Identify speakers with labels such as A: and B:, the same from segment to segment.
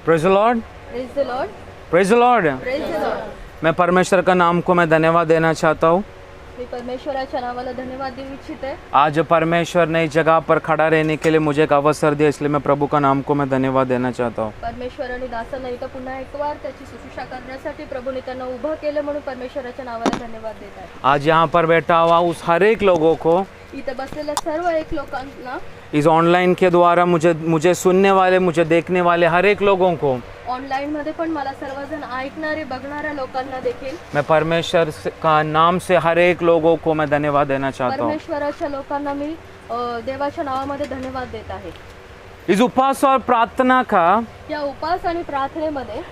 A: Praise the Lord,
B: praise the Lord,
A: praise the Lord.
B: Praise the Lord.
A: मैं परमेश्वर का नाम को मैं धन्यवाद देना चाहता हूँ।
B: मी परमेश्वराच्या नावाला धन्यवाद देऊ इच्छिते।
A: आज परमेश्वर ने इस जगह पर खड़ा रहने के लिए मुझे एक अवसर दिया, इसलिए मैं प्रभु का नाम को मैं धन्यवाद देना चाहता हूँ।
B: परमेश्वराने दासांना इथं पुन्हा एक वार त्याची शुश्रूषा करण्यासाठी प्रभूने त्यांना उभं केलं म्हणून परमेश्वराच्या नावाला धन्यवाद देत आहे।
A: आज यहाँ पर बैठा हुआ उस हर एक लोगों को,
B: इथं बसलेल्या सर्व एक लोकांना,
A: इस ऑनलाइन के द्वारा मुझे सुनने वाले, मुझे देखने वाले हर एक लोगों को
B: ऑनलाइन मध्ये पण मला सर्वजण ऐकणारे बघणाऱ्या लोकांना देखील
A: मैं परमेश्वर का नाम से हर एक लोगों को मैं धन्यवाद देना चाहता हूँ।
B: परमेश्वराच्या लोकांना मी देवाच्या नावामध्ये धन्यवाद देत आहे।
A: इस उपवास और प्रार्थना का
B: या उपवास आणि प्रार्थनेमध्ये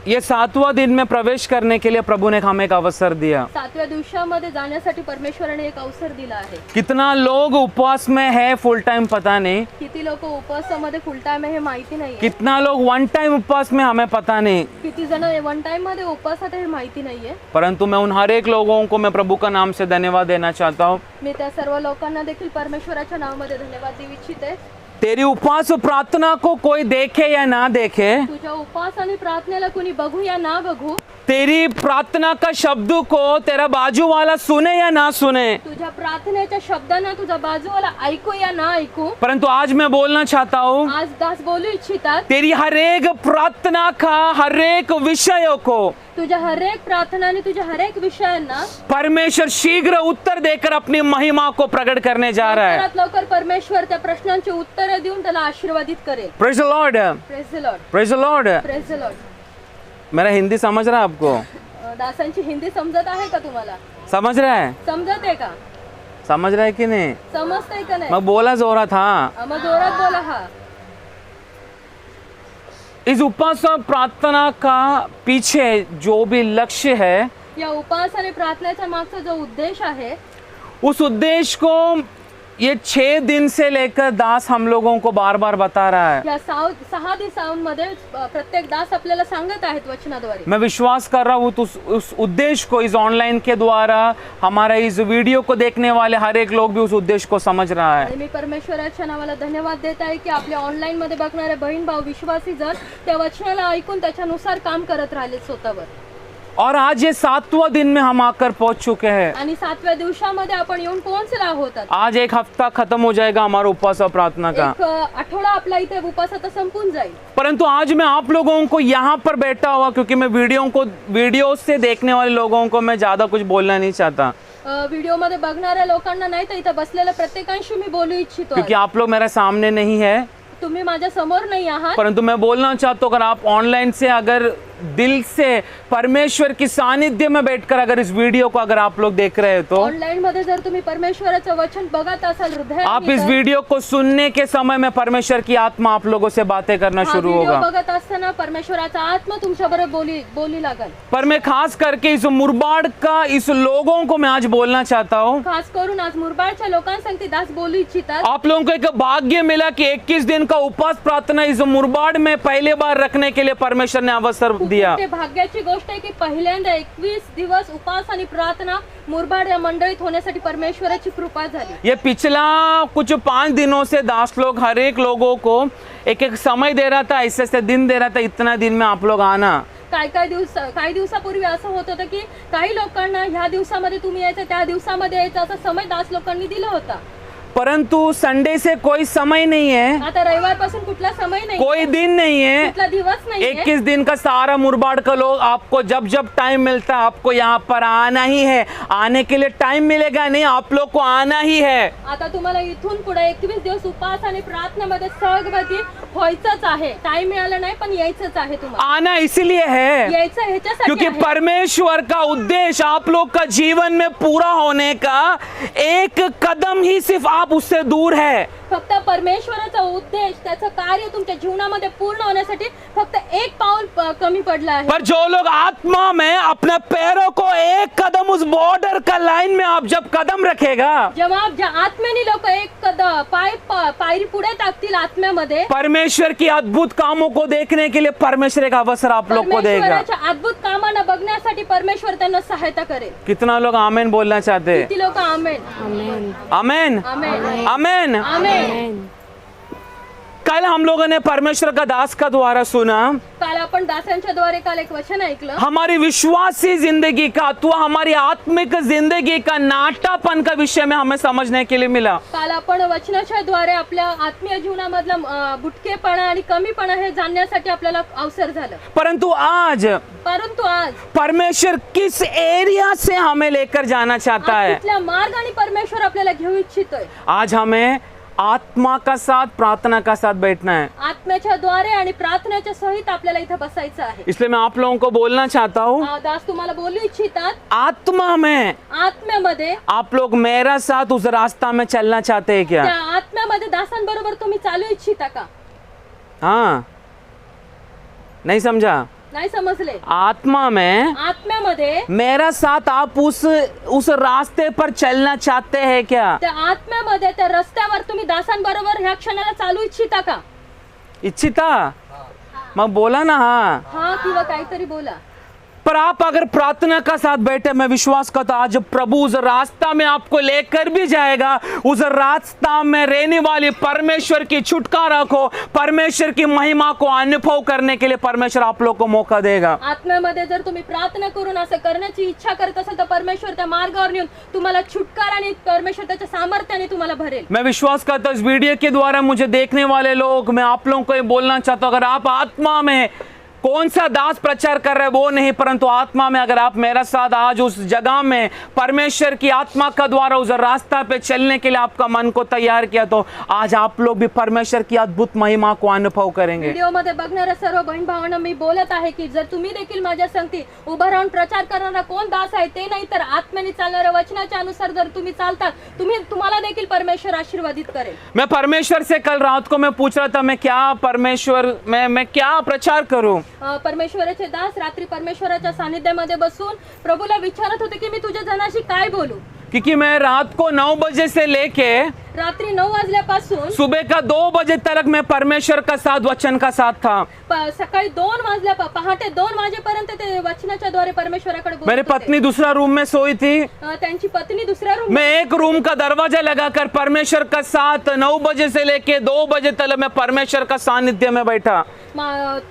A: ये 7वां दिन में प्रवेश करने के लिए प्रभु ने हमें एक अवसर दिया।
B: 7व्या दिवसामध्ये जाण्यासाठी परमेश्वराने एक अवसर दिला आहे।
A: कितना लोग उपवास में है फुल टाइम पता नहीं,
B: किती लोक उपवासामध्ये फुल टाइम आहे हे माहिती नाही।
A: कितना लोग वन टाइम उपवास में हमें पता नहीं,
B: किती जण वन टाइम मध्ये उपवासात हे माहिती नाहीये।
A: परंतु मैं उन हर एक लोगों को मैं प्रभु का नाम से धन्यवाद देना चाहता हूँ।
B: मी त्या सर्व लोकांना देखील परमेश्वराच्या नावामध्ये धन्यवाद देऊ इच्छिते।
A: तेरी उपवास और प्रार्थना को कोई देखे या ना देखे,
B: तुझ्या उपवास आणि प्रार्थनेला कुणी बघू या ना बघू,
A: तेरी प्रार्थना का शब्द को तेरा बाजू वाला सुने या ना सुने,
B: तुझ्या प्रार्थनेच्या शब्दांना तुझा बाजूवाला ऐकू या ना ऐकू,
A: परंतु आज मैं बोलना चाहता हूँ,
B: आज दास बोलू इच्छितात
A: तेरी हर एक प्रार्थना का हर एक विषय को
B: तुझ्या हर एक प्रार्थना आणि तुझ्या हर एक विषयांना
A: परमेश्वर शीघ्र उत्तर देकर अपनी महिमा को प्रकट करने जा रहा है।
B: लवकरात लवकर परमेश्वर त्या प्रश्नांची उत्तरे देऊन त्याला आशीर्वादित करेल।
A: Praise the Lord,
B: praise the Lord,
A: praise the Lord.
B: Praise the Lord.
A: मेरा हिंदी समझ रहा है आपको?
B: दासांची हिंदी समजत आहे का तुम्हाला?
A: समझ रहा है?
B: समजत आहे का?
A: समझ रहा है कि नहीं?
B: समजतंय का नाही?
A: मैं बोला जोरात हाँ।
B: मग जोरात बोला हा।
A: इस उपवास और प्रार्थना का पीछे जो भी लक्ष्य है,
B: या उपवास आणि प्रार्थनेच्या मागचा जो उद्देश आहे,
A: उस उद्देश्य को ये 6 दिन से लेकर दास हम लोगों को बार बार बता रहा है।
B: या 6 दिवसांमध्ये प्रत्येक दास आपल्याला सांगत आहेत वचनाद्वारे।
A: मैं विश्वास कर रहा हूँ तो उस उद्देश्य को इस ऑनलाइन के द्वारा हमारा इस वीडियो को देखने वाले हर एक लोग भी उस उद्देश्य को समझ रहा है।
B: आणि मी परमेश्वराच्या नावाला धन्यवाद देत आहे की आपल्या ऑनलाइन मध्ये बघणारे बहीण भाऊ विश्वासी जन त्या वचनाला ऐकून त्याच्यानुसार काम करत राहिले स्वतःवर।
A: और आज ये 7वां दिन में हम आकर पहुंच चुके हैं।
B: आणि 7व्या दिवसामध्ये आपण येऊन पोहोचला आहोत।
A: आज एक हफ्ता खत्म हो जाएगा हमारा उपवास और प्रार्थना का।
B: एक आठवडा आपला इथे उपवास आता संपून जाईल।
A: परंतु आज मैं आप लोगों को यहाँ पर बैठा हुआ, क्योंकि मैं वीडियो से देखने वाले लोगों को मैं ज्यादा कुछ बोलना नहीं चाहता,
B: व्हिडिओ मध्ये बघणाऱ्या लोकांना नाही तर इथे बसलेल्या प्रत्येकांशी मी बोलू इच्छितो।
A: क्योंकि आप लोग मेरे सामने नहीं है,
B: तुम्ही माझ्या समोर नाही आहात,
A: परंतु मैं बोलना चाहता हूँ अगर आप ऑनलाइन से अगर दिल से परमेश्वर की सानिध्य में बैठकर अगर इस वीडियो को अगर आप लोग देख रहे हो तो
B: ऑनलाइन मध्ये जर तुम्ही परमेश्वराचं वचन बघत असाल हृदयाने,
A: आप इस वीडियो को सुनने के समय में परमेश्वर की आत्मा आप लोगों से बातें करना शुरू होगा।
B: बघत असताना परमेश्वराचा आत्मा तुमच्याबरोबर बोली लागेल।
A: पर मैं खास करके इस मुरबाड का इस लोगों को मैं आज बोलना चाहता हूँ,
B: खास करून आज मुरबाडच्या लोकांसाठी दास बोलू इच्छितात।
A: आप लोगों को एक भाग्य मिला कि 21 दिन का उपवास प्रार्थना इस मुरबाड में पहले बार रखने के लिए परमेश्वर ने अवसर दिया।
B: ते भाग्याची गोष्ट आहे की पहिल्यांदा 21 दिवस उपवास आणि प्रार्थना मुरबाड या मंडळीत होण्यासाठी परमेश्वराची कृपा झाली।
A: ये पिछला कुछ 5 दिनों से दास लोग हर एक लोगों को एक एक समय दे रहा था, ऐसे दिन दे रहा था, इतना दिन में आप लोग आना।
B: काही दिवसापूर्वी असं होत होतं की काही लोकांना ह्या दिवसामध्ये तुम्ही यायचं, त्या दिवसामध्ये यायचं असा समय दास लोकांनी दिला होता।
A: परंतु संडे से कोई समय नहीं है,
B: आता रविवार पासून कुठला समय नाही,
A: कोई दिन नहीं है,
B: कुठला दिवस नाही।
A: 21 दिन का सारा मुरबाड का लोग आपको जब जब टाइम मिलता है आपको यहाँ पर आना ही है। आने के लिए टाइम मिलेगा नहीं, आप लोग को आना ही है।
B: आता तुम्हाला इथून पुढे 21 दिवस उपवास आणि प्रार्थनेमध्ये सहभागी व्हायचंच आहे। टाइम मिळाला नाही पण यायचंच आहे। तुम्हाला
A: आना इसलिए है
B: यायचं ह्याच्यासाठी
A: क्योंकि
B: आहे।
A: परमेश्वर का उद्देश्य आप लोग का जीवन में पूरा होने का एक कदम ही सिर्फ आप उससे दूर है।
B: फक्त परमेश्वराचा उद्देश, त्याचं कार्य तुमच्या जीवनामध्ये पूर्ण होण्यासाठी फक्त एक पाऊल कमी पडला आहे।
A: पर जो लोग आत्मा में अपने पैरों को एक कदम उस बॉर्डर का लाइन में आप जब कदम रखेगा,
B: जेव्हा ज्या आत्म्याने लोक एक पायरी पुढे टाकतील आत्म्यामध्ये,
A: परमेश्वर की अद्भुत कामों को देखने के लिए परमेश्वर एक अवसर आप लोग को देगा।
B: परमेश्वराच्या अद्भुत कामांना बघण्यासाठी परमेश्वर त्यांना सहायता करेल।
A: कितना लोग आमेन बोलना चाहते हैं?
B: किती लोक आमेन
A: आमेन
B: आमेन
A: आमेन।
B: आमेन।
A: कल हम लोगों ने परमेश्वर का दास का द्वारा सुना,
B: काल आपण दासांच्या द्वारे काल एक वचन ऐकलं,
A: हमारी विश्वासी जिंदगी का अथवा हमारी आत्मिक जिंदगी का नाटापन का विषय में हमें समझने के लिए मिला।
B: काल आपण वचनाच्या द्वारे आपल्या आत्मीय जीवनामधला बुटकेपणा आणि कमीपणा हे जाणण्यासाठी आपल्याला अवसर झालं।
A: परंतु आज परमेश्वर किस एरिया से हमें लेकर जाना चाहता है?
B: कुठल्या मार्गाने परमेश्वर आपल्याला घेऊ इच्छितोय?
A: आज हमें आत्मा का साथ प्रार्थना का साथ बैठना है।
B: आत्म्याच्या द्वारे आणि प्रार्थनेच्या सहित आपल्याला इथे बसायचं आहे।
A: इसलिए मैं आप लोगों को बोलना चाहता हूँ,
B: दास तुम्हाला बोलू इच्छितात,
A: आत्मा में
B: आत्म्यामध्ये
A: आप लोग मेरा साथ उस रास्ता में चलना चाहते हैं क्या?
B: त्या आत्म्यामध्ये दासांबरोबर तुम्ही चालू इच्छिता का?
A: हाँ, नहीं समझा?
B: नाही समजले?
A: आत्मा में
B: आत्म्यामध्ये
A: मेरा साथ आप उस रास्ते पर चलना चाहते हैं क्या?
B: त्या आत्म्यामध्ये त्या रस्त्यावर तुम्ही दासांबरोबर ह्या क्षणाला चालू इच्छिता का?
A: इच्छिता? मग बोला ना हाँ।
B: हा किंवा काहीतरी बोला।
A: पर आप अगर प्रार्थना का साथ बैठे, मैं विश्वास करता हूं आज प्रभु उस रास्ता में आपको लेकर भी जाएगा। उस रास्ता में रहने वाली परमेश्वर की छुटकारा को, परमेश्वर की महिमा को अनुभव करने के लिए परमेश्वर आप लोग को मौका देगा।
B: आत्म्यामध्ये जर तुम्ही प्रार्थना करून असं करण्याची इच्छा करत असाल तर परमेश्वर त्या मार्गावर नेऊन तुम्हाला छुटकारा आणि परमेश्वर त्याच्या सामर्थ्याने तुम्हाला भरेल।
A: मैं विश्वास करता हूं इस वीडियो के द्वारा मुझे देखने वाले लोग, मैं आप लोगों को ये बोलना चाहता हूं, अगर आप आत्मा में कौन सा दास प्रचार कर रहे हैं वो नहीं, परंतु आत्मा में अगर आप मेरा साथ आज उस जगह में परमेश्वर की आत्मा का द्वारा उस रास्ता पे चलने के लिए आपका मन को तैयार किया, तो आज आप लोग भी परमेश्वर की अद्भुत महिमा को अनुभव करेंगे।
B: व्हिडिओ मध्ये बघणाऱ्या सर्व बहीण भावांना मी बोलत आहे की जर तुम्ही देखील माझ्या संगती उभा राहून प्रचार करणारा कोण दास आहे ते नाही तर आत्म्याने चालणाऱ्या वचनाच्या अनुसार जर तुम्ही चालता, तुम्हाला देखील परमेश्वर आशीर्वादित करेल।
A: मैं परमेश्वर से कल रात को मैं पूछ रहा था मैं क्या परमेश्वर मैं क्या प्रचार करूं?
B: परमेश्वराचे दास रात्री परमेश्वराच्या सानिध्यामध्ये बसून प्रभूला विचारत होते की मी तुझ्या जनाशी काय बोलू,
A: क्योंकि मैं रात को 9 बजे से लेके
B: रात्री 9 वाजल्यापासून
A: सुबह का 2 बजे तक मैं परमेश्वर का साथ, वचन का साथ था।
B: सकाळी 2 वाजल्या पहाटे 2 वाजेपर्यंत ते वचनाच्या द्वारे परमेश्वराकडे बोलत
A: मेरी
B: होते।
A: पत्नी दूसरा रूम में सोई थी,
B: त्यांची पत्नी दुसऱ्या रूम
A: मैं एक रूम का दरवाजा लगाकर परमेश्वर का साथ 9 बजे से लेके 2 बजे तक मैं परमेश्वर का सानिध्य में बैठा।
B: 9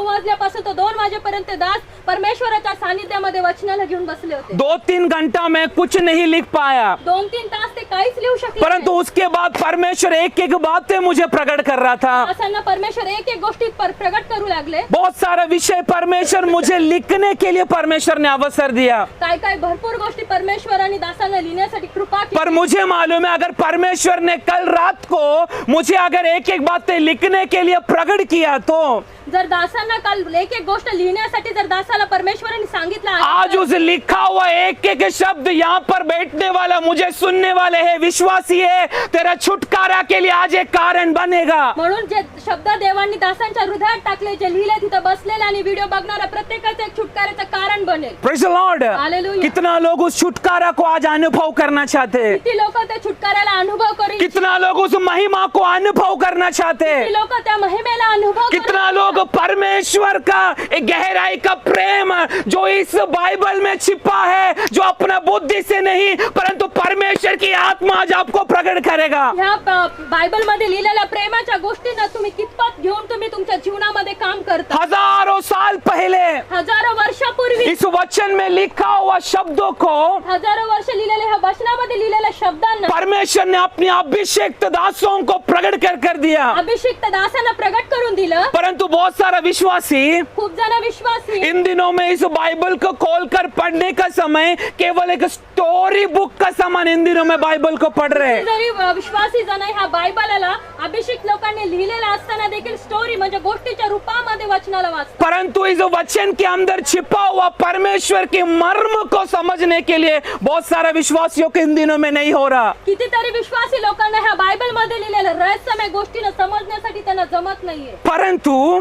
B: वाजल्यापासून तो 2 वाजेपर्यंत दास परमेश्वराच्या सानिध्यामध्ये वचनाला घेऊन बसले होते।
A: 2-3 घंटा मैं कुछ नहीं लिख पाया,
B: 2-3 तास ते काहीच लिहू शकले
A: परंतु उसके बाद परमेश्वर एक बातें मुझे प्रकट कर रहा था।
B: असांना परमेश्वर एक गोष्टी प्रकट करू लागले।
A: बहुत सारा विषय परमेश्वर मुझे लिखने के लिए परमेश्वर ने अवसर दिया,
B: काय भरपूर गोष्टी परमेश्वराने दासांना लिहिण्यासाठी कृपा केली।
A: पर मुझे मालूम है अगर परमेश्वर ने कल रात को मुझे अगर एक बातें लिखने के लिए प्रकट किया, तो
B: जर दासांना काल एक गोष्ट लिहिण्यासाठी जर दासाला परमेश्वराने सांगितलं,
A: आज उस लिखा हुआ एक शब्द यहाँ पर बैठने वाला, मुझे सुनने वाले है, विश्वासी है, तेरा छुटकारा के लिए आज एक कारण बनेगा।
B: म्हणून जे शब्द देवांनी दासांच्या हृदयात टाकले, जे लिहिले तिथे बसलेले आणि व्हिडिओ बघणारा प्रत्येकाचं एक छुटकाराचं कारण बनेल।
A: Praise the Lord.
B: हालेलुया।
A: कितना लोग उस छुटकारा को आज अनुभव करना चाहते हैं?
B: किती लोक त्या छुटकाराला अनुभव करू,
A: कितना लोग उस महिमा को अनुभव करना चाहते हैं?
B: किती लोक त्या महिमेला अनुभव
A: कितना लोग परमेश्वर का एक गहराई का प्रेम जो इस बाइबल में छिपा है, जो अपना बुद्धि से नहीं परंतु परमेश्वर की आत्मा आज आपको प्रकट करेगा।
B: ह्या बायबल मध्ये लिहिलेल्या प्रेमाच्या गोष्टींना तुम्ही कितपत घेऊन तुम्ही तुमच्या जीवनामध्ये काम करता।
A: हजारों साल पहले
B: हजारों वर्षापूर्वी
A: इस वचन में लिखा हुआ शब्दों को,
B: हजारों वर्ष लिहिलेल्या ह्या वचनामध्ये लिहिलेल्या शब्दांना
A: परमेश्वर ने अपने अभिषेक्त दासों को प्रकट कर दिया।
B: अभिषिक्त दासांना प्रकट करून दिलं,
A: परंतु बहुत सारा विश्वासी
B: खूप जण विश्वासी
A: इन दिनों में इस बाइबल को खोलकर पढ़ने का समय केवल एक स्टोरी बुक का समान इन दिनों में बाइबल को पढ़ रहे हैं।
B: जरी विश्वासी जण ह्या बायबलला अभिषिक्त लोकांनी लिहिलेला असताना देखील स्टोरी म्हणजे गोष्टीच्या रूपामध्ये वचनाला वाचतात,
A: परंतु इस वचन के अंदर छिपा हुआ परमेश्वर के मर्म को समझने के लिए बहुत सारा विश्वासियों के इन दिनों में नहीं हो रहा।
B: कितीतरी विश्वासी लोकांना ह्या बायबल मध्ये लिहिलेल्या रहस्यमय गोष्टीला समजण्यासाठी त्यांना जमत नाहीये।
A: परंतु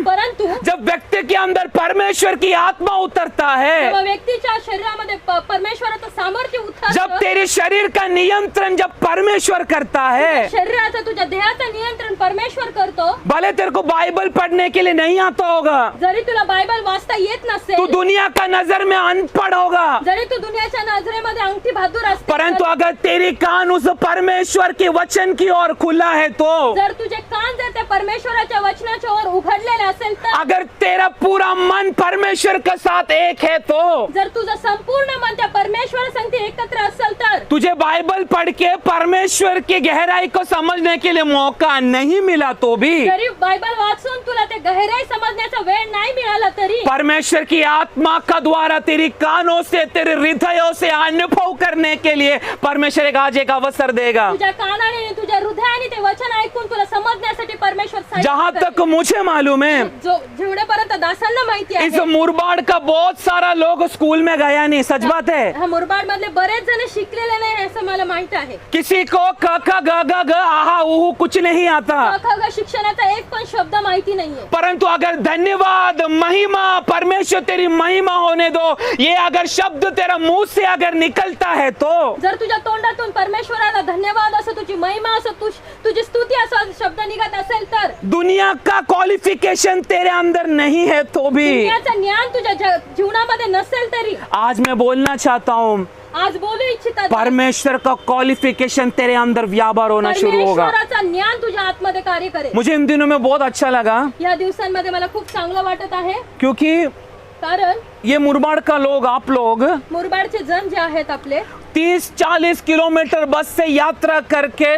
A: जब व्यक्ति के अंदर परमेश्वर की आत्मा उतरता है,
B: जेव्हा व्यक्तीच्या शरीरामध्ये परमेश्वराचं सामर्थ्य उतर
A: जब तेरे शरीर का नियंत्रण जब परमेश्वर करता है,
B: शरीराचं तुझ्या देहाचं नियंत्रण परमेश्वर करतो.
A: भले तेरे को बाइबल पढ़ने के लिए नहीं आता होगा,
B: जरी तुला बायबल वाचता येत
A: तू
B: नसेल,
A: दुनिया का नजर में अनपढ़ होगा,
B: जरी तू दुनियाच्या नजरेमध्ये अंगठी बहादूर असते,
A: परंतु अगर तेरी कान उस परमेश्वर के वचन की ओर खुला है तो,
B: जर तुझे कान जर त्या परमेश्वराच्या वचनाच्या ओर उघडलेले असेल तर,
A: अगर तेरा पूरा मन परमेश्वर के साथ एक है तो,
B: जर तुझं संपूर्ण मन त्या परमेश्वर संगती एकत्र असेल तर,
A: तुझे बाइबल पढ़ के परमेश्वर की गहराई को समझने के लिए मौका नहीं मिला तो भी,
B: जरी बायबल वाचून तुला ते गहराई समजण्याचा वेळ नाही मिळाला तरी,
A: परमेश्वर की आत्मा का द्वारा तेरी कानों से तेरे हृदयों से अनुभव करने के लिए परमेश्वर एक आज एक अवसर देगा.
B: तुझ्या कानाने तुझ्या हृदयाने ते वचन ऐकून तुला समजण्यासाठी परमेश्वर सहाय्य
A: जहां
B: करेल.
A: तक मुझे मालूम है,
B: जो जेवढेपर्यंत दासांना माहिती
A: इस
B: आहे,
A: मुरबाड का बहुत सारा लोग स्कूल में गया नहीं. सच बात है.
B: हा मुरबाड मधले बरेच जण शिकलेले नाही असं मला माहित आहे.
A: किसी को क ख ग ग घ आहा उहू कुछ नहीं आता,
B: क शिक्षणाचा एक पण शब्द माहिती नाहीये.
A: परंतु अगर धन्यवाद महिमा परमेश्वर तेरी महिमा होने दो, ये अगर शब्द तेरा मुंह से अगर निकलता है तो,
B: जर तुझ्या तोंडातून परमेश्वराला धन्यवाद असं, तुझी महिमा असं, तुझी स्तुती असं शब्द निघत असेल तर,
A: दुनिया का क्वालिफिकेशन तेरे अंदर नहीं है तो भी,
B: दुनियाचं ज्ञान तुझ्या जीवनामध्ये नसेल तरी,
A: आज मैं बोलना चाहता हूँ,
B: आज बोलू इच्छितात,
A: परमेश्वर का क्वालिफिकेशन तेरे अंदर व्यापार होना शुरू होगा.
B: परमेश्वराचं ज्ञान तुझ्या आतमध्ये कार्य करेल.
A: मुझे इन दिनों में बहुत अच्छा लगा,
B: या दिवसांमध्ये मला खूप चांगलं वाटत आहे,
A: क्योंकि
B: कारण
A: ये मुरबाड का लोग, आप लोग
B: मुरबाडचे जण जे आहेत आपले,
A: 30-40 किलोमीटर बस से यात्रा करके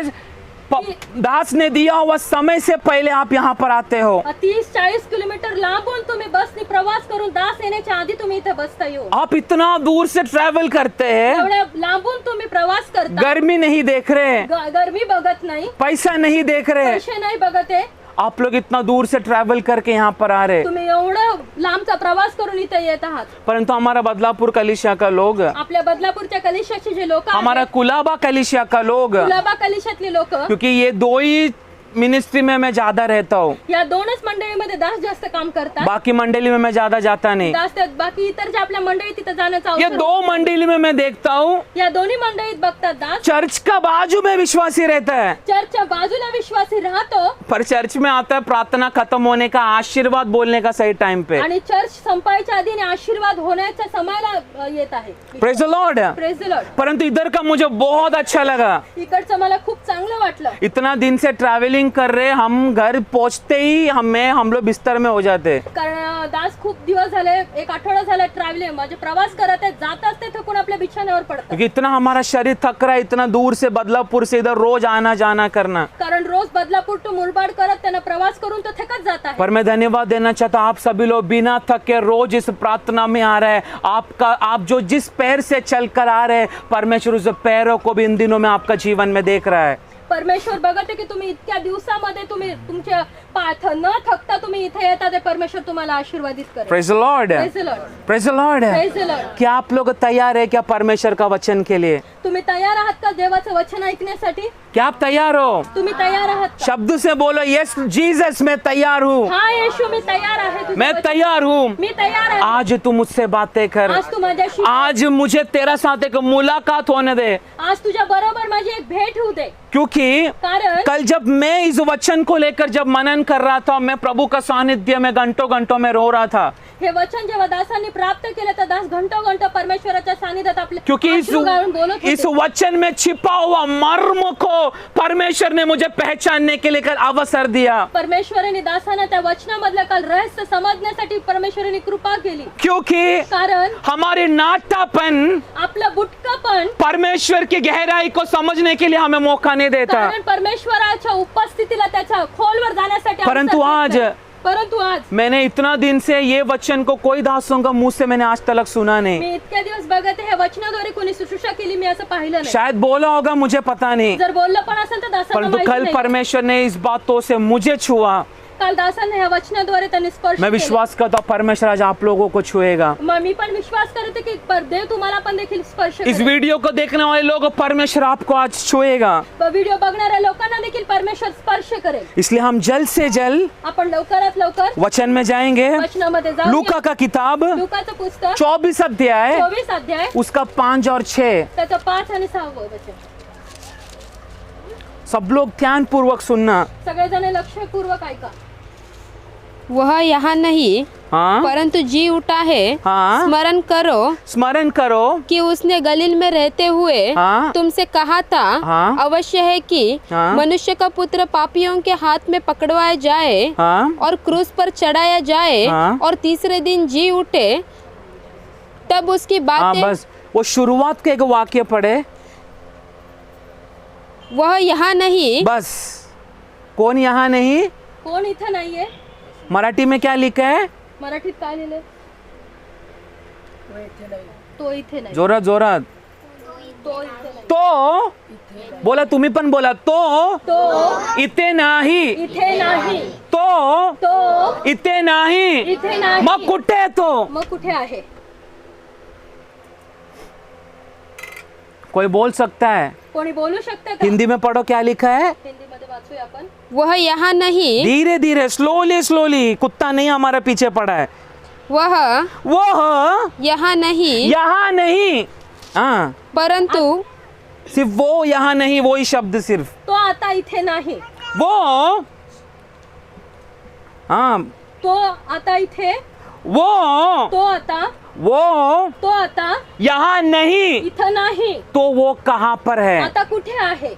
A: दास ने दिया हुआ समय से पहले आप यहाँ पर आते हो.
B: 30-40 किलोमीटर लांबून तुम्ही बसनी प्रवास करून दास येण्याच्या आधी तुम्ही इथे बसता येऊ.
A: आप इतना दूर से ट्रैवल करते हैं,
B: एवढ्या लांबून तुम्ही प्रवास करता,
A: गर्मी नहीं देख रहे,
B: गरमी बघत नाही,
A: पैसा नहीं देख रहे,
B: पैसे नाही बघत आहे,
A: आप लोग इतना दूर से ट्रैवल करके यहाँ पर आ रहे.
B: तुम्ही एवढं लांबचा प्रवास करून इथे येत आहात.
A: परंतु हमारा बदलापुर कलिसिया का लोग,
B: आपल्या बदलापूरच्या कलिशाचे जे लोक,
A: हमारा कुलाबा कलिसिया का लोग,
B: गुलाबा कलिशातले लोक,
A: क्योंकि ये दो ही मिनिस्ट्री में मैं ज्यादा रहता हूँ,
B: या दोनच मंडळीमध्ये दास जास्त काम करतात.
A: बाकी मंडली में मैं ज्यादा जाता नहीं.
B: दास त्यात बाकी इतर जे आपल्या मंडळी तिथे जाण्याचा
A: ये
B: अवसर,
A: दो मंडली में मैं देखता हूँ,
B: या दोन्ही मंडळीत बघतात दास
A: चर्च का बाजू में विश्वासी रहता है,
B: चर्चच्या बाजूला विश्वासी राहतो,
A: पर चर्च में आता है प्रार्थना खत्म होने का, आशीर्वाद बोलने का सही टाइम पे.
B: आणि चर्च संपायच्या आधी आणि आशीर्वाद होण्याच्या समयाला येत आहे.
A: Praise the Lord.
B: Praise the Lord.
A: परंतु इधर का मुझे बहुत अच्छा लगा,
B: इकडचं मला खूप चांगलं वाटलं.
A: इतना दिन से ट्रैवलिंग कर रहे, हम घर पहुंचते ही हम लोग बिस्तर में हो जाते.
B: कारण दास खूप दिवस झाले, एक आठवडा झाला ट्रॅव्हलिंग म्हणजे प्रवास करत आहे, जाताच ते थकून आपल्या बिछाण्यावर पडतात.
A: क्योंकि इतना हमारा शरीर थक रहा है, इतना दूर से बदलापुर से इधर रोज आना जाना करना.
B: कारण रोज बदलापूर टू मुरबाड करत त्यांना प्रवास करून तो थकत जात आहे.
A: पर मैं धन्यवाद देना चाहता हूँ, आप सभी लोग बिना थके रोज इस प्रार्थना में आ रहे हैं. आप जो जिस पैर से चल कर आ रहे हैं, परमेश्वर उस पैरों को भी इन दिनों में आपका जीवन में देख रहा है.
B: परमेश्वर बघत आहे की तुम्ही इतक्या दिवसामध्ये तुम्ही तुमच्या पाथ न थकता तुम्ही इथे येता, ते परमेश्वर तुम्हाला आशीर्वादित करेल.
A: Praise the Lord.
B: Praise the Lord.
A: Praise the Lord.
B: Praise the Lord.
A: क्या आप लोग तैयार है क्या परमेश्वर का वचन के लिए?
B: तुम्ही तयार आहात का देवाचं वचन ऐकण्यासाठी?
A: क्या आप तैयार हो? तुम्ही
B: तैयार आहात का?
A: शब्द से बोलो, यस जीसस मैं तैयार हूँ.
B: हाँ येशू मी तैयार आहे. तुझं
A: मैं
B: वचन-
A: तैयार हूँ.
B: मी तैयार आहे.
A: आज तू मुझसे बातें कर.
B: आज तू माझ्याशी,
A: आज मुझे तेरा साथ एक मुलाकात होने दे,
B: आज तुझ्या बरोबर माझी एक भेट होऊ दे.
A: क्योंकि
B: कारण
A: कल जब मैं इस वचन को लेकर जब मनन कर रहा था, मैं प्रभु का सानिध्य में घंटों घंटों में रो रहा था.
B: हे वचन जेव्हा दासांनी प्राप्त केलं तर दास घंटो घंटो परमेश्वराच्या सानिध्यात आपले
A: क्योंकि
B: अश्रू गाळून बोलत
A: इस
B: होते.
A: वचन में छिपा हुआ मर्म को परमेश्वर ने मुझे पहचानने के लिए कल अवसर दिया.
B: परमेश्वराने दासांना त्या वचनामधलं काल रहस्य समजण्यासाठी परमेश्वराने कृपा केली.
A: क्योंकि
B: कारण
A: हमारे नाटापन
B: आपलं बुटकपण
A: परमेश्वर की गहराई को समझने के लिए हमें मौका नहीं देता.
B: कारण परमेश्वराच्या उपस्थितीला त्याच्या खोलवर जाण्यासाठी
A: परंतु
B: अवसर देत
A: आज-
B: नाही. परंतु आज
A: मैंने इतना दिन से ये वचन को कोई दासों का मुंह से मैंने आज तक सुना नहीं.
B: मी इतक्या दिवस बघत आहे, हे वचनाद्वारे कोणी शुश्रूषा केली मी असं पाहिलं नाही.
A: शायद बोला होगा, मुझे पता नहीं,
B: जर बोललं पण असेल तर दासांना
A: परंतु
B: माहिती
A: कल
B: नाही.
A: परमेश्वर ने इस बातों से मुझे छुआ.
B: काल दासांना ह्या वचनाद्वारे त्यांनी स्पर्श
A: मैं
B: केले.
A: विश्वास करता हूं परमेश्वर आज आप लोगों को छुएगा.
B: मी पण विश्वास करते की देव तुम्हाला पण देखील स्पर्श
A: इस
B: करेल.
A: वीडियो को देखने वाले लोग परमेश्वर आपको आज छुएगा.
B: व्हिडिओ बघणाऱ्या लोकांना देखील परमेश्वर स्पर्श करेल.
A: इसलिए हम जल्द से जल्द
B: आपण लवकरात लवकर
A: वचन में जाएंगे.
B: वचनामध्ये जाऊ.
A: लूका का किताब
B: लूकाचं पुस्तक
A: 24 अध्याय
B: 24 अध्याय
A: उसका 5 और 6.
B: त्याचं 5 आणि 6 वचन.
A: सब लोग ध्यान पूर्वक सुनना.
B: सगळेजण लक्षपूर्वक ऐका.
C: वह यहाँ नहीं
A: हाँ
C: परंतु जी उठा है।
A: हाँ
C: स्मरण करो
A: स्मरण करो
C: कि उसने गलील में रहते हुए
A: हाँ
C: तुमसे कहा था
A: हाँ
C: अवश्य है कि
A: हाँ
C: मनुष्य का पुत्र पापियों के हाथ में पकड़वाया जाए
A: हाँ
C: और क्रूस पर चढ़ाया जाए
A: हाँ।
C: और तीसरे दिन जी उठे तब उसकी
A: हाँ
C: बातें।
A: बस वो शुरुआत के एक वाक्य पढ़े.
C: वह यहाँ नहीं
A: बस कौन यहाँ नहीं.
B: कोण इथं नाहीये.
A: मराठी में क्या लिखा है.
B: मराठीत काय लिहिलंय. तो इथे नाही.
A: जोरात जोरात.
B: तो इथे नाही.
A: तो बोला तुम्ही पण बोला. तो
B: तो
A: इथे नाही.
B: इथे नाही.
A: तो
B: तो
A: इथे नाही.
B: इथे नाही.
A: मग कुठे आहे तो.
B: मग कुठे आहे.
A: कोई बोल सकता है.
B: कोणी बोलू शकतं का.
A: हिंदी में पढ़ो क्या लिखा है.
B: हिंदीमध्ये वाचूया आपण.
C: वह यहाँ नहीं
A: धीरे धीरे स्लोली स्लोली. कुत्ता नहीं हमारे पीछे पड़ा है.
C: वह
A: वो
C: यहाँ नहीं
A: यहाँ नहीं. हाँ
C: परंतु
A: सिर्फ वो यहाँ नहीं. वो ही शब्द सिर्फ
B: तो आता इथे नाही.
A: वो. हाँ
B: तो आता इथे.
A: वो
B: तो आता.
A: वो
B: तो आता
A: यहाँ नहीं.
B: इथं नाही.
A: तो वो कहाँ पर है.
B: आता कुठे आहे.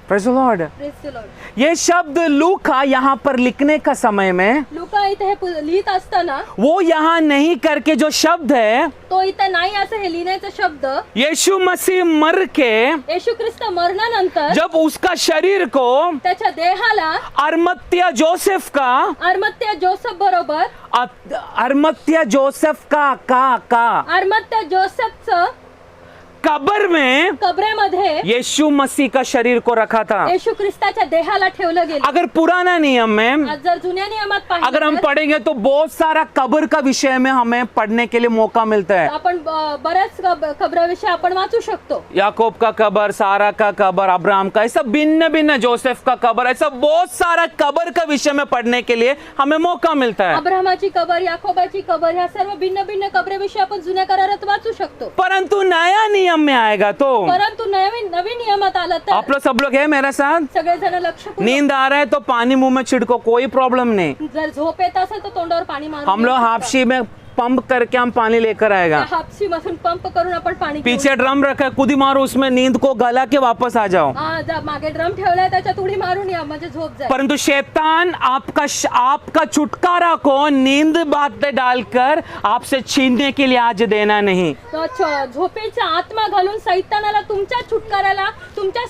A: Praise the Lord.
B: Praise the Lord.
A: ये शब्द लूका यहाँ पर लिखने का समय में
B: लूका इथे हे लिहित असताना
A: वो यहाँ नहीं करके जो शब्द है
B: तो इथं नाही असं हे लिहिण्याचा शब्द
A: यीशु मसीह मर के
B: येशू ख्रिस्त मरणानंतर
A: जब उसका शरीर को
B: त्याच्या देहाला
A: अरमत्या जोसेफ का
B: अरमत्या जोसेफ बरोबर
A: अरमत्या जोसेफ का
B: अरमत्या जोसेफचं
A: कब्र में
B: कब्रेमध्ये
A: यीशु मसीह का शरीर को रखा था.
B: येशू ख्रिस्ताच्या देहाला ठेवलं गेलं.
A: अगर पुराना नियम में
B: आज जर जुन्या नियमात
A: अगर हम
B: पाहिलं
A: पढ़ेंगे तो बहुत सारा कब्र का विषय में हमें पढ़ने के लिए मौका मिलता है.
B: आपण बऱ्याच कब्राविषयी आपण वाचू शकतो.
A: याकूब का कब्र, सारा का कब्र, अब्राहम का, ऐसा भिन्न भिन्न, जोसेफ का कब्र, ऐसा बहुत सारा कब्र का विषय में पढ़ने के लिए हमें मौका मिलता है.
B: अब्राहमाची कबर, याकोबाची कबर, ह्या सर्व भिन्न भिन्न कब्रेविषयी आपण जुन्या करारात वाचू शकतो.
A: परंतु नया नियम में आएगा तो
B: परंतु नवीन नियमात आलं तर
A: आप लोग सब लोग है मेरे साथ.
B: सगळेजण लक्ष.
A: नींद आ रहा है तो पानी मुंह में छिड़को, कोई प्रॉब्लम नहीं.
B: जर झोप येत असेल तर तोंडावर पाणी मारून
A: हम लोग हाफशी में पंप करके हम पाणी लेकर आएगा.
B: हापसी मधून पंप करून आपण पाणी घेऊन
A: पीछे ड्रम रखा है, कुदी मारो उसमें, नींद को गला के वापस आ जाओ.
B: मागे ड्रम ठेवलाय त्याच्यात उडी मारून या म्हणजे झोप जाईल.
A: परंतु शैतान आपका छुटकारा को नींद बातें डालकर आपसे छीनने के लिए आज देना नहीं.
B: झोपेचा आत्मा घालून सैतानाला तुमच्या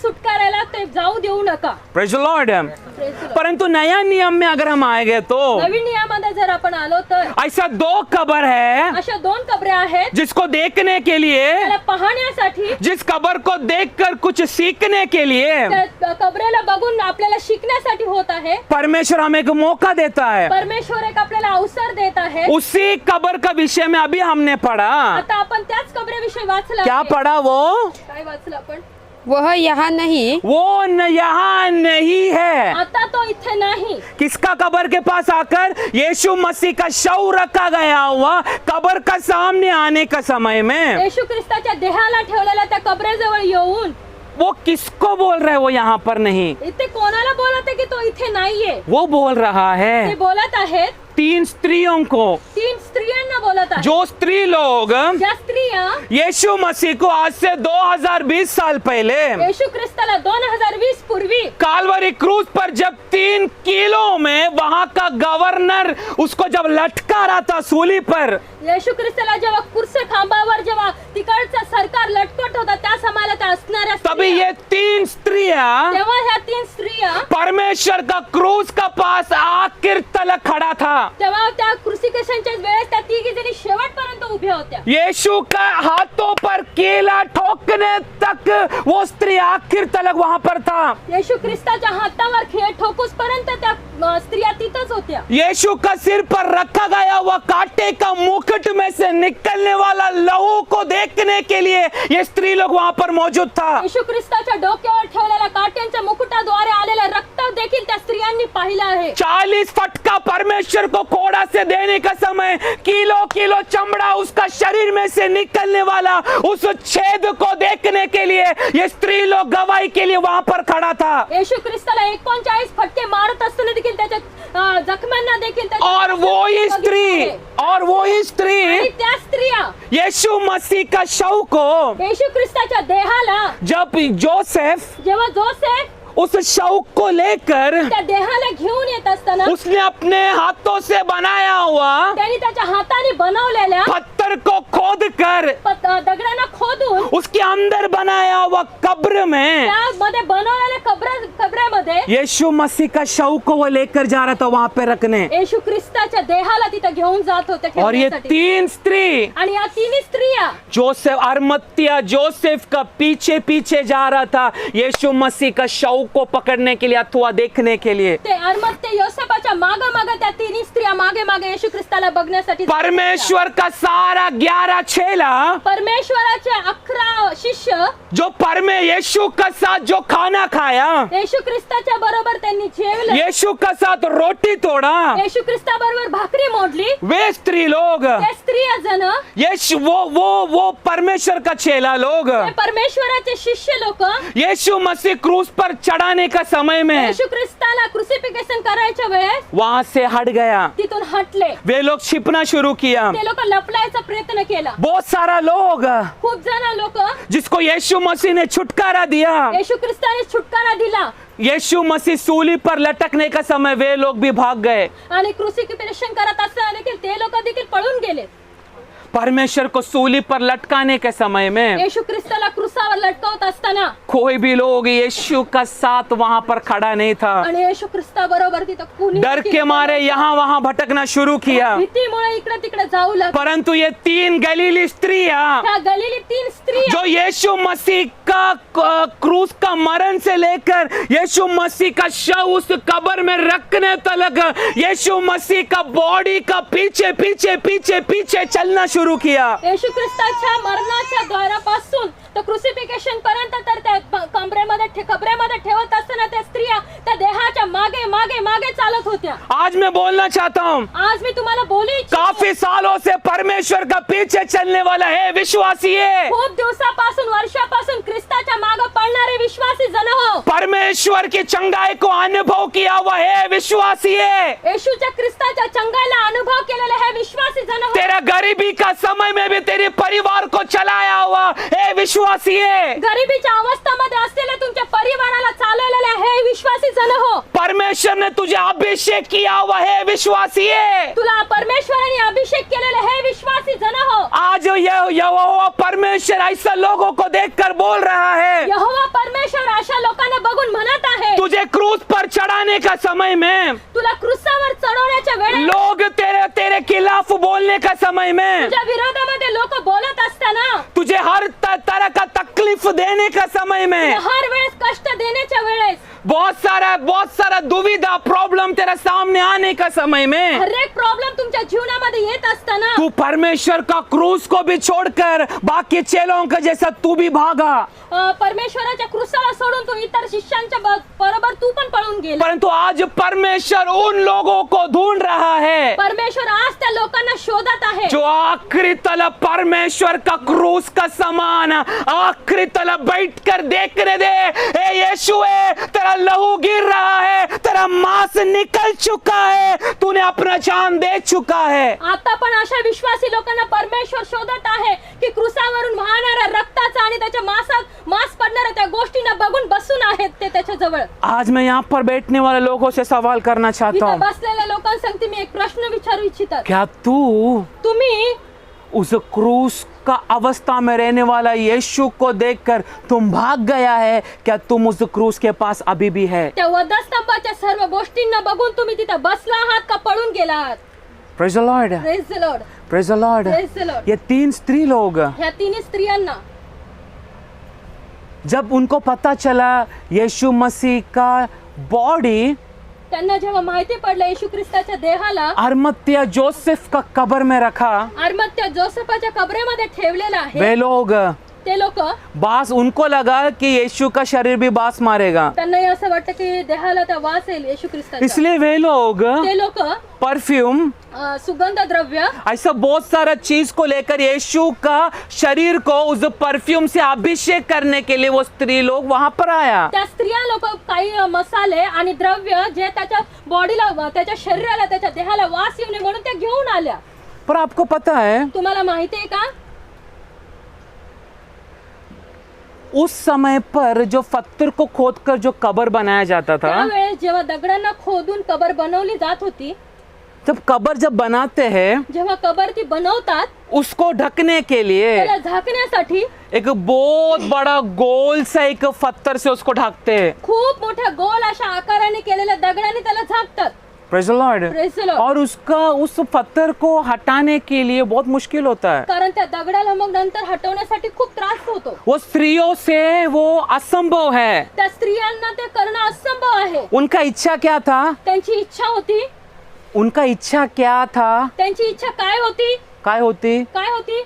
B: सुटकाराला ते जाऊ देऊ नका.
A: Praise the Lord.
B: Praise the Lord.
A: परंतु नया नियम में अगर हम आएंगे तो
B: नवीन नियमामध्ये जर आपण आलो तर
A: ऐसा 2 कब्र है
B: अशा 2 कबरे आहेत
A: जिसको देखने के लिए,
B: त्याला पाहण्यासाठी,
A: जिस कब्र को देखकर कुछ सीखने के लिए
B: त्या कबरेला बघून आपल्याला शिकण्यासाठी होत आहे.
A: परमेश्वर हमें एक मौका देता है.
B: परमेश्वर एक आपल्याला अवसर देत आहे.
A: उसी कब्र का विषय में अभी हमने पढ़ा.
B: आता आपण त्याच कबरेविषयी वाचलं.
A: क्या पढ़ा वो.
B: काय वाचलं आपण.
C: वह यहाँ नहीं
A: वो यहाँ नहीं है.
B: आता तो इथे नाही.
A: किसका कब्र के पास आकर यीशु मसीह का शव रखा गया हुआ कब्र का सामने आने का समय में
B: येशू ख्रिस्ताच्या देहाला ठेवलेल्या त्या कबरेजवळ येऊन
A: वो किसको बोल रहा है. वो यहाँ पर नहीं.
B: इथे कोणाला बोलत आहे की तो इथे नाहीये.
A: वो बोल रहा
B: ते
A: है
B: बोलत आहेत
A: 3 स्त्रियों को.
B: 3 स्त्रियांना बोलत आहेत.
A: जो स्त्री लोग
B: ज्या स्त्रिया
A: यीशु मसीह को आज से 2020 साल पहले
B: येशू ख्रिस्ताला 2020 पूर्वी
A: काल्वरी क्रूज पर जब 3 किलो में वहां का गवर्नर उसको जब लटका रहा था सूली पर,
B: येशू ख्रिस्ताला जेव्हा कुर्सी खांबावर जेव्हा तिकडचं सरकार लटकत होता त्या समाला त्या असणाऱ्या
A: तभी
B: स्त्रिया,
A: ये 3 स्त्रियां
B: तेव्हा ह्या 3 स्त्रिया
A: परमेश्वर का क्रूज का पास आखिर तलक खड़ा था.
B: तेव्हा त्या क्रुसिफिक्शनच्या वेळेस त्या 3 जणी शेवटपर्यंत उभ्या होत्या.
A: यीशु का हाथों पर कीला ठोकने तक वो स्त्री आखिर तक वहां पर था।
B: येशू ख्रिस्ताच्या हातावर खेळ ठोकूस पर्यंत त्या स्त्रिया तिथंच होत्या।
A: यीशु का सिर पर रखा गया हुआ कांटे का मुकुट में से निकलने वाला लहू को देखने के लिए ये स्त्री लोग वहां पर मौजूद था।
B: येशू ख्रिस्ताच्या डोक्यावर ठेवलेल्या काट्यांच्या मुकुटाद्वारे आलेलं रक्त देखील त्या स्त्रियांनी पाहिलं आहे।
A: 40 फटका परमेश्वर को कोड़ा से देने का समय, किलो किलो चमड़ा उसका शरीर में से निकलने वाला उस छेद को देखने के लिए ये स्त्री लोग गवाही के लिए वहां पर खड़ा था।
B: येशू ख्रिस्ताला 39 फटके मारत असताना देखील त्याच्या जखमांना देखील त्याच्या
A: और वो ही स्त्री
B: आणि त्या स्त्रिया
A: यीशु मसीह का शव को
B: येशू ख्रिस्ताच्या देहाला
A: जब जोसेफ
B: जेव्हा जोसेफ
A: उस शव को लेकर
B: त्या देहाला घेऊन येत असताना
A: उसने अपने हाथों से बनाया हुआ
B: त्यांनी त्याच्या हाताने बनवलेल्या
A: पत्थर को खोद कर
B: दगडांना खोदून
A: उसके अंदर बनाया हुआ कब्र में
B: त्यामध्ये बनवलेल्या कबरामध्ये
A: यीशु मसीह का शव को वो लेकर जा रहा था वहां पे रखने।
B: येशू ख्रिस्ताच्या देहाला तिथे घेऊन जात होते
A: और ये
B: ठेवण्यासाठी।
A: 3 स्त्री
B: आणि या तिन्ही स्त्रिया
A: जोसेफ अरमत्तिया जोसेफ का पीछे पीछे जा रहा था यीशु मसीह का शव को पकड़ने के लिए अथवा देखने के लिए।
B: ते अरमत्ते योसेफाच्या मागे मागे त्या तिन्ही स्त्रिया मागे मागे येशू ख्रिस्ताला बघण्यासाठी जात होत्या।
A: परमेश्वर का सारा 11 चेला
B: परमेश्वराचे 11 शिष्य
A: जो यीशु का साथ जो खाना खाया,
B: येशू ख्रिस्ताच्या बरोबर त्यांनी जेवलं,
A: यीशु का साथ रोटी तोड़ा,
B: येशू ख्रिस्ता बरोबर भाकरी मोडली,
A: वे स्त्री लोग
B: ते स्त्रिया जण
A: यीशु वो परमेश्वर का चेला लोग
B: ते परमेश्वराचे शिष्य लोक
A: यीशु मसीह क्रूस पर चढ़ाने का समय में
B: येशू ख्रिस्ताला क्रुसिफिकेशन करायच्या वेळेस
A: वहां से हट गया।
B: तिथून हटले।
A: वे लोग छिपना शुरू किया।
B: ते लोक लपलायचा प्रयत्न केला।
A: बहुत सारा लोग
B: खूप जण लोक
A: जिसको यीशु मसीह ने छुटकारा दिया,
B: येशू ख्रिस्ताने छुटकारा दिला
A: यीशु मसीह सूली पर लटकने का समय वे लोग भी भाग गए।
B: आणि क्रुसिफिकेशन करत असताना देखील ते लोक देखील पळून गेले।
A: परमेश्वर को सूली पर लटकाने के समय में
B: येशू ख्रिस्ताला क्रूसावर लटकवत असताना
A: कोई भी लोग यीशु का साथ वहां पर खड़ा नहीं था।
B: आणि येशू ख्रिस्ता बरोबर तिथं कुणी
A: डर के मारे यहाँ वहां भटकना शुरू किया।
B: भीतीमुळे इकडे तिकडे जाऊ लागले।
A: परंतु ये 3 गलीली स्त्रियां
B: त्या गलीली 3 स्त्रिया
A: जो यीशु मसीह का क्रूस का मरण से लेकर यीशु मसीह का शव उस कब्र में रखने तक यीशु मसीह का बॉडी का पीछे पीछे पीछे पीछे चलना शुरू किया।
B: येशू ख्रिस्ताच्या मरणाच्या द्वारापासून तर क्रुसिफिकेशन पर्यंत तर त्या कबरेमध्ये ठेवत असताना त्या स्त्रिया त्या देहाच्या मागे मागे मागे चालत होत्या।
A: आज मैं बोलना चाहता हूँ,
B: आज मी तुम्हाला बोलू इच्छितो,
A: काफी सालों से परमेश्वर का पीछे चलने वाला है विश्वासी है।
B: खूप दिवसापासून वर्षापासून ख्रिस्ताच्या मागे पळणारे विश्वासी जन हो,
A: परमेश्वर की चंगाई को अनुभव किया हुआ है विश्वासी है।
B: येशूच्या ख्रिस्ताच्या चंगाईला अनुभव केलेले हे विश्वासी जन हो।
A: तेरा गरीबी का समय में भी तेरे परिवार को चलाया हुआ है विश्वासी है।
B: गरिबीच्या अवस्थेमध्ये असलेले तुमच्या परिवाराला चालवलेले हे विश्वासी जन हो।
A: परमेश्वर ने तुझे अभिषेक किया हुआ है विश्वासी है।
B: तुला परमेश्वराने अभिषेक केलेले हे विश्वासी जन हो।
A: आज यहोवा परमेश्वर ऐसा लोगों को देखकर बोल रहा है,
B: यहोवा परमेश्वर अशा लोकांना बघून म्हणत आहे,
A: तुझे क्रूस पर चढ़ाने का समय में
B: तुला क्रूसावर चढवण्याच्या वेळेस
A: लोग तेरे खिलाफ बोलने का समय में
B: तुझ्या विरोधामध्ये लोक बोलत असताना,
A: तुझे हर तरह का तकलीफ देने का समय में,
B: हर वेळेस कष्ट देण्याच्या वेळेस,
A: बहुत सारा दुविधा प्रॉब्लम तेरे सामने आने का समय में,
B: हर एक प्रॉब्लेम तुमच्या जीवनामध्ये येत असताना
A: तू परमेश्वर का क्रूस को भी छोड़कर बाकी चेलों का जैसा तू भी भागा।
B: परमेश्वराच्या क्रूसाला सोडून तू इतर शिष्यांच्या बरोबर तू पण पळून गेला।
A: परंतु आज परमेश्वर उन लोगों को ढूंढ रहा है
B: परमेश्वर आज त्या लोकांना शोधत आहे
A: जो आखिरी तलब परमेश्वर का क्रूस का समान आखिरी तलब बैठकर देखने दे। ए यीशु है, तेरा लहू गिर रहा है, तेरा मांस निकल चुका है, तूने अपना जान दे चुका है।
B: आता पण अशा विश्वासी लोकांना परमेश्वर शोधत आहे की क्रूसावरून वाहणाऱ्या रक्ताचा आणि त्याच्या मांस पडणाऱ्या त्या गोष्टींना बघून बसून आहेत ते त्याच्या जवळ।
A: आज मैं यहाँ पर बैठने वाले लोगों से सवाल करना चाहता
B: इथं
A: हूँ,
B: बसलेल्या लोकांसंगती मी एक प्रश्न विचारू इच्छितात,
A: क्या
B: तुम्ही
A: उस क्रूस का अवस्था में रहने वाला यीशु को देखकर तुम भाग गया है? क्या तुम उस क्रूस के पास अभी भी है?
B: त्या वधस्तंभाच्या सर्व गोष्टींना बघून तुम्ही तिथे बसला आहात का पळून गेला आहात?
A: Praise the Lord,
B: praise the Lord,
A: praise the Lord.
B: Praise the Lord.
A: ये 3 स्त्री लोग
B: ह्या तिन्ही स्त्रियांना
A: जब उनको पता चला यीशु मसीह का बॉडी
B: त्यांना जेव्हा माहिती पडलं येशू ख्रिस्ताच्या देहाला
A: अरमत्या जोसेफ का कब्र में रखा,
B: अरमत्या जोसेफाच्या कबरेमध्ये ठेवलेला आहे,
A: वे लोग
B: ते लोक
A: बास, उनको लगा कि यीशु का शरीर भी बास मारेगा,
B: त्यांनाही असं वाटतं की देहाला त्या वास येईल येशू ख्रिस्ताचा,
A: इसलिए वे लोग
B: ते लोक
A: परफ्यूम
B: सुगंध द्रव्य
A: ऐसा बहुत सारा चीज को लेकर यीशु का शरीर को उस परफ्यूम से अभिषेक करने के लिए वो स्त्री लोग वहां पर आया।
B: त्या स्त्रिया लोक काही मसाले आणि द्रव्य जे त्याच्या बॉडीला त्याच्या शरीराला त्याच्या देहाला वास येऊ नये म्हणून त्या घेऊन आल्या।
A: पर आपको पता है
B: तुम्हाला माहिती आहे का
A: उस समय पर जो पत्थर को खोदकर जो कब्र बनाया जाता था,
B: त्यावेळेस जेव्हा दगडांना खोदून कबर बनवली जात होती,
A: जब कब्र जब बनाते हैं
B: जेव्हा कबर ती बनवतात
A: उसको ढकने के लिए
B: त्याला झाकण्यासाठी
A: एक बहुत बड़ा गोल सा एक पत्थर से उसको ढकते हैं।
B: खूप मोठ्या गोल अशा आकाराने केलेल्या दगडाने त्याला झाकतात।
A: Praise the Lord.
B: Praise the Lord.
A: और उसका उस पत्थर को हटाने के लिए बहुत मुश्किल होता है।
B: कारण त्या दगडाला मग नंतर हटवण्यासाठी खूप त्रास होतो।
A: वो स्त्रियों से वो असंभव है।
B: त्या स्त्रियांना ते करणं असंभव आहे।
A: उनका इच्छा क्या था?
B: त्यांची इच्छा होती,
A: उनका इच्छा क्या था?
B: त्यांची इच्छा काय होती?
A: काय होती?
B: काय होती?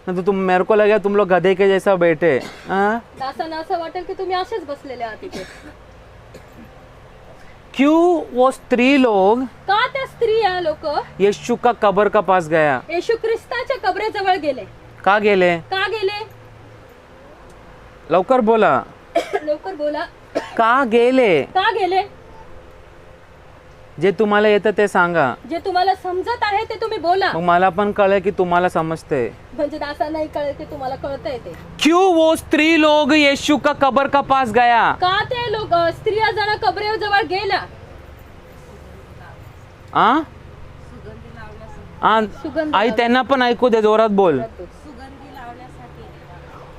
A: तो तुम मेरे को लगा तुम लोग गधे के जैसा बैठे। हाँ?
B: दासांना असं वाटेल की तुम्ही असेच बसलेले आहात इथे।
A: क्यों वो स्त्री लोग
B: का त्या स्त्रिया लोक
A: यीशु का कब्र का पास गया?
B: येशू ख्रिस्ताच्या कबरेजवळ गेले?
A: का गेले?
B: का गेले?
A: लवकर बोला।
B: लवकर बोला।
A: का गेले?
B: का गेले?
A: जे तुम्हाला येतं ते सांगा,
B: जे तुम्हाला समजत आहे ते तुम्ही बोला,
A: मग मला पण कळलं की तुम्हाला समजते।
B: म्हणजे दासांनाही कळेल की तुम्हाला कळतंय ते।
A: क्यों वो स्त्री लोग यीशु का कब्र का पास गया?
B: का ते लोक स्त्रिया जण कबरेजवळ गेल्या?
A: आ?
B: सुगंध
A: आई त्यांना पण ऐकू दे, जोरात बोल।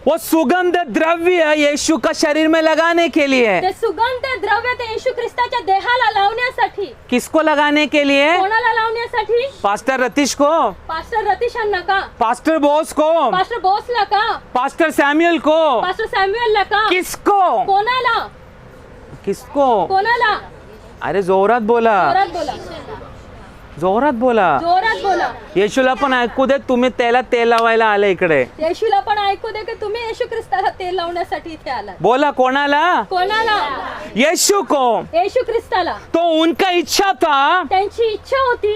A: वो सुगंध द्रव्य यीशु का शरीर में लगाने के लिए।
B: ते सुगंध द्रव्य ते येशू ख्रिस्ताच्या देहाला लावण्यासाठी।
A: किसको लगाने के लिए?
B: कोणाला लावण्यासाठी?
A: पास्टर रतीश को,
B: पास्टर रतीशांना का?
A: पास्टर बोस को,
B: पास्टर बोसला का?
A: पास्टर सैमुअल को,
B: पास्टर सॅम्युएलला का?
A: किसको?
B: कोणाला?
A: किसको?
B: कोणाला?
A: अरे जोरात बोला,
B: जोरात बोला,
A: जोरात बोला।
B: जोरात बोला।
A: येशूला पण ऐकू दे, तुम्ही त्याला तेल लावायला आले इकडे।
B: येशूला पण ऐकू दे की तुम्ही येशू ख्रिस्ताला तेल लावण्यासाठी इथे आलात।
A: बोला कोणाला?
B: कोणाला?
A: यीशु को।
B: येशू ख्रिस्ताला।
A: तो उनका इच्छा था
B: त्यांची इच्छा होती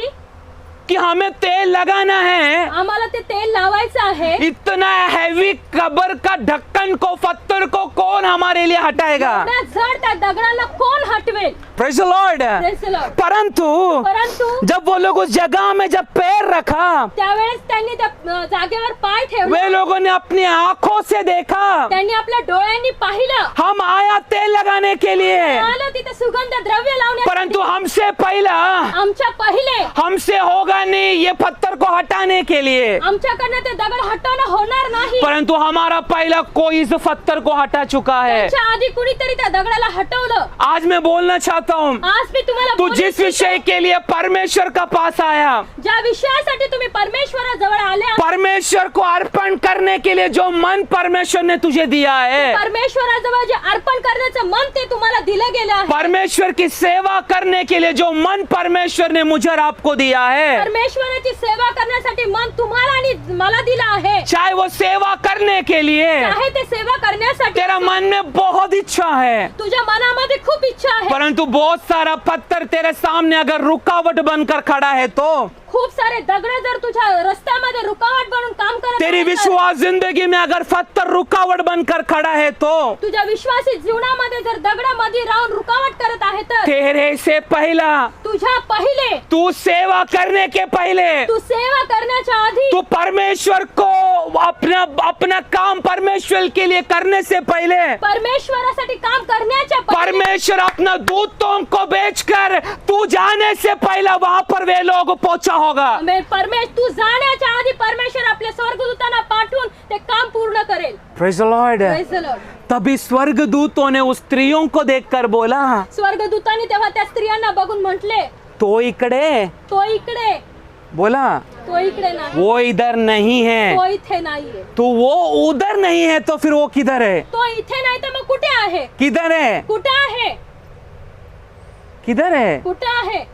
A: कि हमें तेल लगाना है।
B: आम्हाला ते तेल लावायचं आहे।
A: इतना हैवी कब्र का ढक्कन को, पत्थर को कौन हमारे लिए हटाएगा?
B: एवढ्या जड त्या दगडाला कोण हटवेल?
A: Praise the Lord.
B: Praise the Lord.
A: परंतु जब वो लोग उस जगह में जब पैर रखा,
B: त्यावेळेस त्यांनी त्या जागेवर पाय ठेवले,
A: वे लोगों ने अपनी आंखों से देखा,
B: त्यांनी आपल्या डोळ्यांनी पाहिलं,
A: हम आया तेल लगाने के लिए,
B: आलं तिथे सुगंध द्रव्य लावण्यासाठी।
A: परंतु हमसे पहला,
B: आमच्या पहिले,
A: हमसे होगा नहीं ये पत्थर को हटाने के लिए,
B: आमच्याकडनं ते दगड हटवणं होणार नाही।
A: परंतु हमारा पहला कोई इस पत्थर को हटा चुका है।
B: त्यांच्या आधी कुणीतरी त्या दगडाला हटवलं।
A: आज मैं बोलना चाहता हूँ,
B: आज मी तुम्हाला
A: तू
B: बोलू
A: जिस
B: इच्छितो,
A: विषय के लिए परमेश्वर का पास आया,
B: ज्या विषयासाठी तुम्ही परमेश्वराजवळ आले आहात,
A: परमेश्वर को अर्पण करने के लिए जो मन परमेश्वर ने तुझे दिया है,
B: परमेश्वराजवळ जे अर्पण करण्याचं मन ते तुम्हाला दिलं गेलं आहे,
A: परमेश्वर की सेवा करने के लिए जो मन परमेश्वर ने मुझे और आपको दिया है,
B: परमेश्वराची सेवा करण्यासाठी मन तुम्हाला आणि मला दिलं आहे।
A: चाहे वो सेवा करने के लिए
B: आहे ते सेवा करण्यासाठी
A: तेरा मन में बहुत इच्छा है,
B: तुझ्या मनामध्ये खूप इच्छा आहे,
A: परंतु बहुत सारा पत्थर तेरे सामने अगर रुकावट बनकर खड़ा है तो
B: खूप सारे दगड जर तुझ्या रस्त्यामध्ये रुकावट बनून काम करत
A: तेरी
B: आहेत,
A: विश्वास जिंदगी में अगर पत्थर रुकावट बनकर खड़ा है तो
B: तुझ्या विश्वासी जीवनामध्ये जर दगडामध्ये राहून रुकावट करत आहे तर
A: तेरे से पहला,
B: तुझ्या पहिले,
A: तू सेवा करने के पहले,
B: तू सेवा करण्याच्या आधी,
A: तू परमेश्वर को अपना अपना काम परमेश्वर के लिए करने से पहले,
B: परमेश्वरासाठी काम करण्याच्या पहिले,
A: परमेश्वर अपना दूतों को बेचकर तू जाने से पहला वहां पर वे लोग पहुंचा होगा।
B: तू जाण्याच्या आधी परमेश्वर आपल्या स्वर्गदूतांना पाठवून ते काम पूर्ण करेल।
A: Praise the Lord.
B: Praise the Lord.
A: तभी स्वर्गदूतों ने उस स्त्रियों को देखकर बोला,
B: स्वर्गदूतांनी तेव्हा त्या स्त्रियांना बघून म्हटले,
A: तो इकडे
B: तो इकडे,
A: बोला,
B: तो इकडे नाही,
A: वो इधर नहीं है.
B: तो इथे नाहीये.
A: तो वो उधर नहीं है तो फिर वो किधर है?
B: तो इथे नाही तर मग कुठे आहे?
A: किधर है?
B: कुठे आहे?
A: किधर है?
B: कुठे आहे?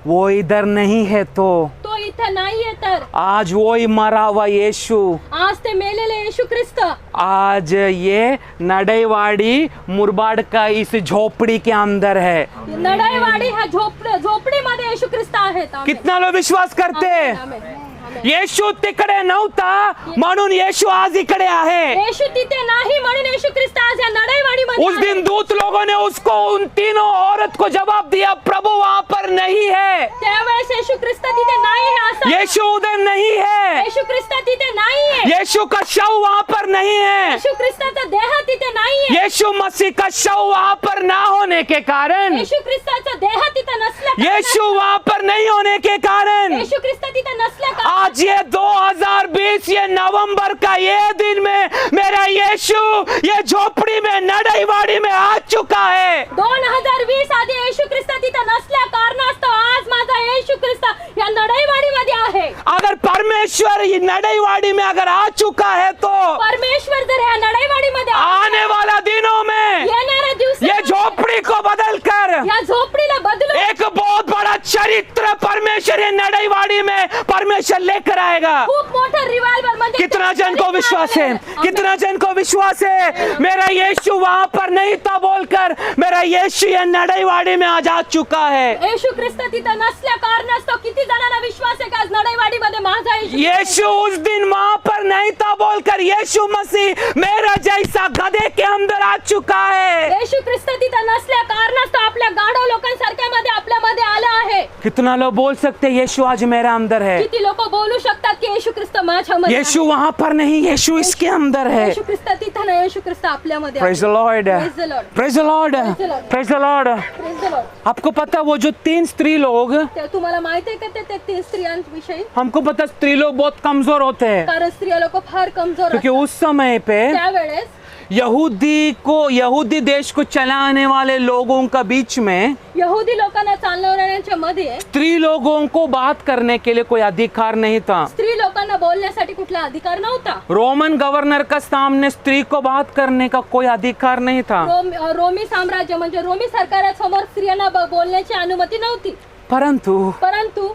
A: वो इधर नहीं है तो
B: तो इथे नाहीये तर
A: आज वो ही मरा हुआ यीशु,
B: आज ते मेलेले येशू ख्रिस्त
A: आज ये नडेवाड़ी मुरबाड का इस झोपड़ी के अंदर है.
B: नडाईवाडी ह्या झोपडीमध्ये येशू ख्रिस्त आहेत. आमेन.
A: कितना लोग विश्वास करते?
B: आमेन, आमेन, आमेन.
A: येशू तिकडे नव्हता म्हणून येशू आज इकडे आहे.
B: येशू तिथे नाही म्हणून येशू ख्रिस्त आज या नडाईवाडीमध्ये
A: उस
B: आहे.
A: दिन दूत लोगों ने उसको उन तीनों औरत को जवाब दिया, प्रभु वहां पर नहीं है,
B: त्यावेळेस येशू ख्रिस्त तिथे नाही आहे असं.
A: यीशु उधर नहीं है,
B: येशू ख्रिस्त तिथे नाहीये.
A: यीशु का शव वहां पर नहीं है.
B: येशू ख्रिस्ताचा देह तिथे नाहीये.
A: यीशु मसीह का शव वहां पर ना होने के कारण,
B: येशू ख्रिस्ताचा देह तिथे नसल्या
A: यीशु वहां पर नहीं होने के कारण
B: येशू ख्रिस्त तिथे नसल्या का
A: आज ये 2020 ये नवंबर का ये दिन में मेरा यीशु ये झोपड़ी में नडईवाड़ी में आ चुका है.
B: 2020 आधी येशू ख्रिस्त तिथे नसल्या कारणास्तव आज माझा येशू ख्रिस्त या नडाईवाडीमध्ये आहे.
A: अगर परमेश्वर ये नडईवाड़ी में अगर आ चुका है तो
B: परमेश्वर जर या नडाईवाडीमध्ये
A: आने वाला दिनों में
B: येणाऱ्या दिवसात
A: ये झोपड़ी को बदल कर
B: या झोपडीला बदलून
A: एक बहुत बड़ा चरित्र परमेश्वर ये नडईवाड़ी में परमेश्वर लेकर आएगा.
B: खूप मोठा रिवाइवल म्हणजे
A: कितना जन को विश्वास है? कितना जन को विश्वास है? मेरा यीशु वहां पर नहीं था बोलकर मेरा यीशु ये नडईवाड़ी में आज आ चुका है.
B: येशू ख्रिस्त तिथे नसल्या कारणास्तव किती जणांना विश्वास आहे की आज नडाईवाडीमध्ये माझा
A: यीशु उस दिन वहां पर नहीं था बोलकर यीशु मसीह मेरा जैसा गधे के अंदर आ चुका है.
B: येशू ख्रिस्त तिथे नसल्या कारणास्तव आपल्या गाढव लोकांसारख्या मध्ये आपल्यामध्ये आला आहे.
A: कितना लोग बोल सकते हैं यीशु आज मेरा अंदर है?
B: किती लोक बोलू शकतात की येशू ख्रिस्त माझ्यामध्ये आहे.
A: यीशु वहां पर नहीं, यीशु इसके अंदर है.
B: येशू ख्रिस्त तिथे नाही, येशू ख्रिस्त आपल्यामध्ये आहे.
A: Praise the Lord,
B: Praise the Lord.
A: Praise the Lord,
B: Praise the Lord.
A: Praise the Lord.
B: Praise the Lord.
A: आपको पता वो जो 3 स्त्री लोग,
B: ते तुम्हाला माहिती आहे का ते 3 स्त्रियांविषयी?
A: हमको पता स्त्री लोग बहुत कमजोर होते हैं
B: कारण स्त्रिया लोक फार कमजोर
A: क्योंकि
B: असतात.
A: उस समय पे
B: त्यावेळेस
A: यहूदी देश को चलाने वाले लोगों का बीच में
B: यहुदी लोकांना चालवणाऱ्यांच्या मध्ये
A: स्त्री लोगों को बात करने के लिए कोई अधिकार नहीं था.
B: स्त्री लोकांना बोलण्यासाठी कुठला अधिकार नव्हता.
A: रोमन गवर्नर का सामने स्त्री को बात करने का कोई अधिकार नहीं था.
B: रोमी साम्राज्य म्हणजे रोमी सरकारासमोर स्त्रियांना बोलण्याची अनुमती नव्हती.
A: परंतु
B: परंतु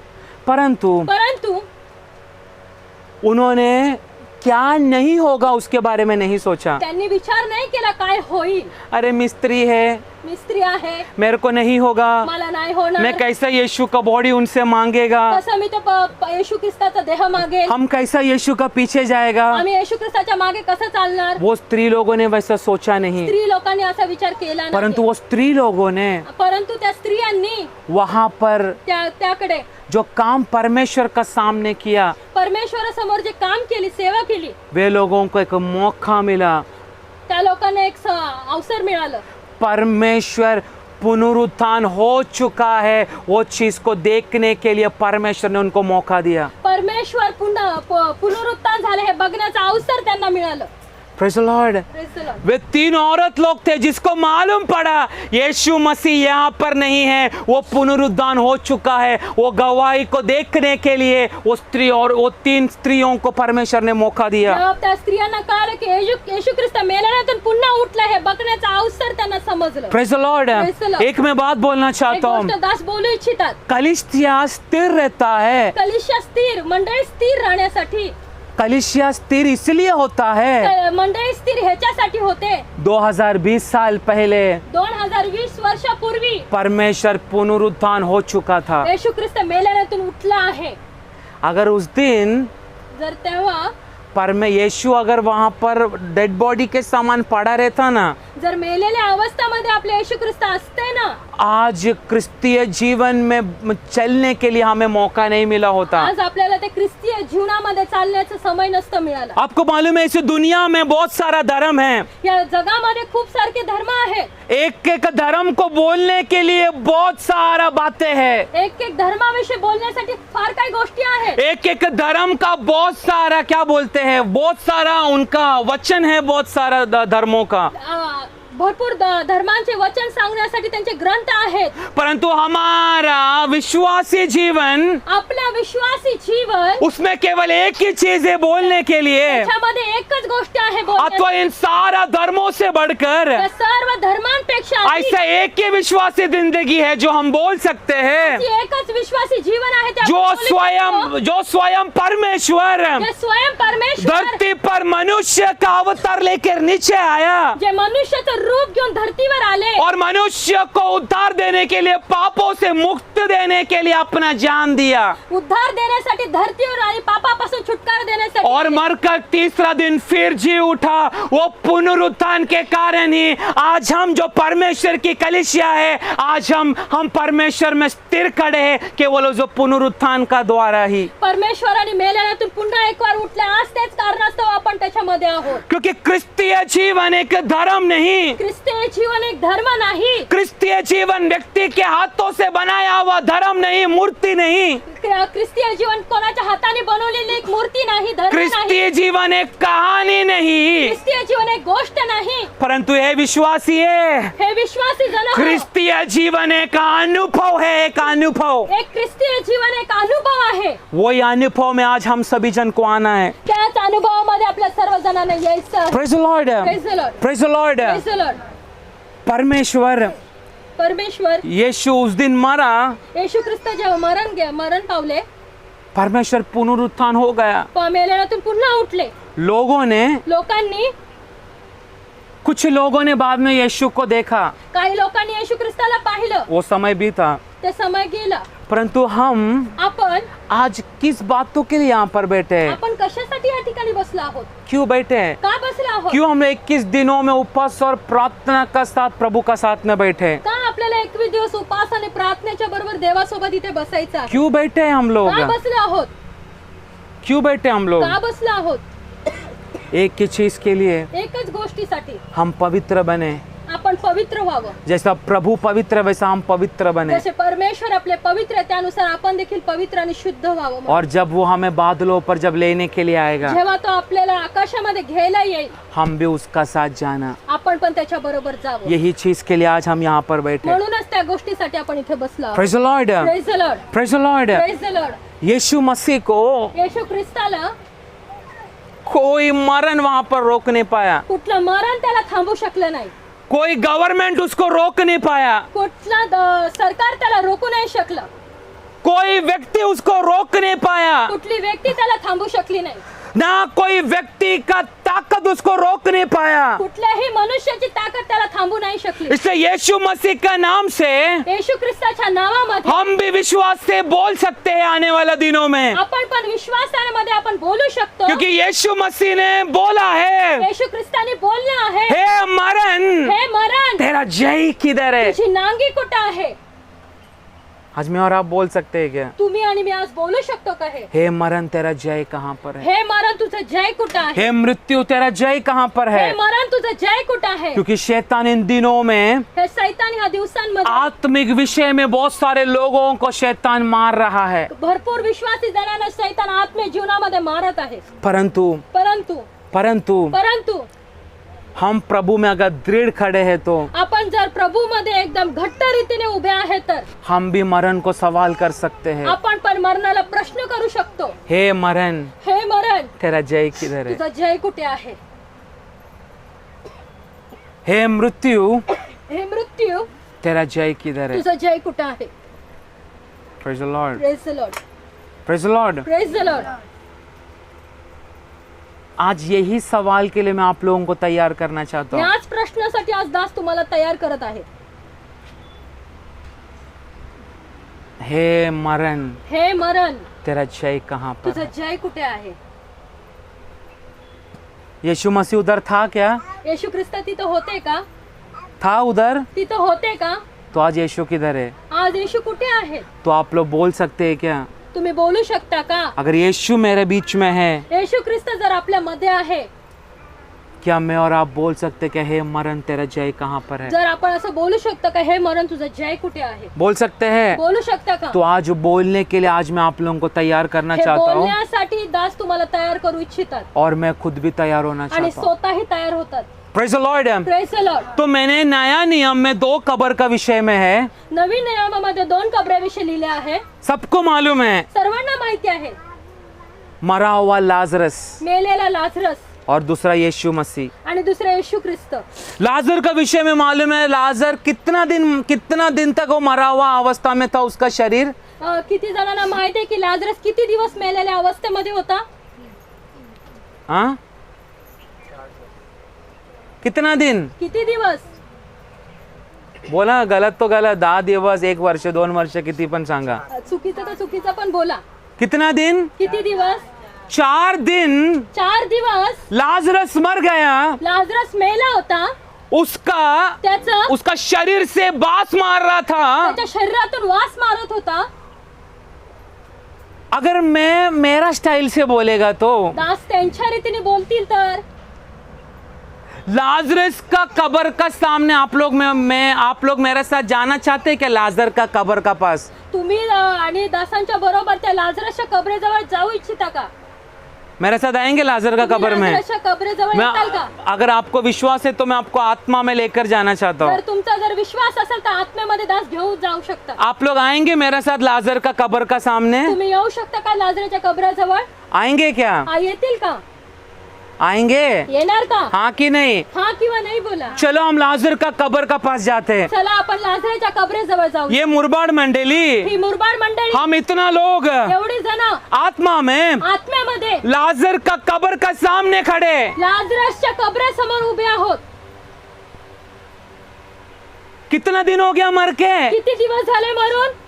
A: परंतु
B: परंतु
A: उन्होंने क्या नहीं होगा उसके बारे में नहीं सोचा.
B: त्यांनी विचार नाही केला काय होईल.
A: अरे मिस्त्री है,
B: मी स्त्री आहे,
A: मेरे को नहीं होगा,
B: मला नाही होणार.
A: मैं कैसा यीशु का बॉडी उनसे मांगेगा,
B: कसं मी ते येशू ख्रिस्ताचा देह मागेल,
A: हम कैसा यीशु का पीछे जाएगा.
B: आम्ही येशू ख्रिस्ताच्या मागे कसं चालणार.
A: वो स्त्री लोगों ने वैसा सोचा नहीं.
B: स्त्री लोकांनी असा विचार केला
A: परंतु
B: नाही.
A: वो स्त्री लोगों ने
B: परंतु त्या स्त्रियांनी
A: वहां पर
B: त्याकडे
A: जो काम परमेश्वर का सामने किया,
B: परमेश्वरासमोर जे काम केली, सेवा केली,
A: वे लोगों को एक मौका मिला.
B: त्या लोकांना एक अवसर मिळालं.
A: परमेश्वर पुनरुत्थान हो चुका है वो चीज को देखने के लिए परमेश्वर ने उनको मौका दिया.
B: परमेश्वर पुन्हा पुनरुत्थान झाले हे बघण्याचा अवसर त्यांना मिळालं.
A: Praise the Lord.
B: Praise the Lord.
A: वे 3 औरत लोग थे जिसको मालूम पड़ा यीशु मसीह यहाँ पर नहीं है, वो पुनरुत्थान हो चुका है. वो गवाही को देखने के लिए वो स्त्री और वो 3 स्त्रियों को परमेश्वर ने मौका दिया.
B: जेव्हा त्या स्त्रियांना कळलं की येशू ख्रिस्त मेल्यानंतर पुन्हा उठला हे बघण्याचा अवसर त्यांना समजलं.
A: Praise the Lord.
B: Praise the Lord.
A: एक मैं बात बोलना
B: एक
A: चाहता हूँ.
B: गोष्ट दास बोलू इच्छितात.
A: कलिसिया स्थिर रहता है.
B: कलिशा स्थिर, मंडळी स्थिर राहण्यासाठी,
A: कलिसिया स्थिर इसलिए होता है,
B: मंडळी स्थिर ह्याच्यासाठी होते.
A: 2020 साल पहले
B: 2020 वर्षापूर्वी
A: परमेश्वर पुनरुत्थान हो चुका था.
B: येशू ख्रिस्त मेल्यानंतर उठला आहे.
A: अगर उस दिन
B: जर तेव्हा
A: यीशु अगर वहां पर डेड बॉडी के समान पड़ा रहता ना,
B: जर मेलेल्या अवस्थामध्ये आपले येशू ख्रिस्त असते ना,
A: आज क्रिस्तीय जीवन में चलने के लिए हमें मौका नहीं मिला होता.
B: आज आपल्याला ते ख्रिस्तीय जीवनामध्ये चालण्याचा समय नसतं मिळाला.
A: आपको मालूम है इस दुनिया में बहुत सारा धर्म है.
B: या जगामध्ये खूप सारखे धर्म आहे.
A: एक एक धर्म को बोलने के लिए बहुत सारा बातें है.
B: एक एक धर्माविषयी बोलण्यासाठी फार काही गोष्टी आहेत.
A: एक एक धर्म का बहुत सारा क्या बोलते हैं, बहुत सारा उनका वचन है, बहुत सारा धर्मों का.
B: भरपूर धर्मांचे वचन सांगण्यासाठी त्यांचे ग्रंथ आहेत,
A: परंतु हमारा विश्वासी जीवन,
B: आपला विश्वासी जीवन
A: उसमें केवल एक ही चीज है बोलने के लिए,
B: त्याच्यामध्ये एकच गोष्ट आहे
A: अथवा
B: बोलण्यासाठी.
A: इन सारा धर्मों से बढ़कर
B: या सर्व धर्मांपेक्षा
A: ऐसा एक ही विश्वासी जिंदगी है जो हम बोल सकते हैं,
B: अशी एकच विश्वासी जीवन आहे ते
A: जो
B: आपण बोलू शकतो.
A: जो स्वयं परमेश्वर
B: जे स्वयं परमेश्वर
A: धरती पर मनुष्य का अवतार लेकर नीचे आया
B: जे मनुष्याचं रूप घेऊन धरतीवर आले
A: और मनुष्य को उद्धार देने के लिए, पापों से मुक्त देने के लिए अपना जान दिया
B: उद्धार देण्यासाठी धरतीवर आणि पापापासून छुटकारा देण्यासाठी
A: और मरकर तीसरा दिन फिर जी उठा। वो पुनरुत्थान के कारण ही आज हम जो परमेश्वर की कलीसिया है, आज हम परमेश्वर में स्थिर खड़े हैं, केवल जो पुनरुत्थान का द्वारा ही।
B: परमेश्वराने मेल्यातून पुन्हा एक बार उठले, आज तेच कारणास्तव आपण त्याच्यामध्ये आहोत.
A: क्योंकि क्रिस्तीय जीवन एक धर्म नहीं,
B: ख्रिस्तीय जीवन एक धर्म नाही.
A: क्रिस्तीय जीवन व्यक्ति के हाथों से बनाया हुआ धर्म नहीं, मूर्ति नहीं।
B: ख्रिस्तीय जीवन कोणाच्या हाताने बनवलेली एक मूर्ती नाही, धर्म नाही.
A: क्रिस्तीय जीवन एक कहानी नहीं,
B: ख्रिस्तीय जीवन एक गोष्ट नाही.
A: परंतु ये विश्वासी है,
B: हे विश्वासी जन हो.
A: क्रिस्तीय जीवन एक अनुभव है, एक अनुभव।
B: एक ख्रिस्तीय जीवन एक अनुभव आहे.
A: वही अनुभव में आज हम सभी जन को आना है।
B: त्याच अनुभवामध्ये आपल्या सर्व जणांना यायचं आहे.
A: Praise the Lord,
B: Praise the Lord.
A: Praise the Lord.
B: Praise the Lord.
A: परमेश्वर
B: परमेश्वर
A: यीशु उस दिन मरा,
B: येशू ख्रिस्त जेव्हा मरण पावले,
A: परमेश्वर पुनरुत्थान हो गया।
B: मेल्यातून पुन्हा उठले. लोकांनी
A: कुछ लोगों ने बाद में यीशु को देखा,
B: काही लोकांनी येशू ख्रिस्ताला पाहिलं.
A: वो समय बीता,
B: ते समय गेला.
A: परंतु हम
B: आपण
A: आज किस बातों के लिए यहाँ पर बैठे हैं?
B: आपण कशासाठी या ठिकाणी बसलो आहोत?
A: क्यों बैठे हैं?
B: का बसलो आहोत?
A: क्यों हम 21 दिनों में उपवास और प्रार्थना का साथ प्रभु का साथ में बैठे हैं?
B: का आपल्याला 21 दिवस उपास आणि प्रार्थनेच्या बरोबर देवासोबत इथे बसायचं आहे?
A: क्यों बैठे हैं हम लोग?
B: का बसलो आहोत?
A: क्यों बैठे हम लोग?
B: का बसलो आहोत?
A: एक ही चीज के लिए,
B: एकच गोष्टीसाठी,
A: हम पवित्र बने।
B: आपण पवित्र व्हावं.
A: जैसा प्रभु पवित्र वैसा हम पवित्र बने।
B: जसे परमेश्वर आपले पवित्र आहे, त्यानुसार आपण देखील पवित्र आणि शुद्ध व्हावं.
A: और जब वो हमें बादलों पर जब लेने के लिए आएगा,
B: जेव्हा तो आपल्याला आकाशामध्ये घ्यायला येईल,
A: हम भी उसका साथ जाना।
B: आपण पण त्याच्या बरोबर जावं.
A: यही चीज के लिए आज हम यहाँ पर बैठे।
B: म्हणूनच त्या गोष्टीसाठी आपण इथे बसलो आहोत.
A: Praise the Lord,
B: praise the Lord,
A: praise the Lord.
B: Praise the Lord.
A: Yeshu Masih को
B: येशू ख्रिस्ताला
A: कोई मरण वहां पर रोक नहीं पाया,
B: कुठलं मरण त्याला थांबू शकलं नाही.
A: कोई गवर्नमेंट उसको रोक नहीं पाया,
B: कुठला सरकार त्याला रोखू नाही शकलं.
A: कोई व्यक्ति उसको रोक नहीं पाया,
B: कुठली व्यक्ती त्याला थांबू शकली नाही.
A: ना कोई व्यक्ति का ताकत उसको रोक नहीं पाया।
B: कुठल्याही मनुष्याची ताकद त्याला थांबू नाही शकली.
A: इसलिए यीशु मसीह का नाम से
B: येशू ख्रिस्ताच्या नावामध्ये
A: हम भी विश्वास से बोल सकते हैं आने वाले दिनों में,
B: आपण पण विश्वासामध्ये आपण बोलू शकतो.
A: क्योंकि यीशु मसीह ने बोला है,
B: येशू ख्रिस्ताने बोलले आहे,
A: हे मरण
B: हे मरण,
A: तेरा जय किधर है?
B: तुझी नांगी कुठं आहे?
A: आज मैं और आप बोल सकते हैं क्या,
B: तुम्ही आणि मी आज बोलू शकतो का
A: हे मरण तेरा जय कहाँ पर है?
B: हे मरण तुझं जय कुठं आहे?
A: हे मृत्यु तेरा जय कहाँ पर
B: हे
A: है?
B: मरण तुझं जय कुठं आहे?
A: क्योंकि शैतान इन दिनों में
B: हे शैतान ह्या दिवसांमध्ये
A: आत्मिक विषय में बहुत सारे लोगों को शैतान मार रहा है,
B: भरपूर विश्वासी जणांना शैतान आत्मिक जीवनामध्ये मारत आहे.
A: परंतु
B: परंतु
A: परंतु
B: परंतु
A: हम प्रभु में अगर दृढ़ खड़े हैं तो
B: आपण जर प्रभू मध्ये एकदम घट्ट रीतीने उभे आहे तर
A: हम भी मरण को सवाल कर सकते हैं,
B: आपण पण मरणाला प्रश्न करू शकतो.
A: हे मरण
B: हे मरण
A: तेरा जय किधर है?
B: तुझा जय कुठे आहे?
A: हे मृत्यु
B: हे मृत्यू
A: तेरा जय किधर है?
B: तुझा जय कुठे आहे?
A: Praise the Lord,
B: praise the Lord,
A: praise the Lord.
B: Praise the Lord.
A: आज यही सवाल के लिए मैं आप लोगों को तैयार करना चाहता हूँ।
B: याच प्रश्नासाठी आज दास तुम्हाला तयार करत आहे.
A: हे मरण
B: हे मरण
A: तेरा जय कहाँ पर
B: तुझा
A: है?
B: जय कुठे आहे?
A: यीशु मसीह उधर था क्या?
B: येशू ख्रिस्त तिथं होते का?
A: था उधर,
B: तिथं होते का?
A: तो आज यीशु किधर है?
B: आज येशू कुठे आहे?
A: तो आप लोग बोल सकते हैं क्या,
B: तुम्ही बोलू शकता का?
A: अगर यीशु मेरे बीच में है,
B: येशू ख्रिस्त जर आपल्या मध्ये आहे,
A: क्या मैं और आप बोल सकते कि हे मरण तेरा जय कहाँ पर है?
B: जर आपण असं बोलू शकता का, हे मरण तुझं जय कुठे आहे?
A: बोल सकते हैं।
B: बोलू शकता का?
A: तो आज बोलने के लिए आज मैं आप लोगों को तैयार करना
B: हे
A: चाहता हूँ
B: बोलण्यासाठी दास तुम्हाला तयार करू इच्छितात
A: और मैं खुद भी तयार होना
B: आणि
A: चाहता हूँ।
B: स्वतःही तयार होतात.
A: Praise the Lord.
B: Praise the Lord.
A: तो मैंने नया नियम में 2 कब्र का विषय में है,
B: नवीन नियमामध्ये 2 कबराविषयी लिहिले आहे।
A: सबको मालूम है,
B: सर्वांना माहिती आहे,
A: मरा हुआ लाजरस
B: मेलेला लाजरस
A: और दूसरा यीशु मसीह।
B: आणि दुसरा येशू ख्रिस्त।
A: लाजर का विषय में मालूम है, लाजर कितना दिन तक वो मरा हुआ अवस्था में था, उसका शरीर।
B: किती जणांना माहिती आहे की लाजरस किती दिवस मेलेल्या अवस्थेमध्ये होता?
A: हाँ, कितना दिन?
B: किती दिवस?
A: बोला गलत तो गलत, 10 दिवस, 1 वर्ष, 2 वर्ष, किती पण सांगा।
B: चुकीचं तर चुकीचं पण बोला।
A: कितना दिन?
B: किती दिवस?
A: 4 दिन
B: 4 दिवस
A: लाजरस मर गया,
B: लाजरस मेला होता।
A: उसका उसका शरीर से बास मार रहा था।
B: त्याच्या शरीरातून वास मारत होता।
A: अगर मैं मेरा स्टाइल से बोलेगा तो
B: दास त्यांच्या रीतीने बोलतील तर
A: लाजरस का कब्र का सामने आप लोग आप लोग मेरे साथ जाना चाहते हैं क्या? लाजर का कब्र का पास
B: तुम्ही आणि दासांच्या बरोबर त्या लाजरसच्या कबरेजवळ जाऊ इच्छिता का?
A: मेरे साथ आएंगे लाजर का कब्र में?
B: लाजरसच्या कबरेजवळ
A: मैं
B: येताल का?
A: अगर आपको विश्वास है तो मैं आपको आत्मा में लेकर जाना चाहता हूँ।
B: जर तुमचा जर विश्वास असेल तर आत्म्यामध्ये दास घेऊन जाऊ शकता।
A: आप लोग आएंगे मेरे साथ लाजर का कब्र का सामने?
B: तुम्ही येऊ शकता का लाजरच्या कबराजवळ?
A: आएंगे क्या?
B: येतील का?
A: आएंगे?
B: येणार का?
A: हाँ कि नहीं?
B: हाँ किंवा नाही बोला।
A: चलो हम लाजर का कब्र का पास जाते हैं।
B: चला आपण लाजरच्या कबरेजवळ जाऊ।
A: ये मुरबाड मंडली,
B: ही मुरबाड मंडळी,
A: हम इतना लोग
B: एवढी जण
A: आत्मा में
B: आत्म्यामध्ये
A: लाजर का कब्र का सामने खड़े,
B: लाजरसच्या कबरेसमोर उभे आहोत।
A: कितना दिन हो गया मर के?
B: किती दिवस झाले मरून?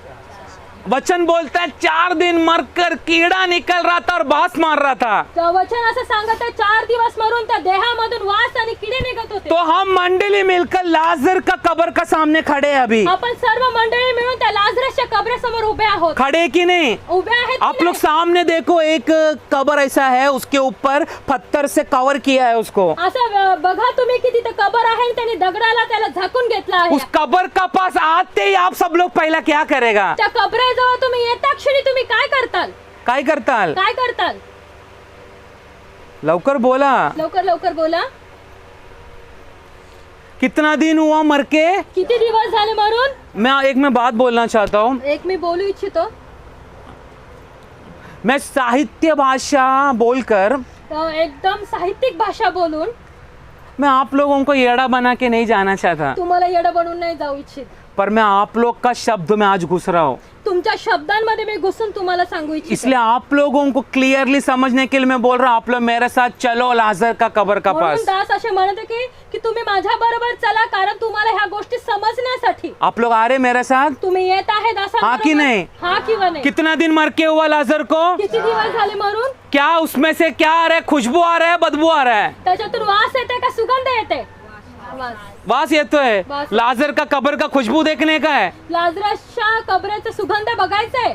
A: वचन बोलता है 4 दिन मरकर कीड़ा निकल रहा था और बास मार रहा था।
B: तर वचन असं सांगत आहे 4 दिवस मरून त्या देहामधून वास आणि किडे निघत होते।
A: तो हम मंडली मिलकर लाजर का कब्र का सामने खड़े हैं अभी।
B: आपण सर्व मंडळी मिळून त्या लाजरसच्या कबरेसमोर उभे आहोत।
A: खड़े कि नहीं?
B: उभे आहेत
A: आप लोग सामने देखो, एक कब्र ऐसा है, उसके ऊपर पत्थर से कवर किया है उसको।
B: असं बघा तुम्ही किती ते कबर आहे, त्यांनी दगडाला त्याला झाकून घेतला आहे।
A: उस कब्र का पास आते ही आप सब लोग पहला क्या करेगा?
B: त्या कबरेजवळ तुम्ही येता क्षणी तुम्ही काय करताल?
A: काय करताल?
B: काय करताल?
A: लवकर बोला,
B: लवकर लवकर बोला।
A: कितना दिन हुआ मर के?
B: किती दिवस झाले मरून?
A: मैं बात बोलना चाहता हूँ।
B: एक मी बोलू इच्छितो।
A: मैं साहित्य भाषा बोलकर,
B: एकदम साहित्यिक भाषा बोलून
A: मैं आप लोगों को येड़ा बना के नहीं जाना चाहता,
B: तुम्हाला येडं बनवून नाही जाऊ इच्छित,
A: पर मैं आप लोग का शब्द में आज घुस रहा हूँ।
B: तुमच्या शब्दांमध्ये मी घुसून तुम्हाला सांगू इच्छितो।
A: इसलिए आप लोगों को क्लियरली समझने के लिए मैं बोल रहा हूँ, आप लोग मेरे साथ चलो लाजर का कब्र का
B: म्हणून
A: पास।
B: दास असे म्हणत की तुम्ही माझ्या बरोबर चला, कारण तुम्हाला ह्या गोष्टी समजण्यासाठी।
A: आप लोग आ रहे मेरे साथ?
B: तुम्ही येत आहे दासा?
A: हाँ कि नहीं?
B: हाँ किंवा नाही?
A: कितना दिन मर के हुआ लाजर को?
B: किती दिवस झाले मरून?
A: क्या उसमें से क्या आ रहा है? खुशबू आ रहा है, बदबू आ रहा है?
B: त्याच्यातून वास येते का सुगंध येते? वास।
A: वास येतोय।
B: वास।
A: लाजर का कब्र का खुशबू देखने का है,
B: लाजरसच्या कबरेचा सुगंध बघायचाय,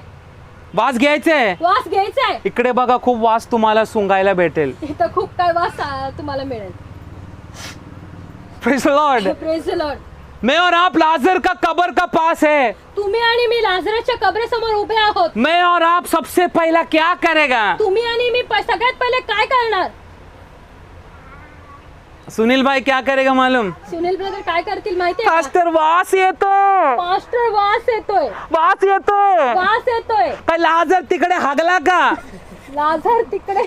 A: वास घ्यायचंय।
B: वास घ्यायचाय।
A: इकडे बघा, खूप वास तुम्हाला सुंगायला भेटेल।
B: इथं खूप काय वास तुम्हाला मिळेल।
A: Praise the Lord.
B: Praise the Lord.
A: मैं और आप लाजर का कब्र का पास है।
B: तुम्ही आणि मी लाजरसच्या कबरेसमोर उभे आहोत।
A: मैं और आप सबसे पहला क्या करेगा?
B: तुम्ही आणि मी सगळ्यात पहिले काय करणार?
A: सुनील भाई क्या करेगा मालूम?
B: सुनील ब्रदर काय करतील माहितीये का?
A: पास्टर वास येतो,
B: पास्टर वास येतोय,
A: वास येतोय।
B: वास येतोय।
A: काय लाजर तिकडे हागला का?
B: लाजर तिकडे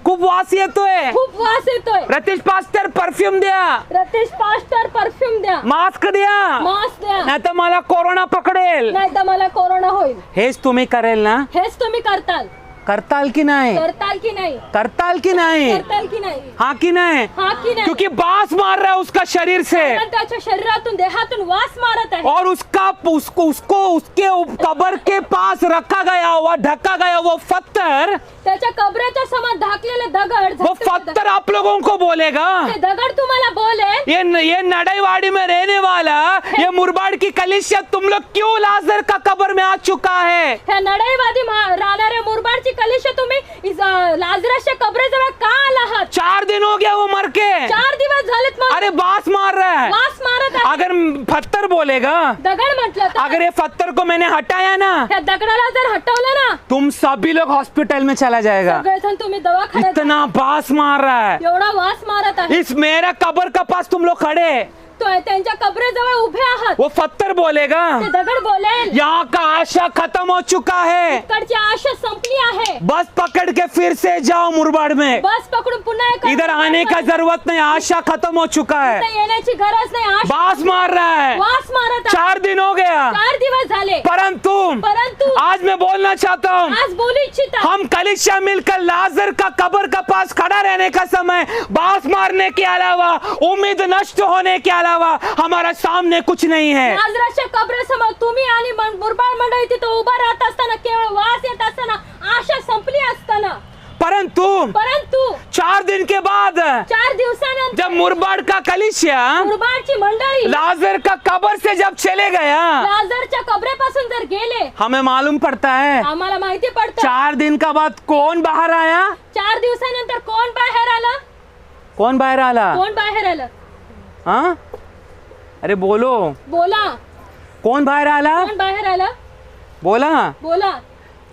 A: खूप वास येतोय।
B: खूप वास येतोय।
A: रतीश पास्टर परफ्यूम द्या,
B: रतीश पास्टर परफ्यूम द्या,
A: मास्क द्या,
B: मास्क द्या,
A: नाही तर मला कोरोना पकडेल।
B: नाही तर मला कोरोना होईल।
A: हेच तुम्ही करेल ना?
B: हेच तुम्ही करताल?
A: करताल की नाही?
B: करताल की नाही?
A: करताल की नाही?
B: करताल की नाही?
A: हाँ कि नहीं?
B: हाँ की नाही?
A: क्योंकि बास मार रहा है उसका शरीर से,
B: कारण त्याच्या शरीरातून देहातून वास मारत आहे।
A: और उसको उसके कब्र के पास रखा गया हुआ, ढका गया वो पत्थर,
B: त्याच्या कबरेच्या समोर ढाकलेले दगड,
A: वो पत्थर आप लोगों को बोलेगा,
B: ते दगड तुम्हाला बोले,
A: ये नड़ईवाड़ी में रहने वाला, ये मुरबाड की कलीसिया, तुम लोग क्यों लाजर का कब्र में आ चुका है?
B: ह्या नडईवादी राहणाऱ्या मुरबाडची कलिशा तुम्ही लाजरसच्या कबरेजवळ का आला आहात?
A: 4 दिन हो गया वो मर के।
B: 4 दिवस झालेत मग।
A: अरे बास मार रहा है।
B: वास मारत आहे।
A: अगर पत्थर बोलेगा,
B: दगड म्हटलं तर
A: अगर ये पत्थर को मैंने हटाया ना,
B: ह्या दगडाला जर हटवलं ना,
A: तुम सभी लोग हॉस्पिटल में चला जाएगा।
B: सगळेजण तुम्ही दवाखान्यात
A: इतना बास मार रहा है,
B: एवढा वास मारत आहे
A: इस मेरा कब्र का पास तुम लोग खड़े,
B: तो त्यांच्या कबरेजवळ उभे आहात।
A: वो पत्थर बोलेगा
B: ते दगड बोलेल
A: यहाँ का आशा खत्म हो चुका है,
B: इकडची आशा संपली आहे,
A: बस पकड़ के फिर से जाओ मुरबाड में,
B: बस पकडून पुन्हा एकदा
A: इधर आने का जरूरत नहीं, आशा खत्म हो चुका है।
B: इथं येण्याची गरज नाही, आशा
A: बास मार रहा है,
B: वास मारत आहे।
A: 4 दिन हो गया,
B: 4 दिवस झाले,
A: परंतु आज मैं बोलना चाहता हूँ,
B: आज बोलू इच्छिता
A: हम कलीसिया मिलकर लाजर का कब्र का पास खड़ा रहने का समय बास मारने के अलावा, उम्मीद नष्ट होने के अलावा हमारा सामने कुछ नहीं है।
B: लाजराच्या कबरेसमोर तुम्ही आणि मुरबाड मंडळी तिथं उभा राहत असताना, केवळ वास येत असताना, आशा संपली असताना,
A: परंतु 4 दिन के बाद
B: 4 दिवसानंतर
A: जब मुरबाड का कलीसिया
B: मुरबाडची मंडळी
A: लाजर का कब्र से जब चले गया,
B: लाजरच्या कबरेपासून जर गेले,
A: हमें मालूम पड़ता है
B: आम्हाला माहिती पडतं
A: 4 दिन का बाद कौन बाहर आया,
B: 4 दिवसानंतर कोण बाहेर आलं,
A: कौन बाहर आला,
B: कोण बाहेर आलं,
A: हाँ अरे बोलो,
B: बोला,
A: कौन बाहर आला,
B: कोण बाहेर आलं,
A: बोला,
B: बोला,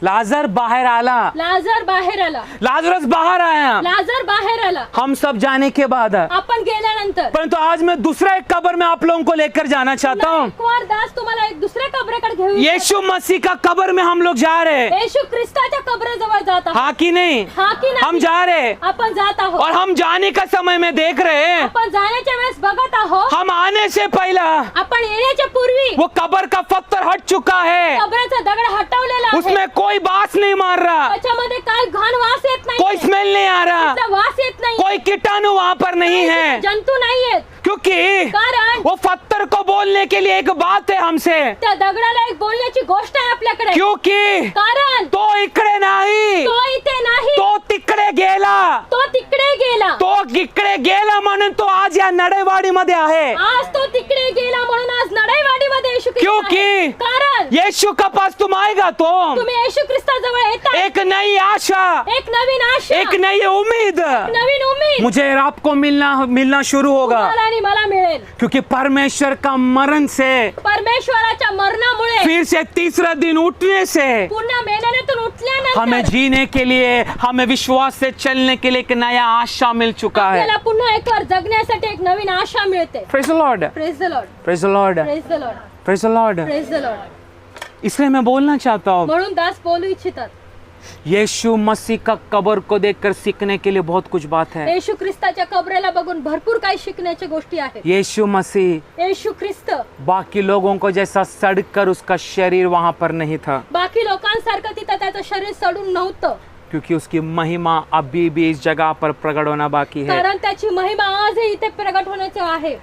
A: लाजर बाहर आला,
B: लाजर बाहेर आला,
A: लाजरस बाहर आया,
B: लाजर बाहेर आला,
A: हम सब जाने के बाद,
B: आपण गेल्यानंतर।
A: परंतु आज मैं दूसरा एक कब्र में आप लोगों को लेकर जाना चाहता हूँ।
B: कुमार दास तुम्हाला एक दुसऱ्या कबरेकडे घेऊन
A: यीशु मसीह का कब्र में हम लोग जा रहे हैं,
B: येशू ख्रिस्ताच्या कबरेजवळ जात आहोत,
A: हाँ कि नहीं,
B: हा की नाही?
A: हम जा रहे हैं,
B: आपण जात आहोत,
A: और हम जाने का समय में देख रहे हैं,
B: आपण जाण्याच्या वेळेस बघत आहोत,
A: हम आने से पहला
B: आपण येण्याच्या पूर्वी
A: वो कब्र का पत्थर हट चुका है,
B: कबरेचा दगड हटवलेला आहे,
A: उसमें कोई बास नहीं मार रहा,
B: त्याच्यामध्ये काय घाण वास येत नाही,
A: कोई स्मेल नहीं आ रहा,
B: त्याचा वास येत नाही,
A: कोई कीटाणु वहाँ पर नहीं है,
B: जंतू नाहीयेत,
A: क्योंकि
B: कारण
A: वो पत्थर को बोलने के लिए एक बात है हमसे,
B: त्या दगडाला एक बोलण्याची गोष्ट आहे आपल्याकडे,
A: क्योंकि
B: कारण
A: तो इकडे नाही,
B: तो इथे नाही,
A: तो तिकडे गेला,
B: तो तिकडे गेला,
A: तो इकडे गेला म्हणून तो आज या नडेवाडी मध्ये आहे,
B: आज तो तिकडे गेला म्हणून आज नडाईवाडीमध्ये येशू ख्रिस्त आहे,
A: क्योंकि
B: कारण
A: यीशु का पास तुम आएगा तो
B: तुम्ही येशू ख्रिस्ताजवळ येता,
A: एक नई आशा,
B: एक नवीन आशा,
A: एक नई उम्मीद
B: नवीन उम्मीद
A: मुझे और आपको मिलना शुरू होगा,
B: तुम्हाला आणि मला मिळेल,
A: क्योंकि परमेश्वर का मरण से,
B: परमेश्वराच्या मरणामुळे,
A: फिर से तीसरा दिन उठने से
B: पुन्हा मेल्यातून उठल्यानंतर
A: हमें जीने के लिए, हमें विश्वास से चलने के लिए एक नया आशा मिल चुका है।
B: आपल्याला पुन्हा एकवार जगण्यासाठी एक नवीन आशा मिळते।
A: Praise the Lord,
B: praise the Lord,
A: praise the Lord,
B: praise the Lord,
A: praise the Lord.
B: Praise the Lord.
A: इसलिए मैं बोलना चाहता हूँ,
B: म्हणून दास बोलू इच्छितात,
A: यीशु मसीह का कब्र को देखकर सीखने के लिए बहुत कुछ बात है।
B: येशू ख्रिस्ताच्या कबरेला बघून भरपूर काही शिकण्याच्या गोष्टी आहेत।
A: यीशु मसीह
B: येशू ख्रिस्त
A: बाकी लोगों को जैसा सड़कर उसका शरीर वहां पर नहीं था,
B: बाकी लोकांसारखं तिथं त्याचं शरीर सडून नव्हतं,
A: क्योंकि उसकी महिमा अभी भी इस जगह पर प्रकट होना बाकी है।
B: कारण त्याची महिमा आजही इथे प्रगट होण्याचं आहे।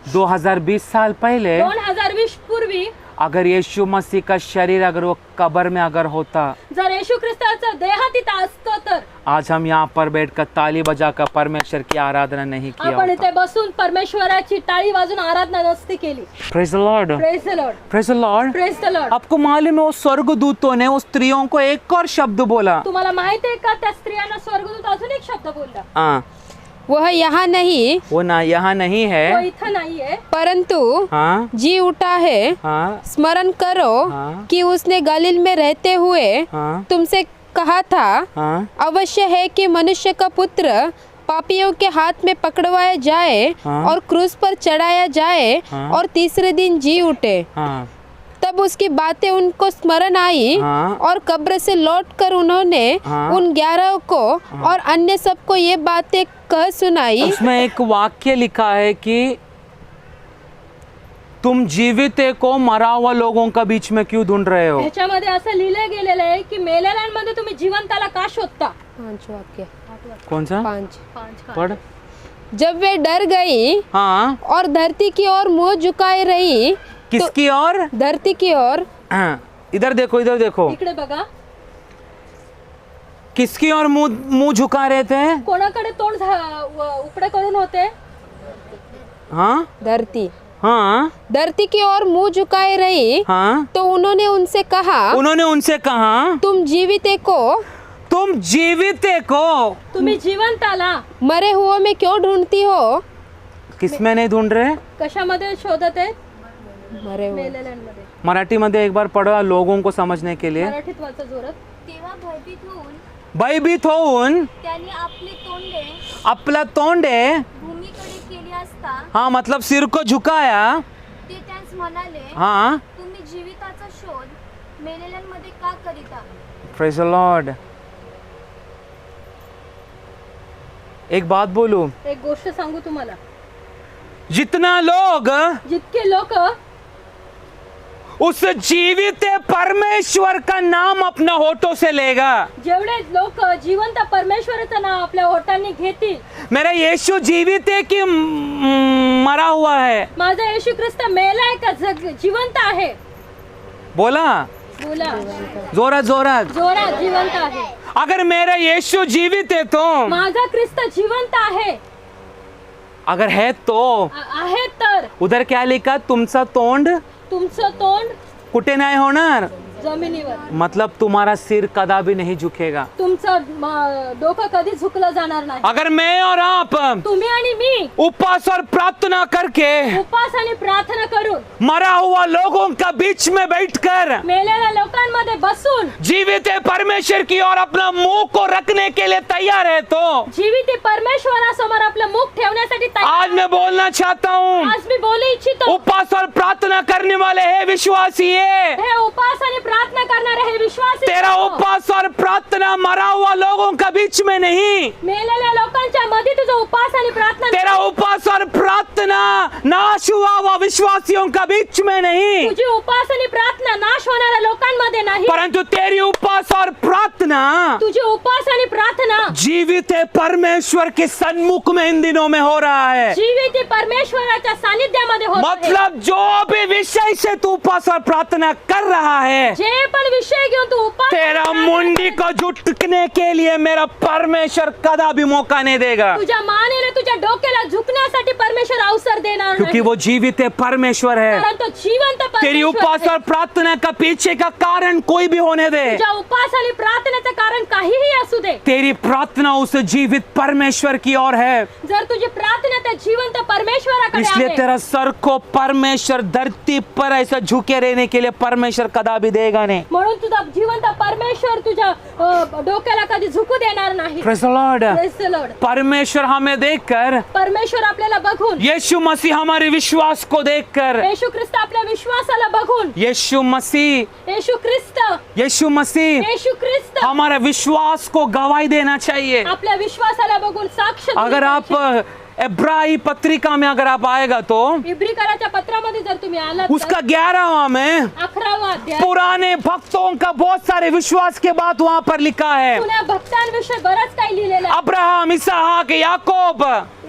A: 2020 साल पहले
B: 2020 पूर्वी
A: अगर यीशु मसीह का शरीर अगर वो कब्र में अगर होता,
B: जर येशू ख्रिस्ताचा देह तिथं असतं तर
A: आज हम यहाँ पर बैठकर ताली बजाकर परमेश्वर की आराधना नहीं किया
B: आपण
A: होता।
B: इथे बसून परमेश्वराची टाळी वाजून आराधना नसती केली।
A: Praise the Lord,
B: praise the Lord,
A: praise the Lord.
B: Praise the Lord.
A: आपको मालूम है वो स्वर्गदूतों ने उस स्त्रियों को एक और शब्द बोला,
B: तुम्हाला माहित आहे का त्या स्त्रियांना स्वर्गदूत अजून एक शब्द बोलला,
A: हाँ
C: वह यहाँ नहीं
A: वो ना यहाँ नहीं
B: तो
A: है,
B: इथं नाहीये,
C: परंतु
A: हाँ
C: जी उठा है।
A: हाँ
C: स्मरण करो
A: हाँ।
C: कि उसने गलील में रहते हुए
A: हाँ
C: तुमसे कहा था,
A: हाँ
C: अवश्य है कि मनुष्य का पुत्र पापियों के हाथ में पकड़वाया जाए
A: हाँ।
C: और क्रूस पर चढ़ाया जाए
A: हाँ।
C: और तीसरे दिन जी उठे।
A: हाँ
C: तब उसकी बातें उनको स्मरण आई
A: हाँ।
C: और कब्र से लौटकर उन्होंने
A: हाँ।
C: उन 11 को और अन्य सबको ये बातें कह सुनाई।
A: उसमें एक वाक्य लिखा है कि तुम जीवित को मरा हुआ लोगों का बीच में क्यों ढूंढ रहे हो।
B: ह्याच्यामध्ये असं लिहिलं गेलेलं आहे की मेलेल्यांमध्ये तुम्ही जिवंताला का शोधता।
C: 5 वाक्य,
A: कौन सा
C: 5।
A: पढ़।
C: जब वे डर गई
A: हाँ
C: और धरती की ओर मुंह झुकाए रही,
A: किसकी ओर,
C: धरती की ओर।
A: हाँ इधर देखो, इधर देखो,
B: इकडे बघा,
A: किसकी ओर मुंह झुका रहे थे,
B: कोणाकडे तोंड उकडे करून होते।
A: हाँ
C: धरती,
A: हाँ
C: धरती की ओर मुंह झुकाए रही।
A: हाँ
C: तो उन्होंने उनसे कहा, तुम जीवित को
B: तुम्ही जिवंताला
C: मरे हुओं में क्यों ढूंढती हो।
A: किसमें नहीं ढूंढ रहे,
B: कशामध्ये शोधत आहे,
C: मरे हुए।
B: मेलेल्यांमध्ये।
A: मराठीमध्ये एक बार पढ़ो लोगों को समझने के लिए.
B: मराठीत वाचा जोरात.
D: तेव्हा
A: भयभीत होऊन
D: त्यांनी आपली तोंडे
A: आपला तोंडे
D: भूमीकडे केली असता
A: हाँ मतलब सिर को झुकाया.
D: ते त्यास म्हणाले,
A: हाँ
D: तुम्ही जीविताचा शोध मेलेल्यांमध्ये का करीता?
A: Praise the Lord. एक बात बोलूं,
B: एक गोष्ट सांगू तुम्हाला.
A: जितना लोग
B: जितके लोक
A: उस जीवित परमेश्वर का नाम अपना होठों से लेगा.
B: जेवढे लोक जिवंत परमेश्वराचं नाव आपल्या ओठांनी घेतील.
A: मेरा यीशु जीवित है कि मरा हुआ है?
B: माझा येशू ख्रिस्त मेलाय का जिवंत आहे?
A: बोला
B: बोला
A: जोरात जोरात.
B: जोरात. जिवंत आहे.
A: अगर मेरा यीशु जीवित है तो
B: माझा ख्रिस्त जिवंत आहे.
A: अगर है तो
B: आहे तर
A: उधर क्या लिखा? तुमचा तोंड
B: तुमचं तोंड
A: कुठे नाही होणार.
B: जमिनीवर.
A: मतलब तुम्हारा सिर कदा भी नहीं झुकेगा.
B: तुमचं डोकं कधी झुकलं जाणार नाही.
A: अगर मैं और आप
B: तुम्ही आणि मी
A: उपवास और प्रार्थना करके
B: उपवास आणि प्रार्थना करून
A: मरा हुआ लोगों का बीच में बैठकर
B: मेलेल्या लोकांमध्ये बसून
A: जीवित परमेश्वर की ओर अपना मुंह को रखने के लिए तैयार है तो
B: जीवित परमेश्वरासमोर आपलं मुख ठेवण्यासाठी
A: आज मैं बोलना चाहता हूँ,
B: आज मी बोलू इच्छितो.
A: उपवास और प्रार्थना करने वाले है विश्वासी है.
B: हे उपवास आणि प्रार्थना करणारे हे विश्वासी
A: तेरा
B: लोक.
A: उपवास और प्रार्थना मरा हुआ लोगों का बीच में नहीं.
B: मेलेल्या लोकांच्या मध्ये तुझं उपवास आणि प्रार्थना
A: तेरा उपवास और प्रार्थना नाश हुआ हुआ विश्वासियों का बीच में नहीं,
B: तुझी उपवास आणि प्रार्थना नाश होणाऱ्या लोकांमध्ये नाही,
A: परंतु तेरी उपवास और प्रार्थना
B: तुझी उपवास आणि प्रार्थना
A: जीवित परमेश्वर के सन्मुख में इन दिनों में हो रहा है.
B: जीवित परमेश्वराच्या सानिध्यामध्ये होत आहे.
A: मतलब जो भी विषय से तू उपवास और प्रार्थना कर रहा है,
B: जे पण विषय घेऊन तू उपवास
A: तेरा मुंडी को झुकने के लिए मेरा परमेश्वर कदा भी मौका नहीं देगा.
B: तुझ्या मानेला तुझ्या डोक्याला झुकण्यासाठी परमेश्वर अवसर देणार
A: क्योंकि
B: नाही.
A: वो जीवित परमेश्वर है.
B: कारण तो जिवंत
A: तेरी
B: परमेश्वर
A: उपवास
B: आहे.
A: और प्रार्थना का पीछे का कारण कोई भी होने दे,
B: तुझ्या उपवास आणि प्रार्थनेचं कारण काहीही असू दे,
A: तेरी प्रार्थना उस जीवित परमेश्वर की ओर है.
B: जर तुझी प्रार्थना त्या जिवंत परमेश्वराकडे
A: इसलिए
B: आहे,
A: तेरा सर को परमेश्वर धरती पर ऐसा झुके रहने के लिए परमेश्वर कदा भी देगा नहीं.
B: म्हणून तुझा जिवंत परमेश्वर तुझ्या डोक्याला कधी झुकू देणार नाही.
A: Praise the Lord.
B: Praise the Lord.
A: परमेश्वर हमें देखकर,
B: परमेश्वर आपल्याला बघून,
A: यीशु मसीह हमारे विश्वास को देखकर,
B: येशू ख्रिस्त आपल्या विश्वासाला बघून,
A: यीशु मसीह
B: येशू ख्रिस्त
A: हमारे विश्वास को गवाही देना चाहिए.
B: आपल्या विश्वासाला बघून साक्ष दिली
A: अगर आप
B: पाहिजे.
A: इब्राही पत्रिका में अगर आप आएगा तो
B: इब्रिकराच्या पत्रामध्ये जर तुम्ही आलात
A: उसका 11वां में
B: 11वा अध्याय
A: पुराने भक्तों का बहुत सारे विश्वास के बाद वहाँ पर लिखा है.
B: जुन्या भक्तांविषयी बरंच काही लिहिलेलं आहे.
A: अब्राहम, इसहाक, याकूब,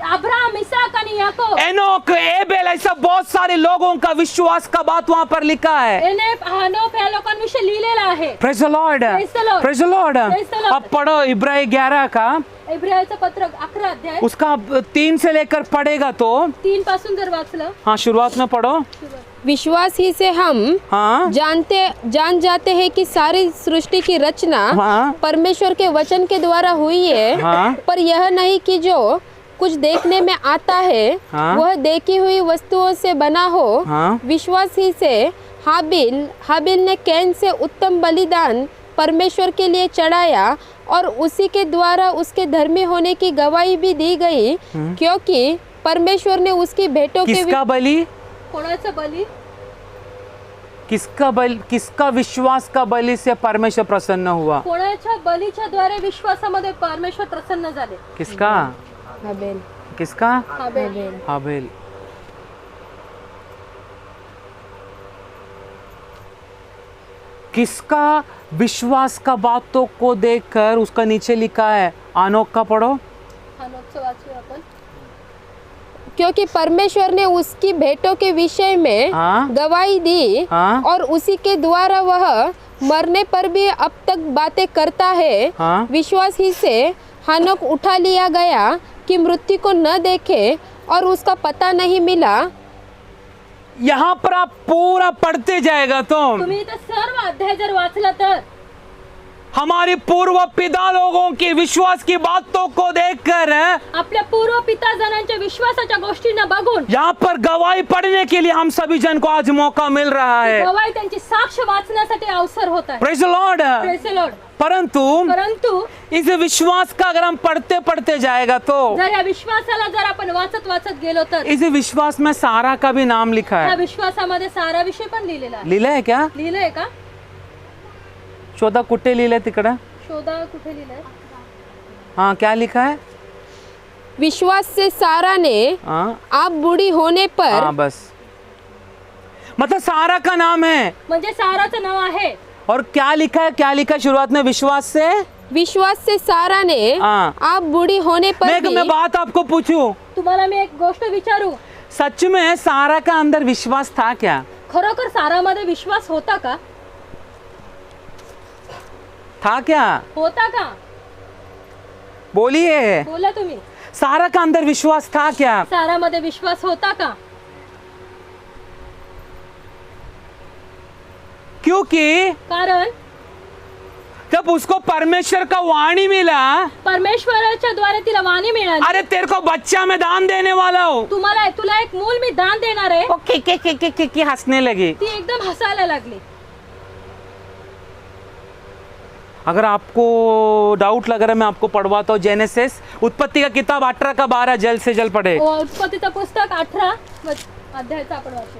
B: अब्राहम, इसाक आणि याकोब,
A: एनोक, एबेल, ऐसा बहुत सारे लोगों का विश्वास का बात वहाँ पर लिखा है.
B: एनेफ, हानोक या लोकांविषयी लिहिलेलं आहे.
A: Praise the Lord.
B: Praise the Lord.
A: Praise the Lord.
B: Praise the Lord.
A: अब पढ़ो इब्राही 11 का,
B: इब्रायचं पत्र 11 अध्याय
A: उसका 3 से लेकर पढ़ेगा तो
B: 3 पासून जर वाचलं,
A: हाँ शुरुआत में पढ़ो.
C: विश्वास ही से हम
A: हाँ
C: जान जाते हैं कि सारी सृष्टि की रचना
A: हाँ।
C: परमेश्वर के वचन के द्वारा हुई है,
A: हाँ।
C: पर यह नहीं कि जो कुछ देखने में आता है
A: हाँ।
C: वह देखी हुई वस्तुओं से बना हो.
A: हाँ।
C: विश्वास ही से हाबिल ने कैन से उत्तम बलिदान परमेश्वर के लिए चढ़ाया और उसी के द्वारा उसके धर्मी होने की गवाही भी दी गई, क्योंकि परमेश्वर ने उसकी भेंटों के
A: किसका बलि,
B: कोणाचं बली,
A: किसका विश्वास का बलि से परमेश्वर प्रसन्न हुआ.
B: कोणाच्या बलीच्या द्वारे विश्वासामध्ये परमेश्वर प्रसन्न झाले.
A: किसका
C: हाबिल.
A: किसका
B: हाबेल.
A: हाबेल. किसका विश्वास का बातों को देखकर उसका नीचे लिखा है. आनोक का पढ़ो.
B: हानोकचं वाचूया आपण.
C: क्योंकि परमेश्वर ने उसकी भेंटों के विषय में
A: हाँ।
C: गवाही दी,
A: हाँ।
C: और उसी के द्वारा वह मरने पर भी अब तक बातें करता है.
A: हाँ।
C: विश्वास ही से हानोक उठा लिया गया कि मृत्यु को न देखे और उसका पता नहीं मिला.
A: यहाँ पर आप पूरा पढ़ते जाएगा तो
B: तुम्ही इथं सर्व अध्याय जर वाचला तर
A: हमारी पूर्व पिता लोगों की विश्वास की बातों को देखकर
B: आपल्या पूर्व पिता जणांच्या विश्वासाच्या गोष्टींना बघून
A: यहाँ पर गवाही पढ़ने के लिए हम सभी जन को आज मौका मिल रहा है।
B: गवाही त्यांची साक्ष वाचण्यासाठी अवसर होत आहे।
A: Praise the Lord.
B: Praise the Lord।
A: परंतु इस विश्वास का अगर हम पढ़ते पढ़ते जाएगा तो
B: जर या विश्वासाला जर आपण वाचत वाचत गेलो तर
A: इस विश्वास में सारा का भी नाम लिखा
B: त्या
A: है।
B: विश्वासामध्ये सारा विषय पण लिहिलेला आहे।
A: लिहिलं है क्या?
B: लिहिलंय का?
A: शोधा कुठे लिहिलंय तिकडं?
B: शोधा कुठे लिहिलंय?
A: हाँ क्या लिखा है?
C: विश्वास से सारा ने
A: हाँ
C: आप बूढ़ी होने पर
A: हाँ बस, मतलब सारा का नाम है।
B: म्हणजे साराचं नाव आहे।
A: और क्या लिखा है? क्या लिखा है शुरुआत में? विश्वास से
C: सारा ने
A: हाँ।
C: आप बूढ़ी होने पर भी
A: मैं बात आपको पूछूं,
B: तुम्हाला मी एक गोष्ट विचारू,
A: सच में सारा का अंदर विश्वास था क्या?
B: खरोखर सारामध्ये विश्वास होता का?
A: था क्या?
B: होता का?
A: बोलिए,
B: बोला तुम्ही।
A: सारा का अंदर विश्वास था क्या?
B: सारामध्ये विश्वास होता का?
A: क्योंकि
B: कारण
A: जब उसको परमेश्वर का वाणी मिला,
B: परमेश्वराच्या द्वारे तिला वाणी मिळाली,
A: अरे तेरे को बच्चा मैं दान देने वाला हूँ,
B: तुला एक मूल मी दान देणार आहे,
A: वो के हंसने लगी।
B: ती एकदम हसायला लागली।
A: अगर आपको डाउट लग रहा है मैं आपको पढ़वाता हूँ। जेनेसिस, उत्पत्ति का किताब 18 का 12 जल्द से जल्द पढ़े।
B: उत्पत्तीचं पुस्तक 18 अध्यायाचा आपण वाचू।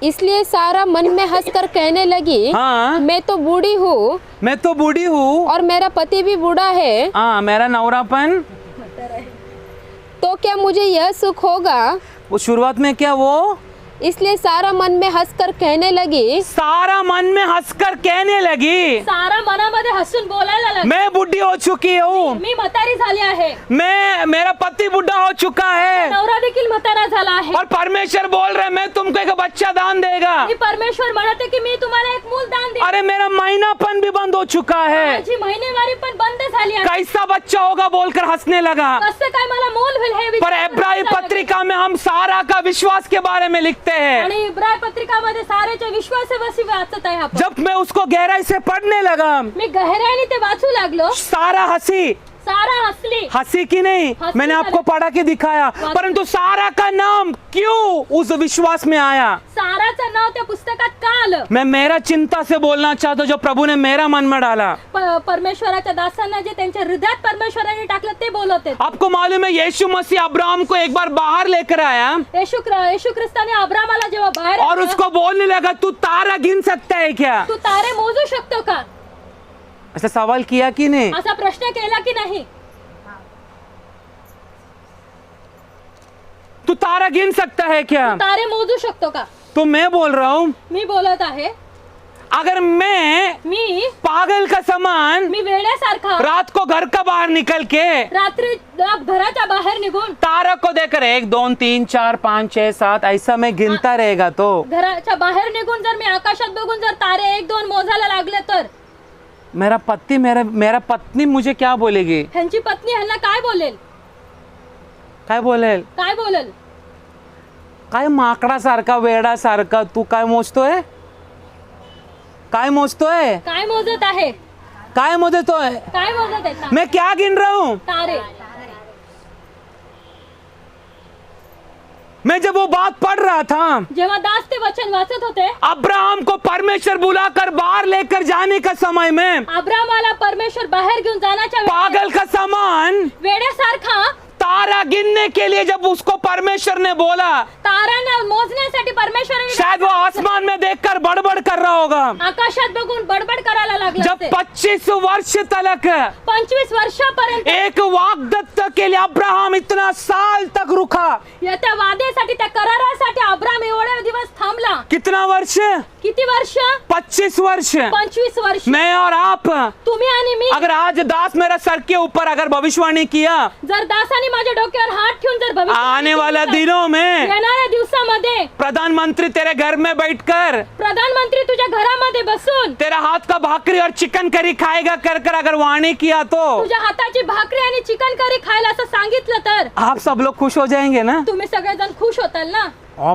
C: इसलिए सारा मन में हंसकर कहने लगी,
A: हाँ
C: मैं तो बूढ़ी हूँ
A: मैं तो बूढ़ी हूँ
C: और मेरा पति भी बूढ़ा है,
A: हाँ मेरा नवरापन,
C: तो क्या मुझे यह सुख होगा?
A: वो शुरुआत में क्या, वो
C: इसलिए सारा मन में हंसकर कहने लगी,
A: सारा मन में हंसकर कहने लगी,
B: सारा मनामध्ये हसून बोलायला लागली,
A: मैं बुढ़ी हो चुकी हूँ,
B: मी म्हातारी झाली आहे,
A: मेरा पति बुढ़ा हो चुका है,
B: नवरा देखील म्हातारा झाला आहे,
A: और परमेश्वर बोल रहे मैं तुमको एक बच्चा दान देगा।
B: आणि परमेश्वर म्हणते की मी तुम्हाला एक मूल दान देईन।
A: अरे मेरा महीनापन भी बंद हो चुका है,
B: माझी महिनेवारी पण बंद झाली आहे,
A: कैसा बच्चा होगा बोलकर हंसने लगा।
B: कसं काय मला मूल होईल हे
A: पर
B: विचार
A: इब्रानी
B: करायला लागले।
A: पत्रिका में हम सारा का विश्वास के बारे में लिखते हैं।
B: आणि इब्रानी पत्रिकामध्ये सारेच्या विश्वासाविषयी वाचत आहे आपण।
A: जब मैं उसको गहराई से पढ़ने लगा,
B: मी गहराईने ते वाचू लागलो,
A: सारा हंसी,
B: सारा हसली,
A: हंसी की नहीं,
B: हंसी
A: मैंने आपको
B: वाले।
A: पढ़ा के दिखाया, परंतु सारा का नाम क्यों उस विश्वास में आया?
B: साराचं नाव त्या पुस्तकात का आलं?
A: मैं मेरा चिंता से बोलना चाहता हूं, जो प्रभु ने मेरा मन में डाला।
B: परमेश्वराच्या दासांना जे त्यांच्या हृदयात परमेश्वराने टाकलं ते बोलत आहेत।
A: आपको मालूम है यीशु मसीह अब्राहम को एक बार बाहर लेकर आया
B: येशू ख्रिस्ताने अब्रामाला जेव्हा बाहेर
A: और
B: आणलं,
A: उसको बोलने लगा तू तारा गिन सकता है क्या?
B: तू तारे मोजू शकतो का?
A: ऐसा सवाल किया कि नहीं?
B: असा प्रश्न केला की नाही?
A: तू तारा गिन सकता है क्या?
B: तारे मोजू शकतो का?
A: तो मैं बोल रहा हूं,
B: मी बोलत आहे,
A: अगर मैं
B: मी
A: पागल का समान
B: वेड्यासारखा
A: रात को घर का बाहर निकल के
B: रात्री घराच्या बाहेर निघून
A: तारा को देखकर 1 2 3 4 5 6 7 ऐसा मैं गिनता रहेगा तो
B: घराच्या बाहेर निघून जर मी आकाशात बघून जर तारे 1 2 मोजायला लागले तर
A: मेरा पत्नी मुझे क्या बोलेगी?
B: ह्यांची पत्नी ह्यांना काय बोलेल?
A: काय बोलेल?
B: काय बोलेल?
A: काय माकडा सारखा वेडा सारखा तू काय मोजतोय? काय मोजतोय?
B: काय मोजत आहे?
A: काय मोजतोय?
B: काय मोजत आहे?
A: मैं क्या गिन रहा हूं?
B: तारे।
A: मैं जब वो बात पढ़ रहा था,
B: जेव्हा दास ते वचन वाचत होते,
A: अब्राहम को परमेश्वर बुलाकर बाहर लेकर जाने का समय में
B: अब्रामाला परमेश्वर बाहेर घेऊन जाण्याच्या वेळी
A: पागल का समान
B: वेड्यासारखा
A: तारा गिनने के लिए जब उसको परमेश्वर ने बोला,
B: ताऱ्यांना मोजण्यासाठी परमेश्वराने
A: शायद वो आसमान में देखकर बड़बड़ कर रहा होगा।
B: आकाशात बघून बडबड करायला लागले
A: जब
B: असते।
A: 25 वर्ष तक
B: 25 वर्षापर्यंत
A: एक वाग्दत्त के लिए अब्राहम इतना साल तक रुका,
B: या त्या वादेसाठी त्या करारासाठी अब्राम एवढे दिवस थांबला।
A: कितना वर्ष?
B: किती वर्ष?
A: 25 वर्ष.
B: 25 वर्ष.
A: मैं और आप,
B: तुम्ही आणि मी.
A: अगर आज दास मेरा सर के ऊपर अगर भविष्यवाणी किया,
B: जर दासाने माझ्या डोक्यावर हात ठेवून जर भविष्यवाणी
A: आने
B: केली
A: वाला
B: तर,
A: दिनों में
B: येणाऱ्या दिवसामध्ये
A: प्रधानमंत्री तेरे घर में बैठकर
B: प्रधानमंत्री तुझ्या घरामध्ये बसून
A: तेरा हाथ का भाकरी और चिकन करी खाएगा कर कर अगर वाणी किया तो
B: तुझ्या हाताची भाकरी आणि चिकन करी खायला असं सांगितलं तर
A: आप सब लोग खुश हो जाएंगे ना?
B: तुम्ही सगळेजण खुश होताल ना?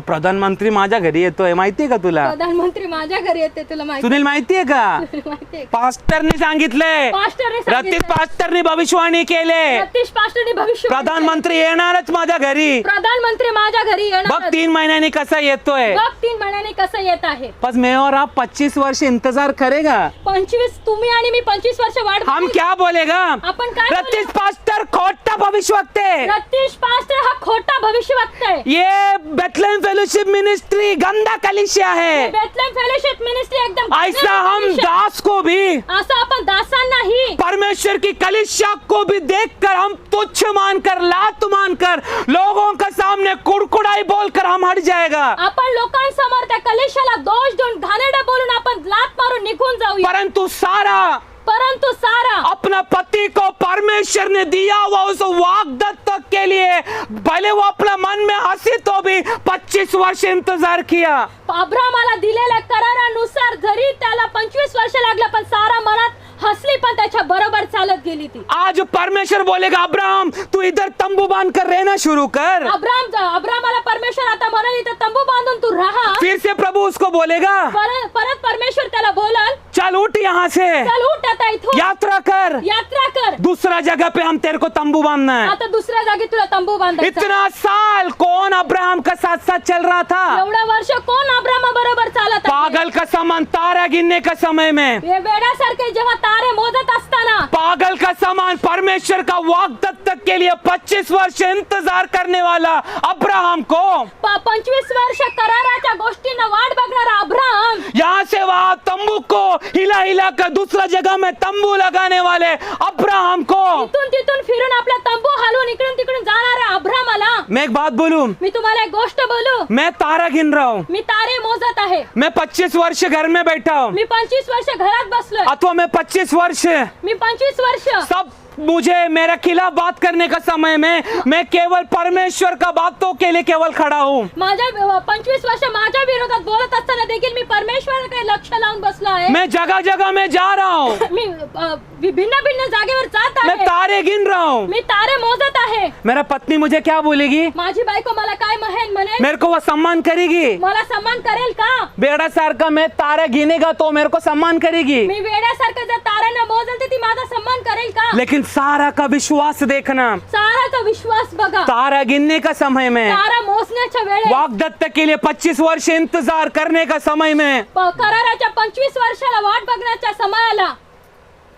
A: प्रधानमंत्री माझ्या घरी येतोय, माहितीये का तुला?
B: प्रधानमंत्री माझ्या घरी येते, तुला माहिती
A: सुनील माहितीये का?
B: माहितीये?
A: पास्टरनी सांगितलंय,
B: पास्टरने
A: रतीश
B: सांगितलं.
A: पास्टरनी भविष्यवाणी केले,
B: सतीश पास्टरने भविष्य
A: प्रधानमंत्री येणारच माझ्या घरी.
B: प्रधानमंत्री माझ्या घरी
A: बघ
B: येणार.
A: 3 महिन्यांनी कसा येतोय.
B: बघ 3 महिन्याने कसं येत आहे.
A: बस मैं और आप 25 वर्ष इंतजार करेगा.
B: 25 तुम्ही आणि मी 25 वर्ष वाट
A: हम
B: बघू.
A: क्या बोलेगा?
B: आपण काय
A: रतीश पास्टर खोटा भविष्यवक्ते है.
B: सतीश पास्टर हा खोटा भविष्यवक्ता आहे.
A: ये बेथलेहम फेलोशिप मिनिस्ट्री गंदा कलिसिया है.
B: बेथलेहम फेलोशिप मिनिस्ट्री एकदम
A: ऐसा हम दास को भी,
B: असं आपण दासांनाही
A: परमेश्वर की कलिसिया को भी देखकर हम तुच्छ मानकर, लात मानकर, लोगों का सामने कुड़कुड़ाई बोलकर हम हट जाएगा.
B: आपण लोकांसमोर त्या कलेशाला दोष देऊन घाणेरडं बोलून आपण लात मारून निघून जाऊया. परंतु सारा
A: अपना पति को परमेश्वर ने दिया हुआ उस वाग्दत्त के लिए भले वो अपना मन में हंसी तो भी 25 वर्ष इंतजार किया.
B: अब्रामाला दिलेल्या करारानुसार जरी त्याला 25 वर्ष लागलं पण सारा मनात हसली पण त्याच्या बरोबर चालत गेली ती.
A: आज परमेश्वर बोलेगा अब्राहम तू इधर तंबू बांध कर रहना शुरू कर.
B: अब्रामाला परमेश्वर आता म्हणाल इथं तंबू बांधून तू राहा.
A: फिर से प्रभु उसको बोलेगा
B: परत परमेश्वर त्याला बोलाल
A: चल उठ यहाँ से,
B: चल उठ आता इथून
A: यात्रा कर, दूसरा जगह पे हम तेरे को तंबू बांधना है.
B: आता दुसऱ्या जागी तुला तंबू बांधायचा.
A: इतना साल कौन अब्राहम का साथ साथ चल रहा था?
B: एवढं वर्ष कोण अब्रामा बरोबर चालत आहे?
A: पागल का समान तारा गिनने का समय में,
B: हे वेड्यासारखे जेव्हा तारे मोजत असताना,
A: पागल का समान परमेश्वर का वाग्दत्त के लिए 25 वर्ष इंतजार करने वाला अब्राहम को
B: 25 वर्ष कराराच्या गोष्टींना वाट बघणारा अब्राहम
A: यहाँ से वहां तंबू को हिला हिला कर दूसरा जगह में तंबू लगाने वाले अब्राहम को,
B: इथून तिथून फिरून आपला तंबू हलवून इकडून तिकडून जाणाऱ्या अब्रामाला
A: मैं एक बात बोलूं,
B: मी तुम्हाला एक गोष्ट बोलू.
A: मैं तारा गिन रहा हूँ.
B: मी तारे मोजत आहे.
A: मैं 25 वर्ष घर में बैठा हूँ,
B: मी 25 वर्ष घरात बसलोय.
A: अथवा मैं 25 वर्ष
B: मी 25 वर्ष
A: सब मुझे मेरे खिलाफ बात करने का समय में मैं केवल परमेश्वर का बातों के लिए केवल खड़ा हूँ.
B: माझ्या 25 वर्ष माझ्या विरोधात बोलत असताना देखील मी परमेश्वराकडे लक्ष लावून बसलो आहे.
A: मैं जगह जगह में जा रहा हूँ.
B: मी भिन्न भिन्न जागेवर जात
A: मैं
B: आहे.
A: तारे गिन रहा हूँ.
B: मी तारे मोजत आहे.
A: मेरा पत्नी मुझे क्या बोलेगी?
B: माझी बायको मला काय म्हणेल?
A: मेरे को वो सम्मान करेगी.
B: मला सम्मान करेल का?
A: बेड़ा सार का मैं तारे गिनेगा तो मेरे को सम्मान करेगी.
B: मी वेड्यासारखं जर ताऱ्यांना मोजेल तर ती माझा सम्मान करेल का?
A: लेकिन सारा का विश्वास देखना,
B: साराचा विश्वास बघा.
A: तारा गिनने का समय में,
B: तारा मोजण्याच्या वेळेस,
A: वाग्दत्त के लिए 25 वर्ष इंतजार करने का समय में,
B: कराराच्या 25 वर्षाला वाट बघण्याच्या समयाला,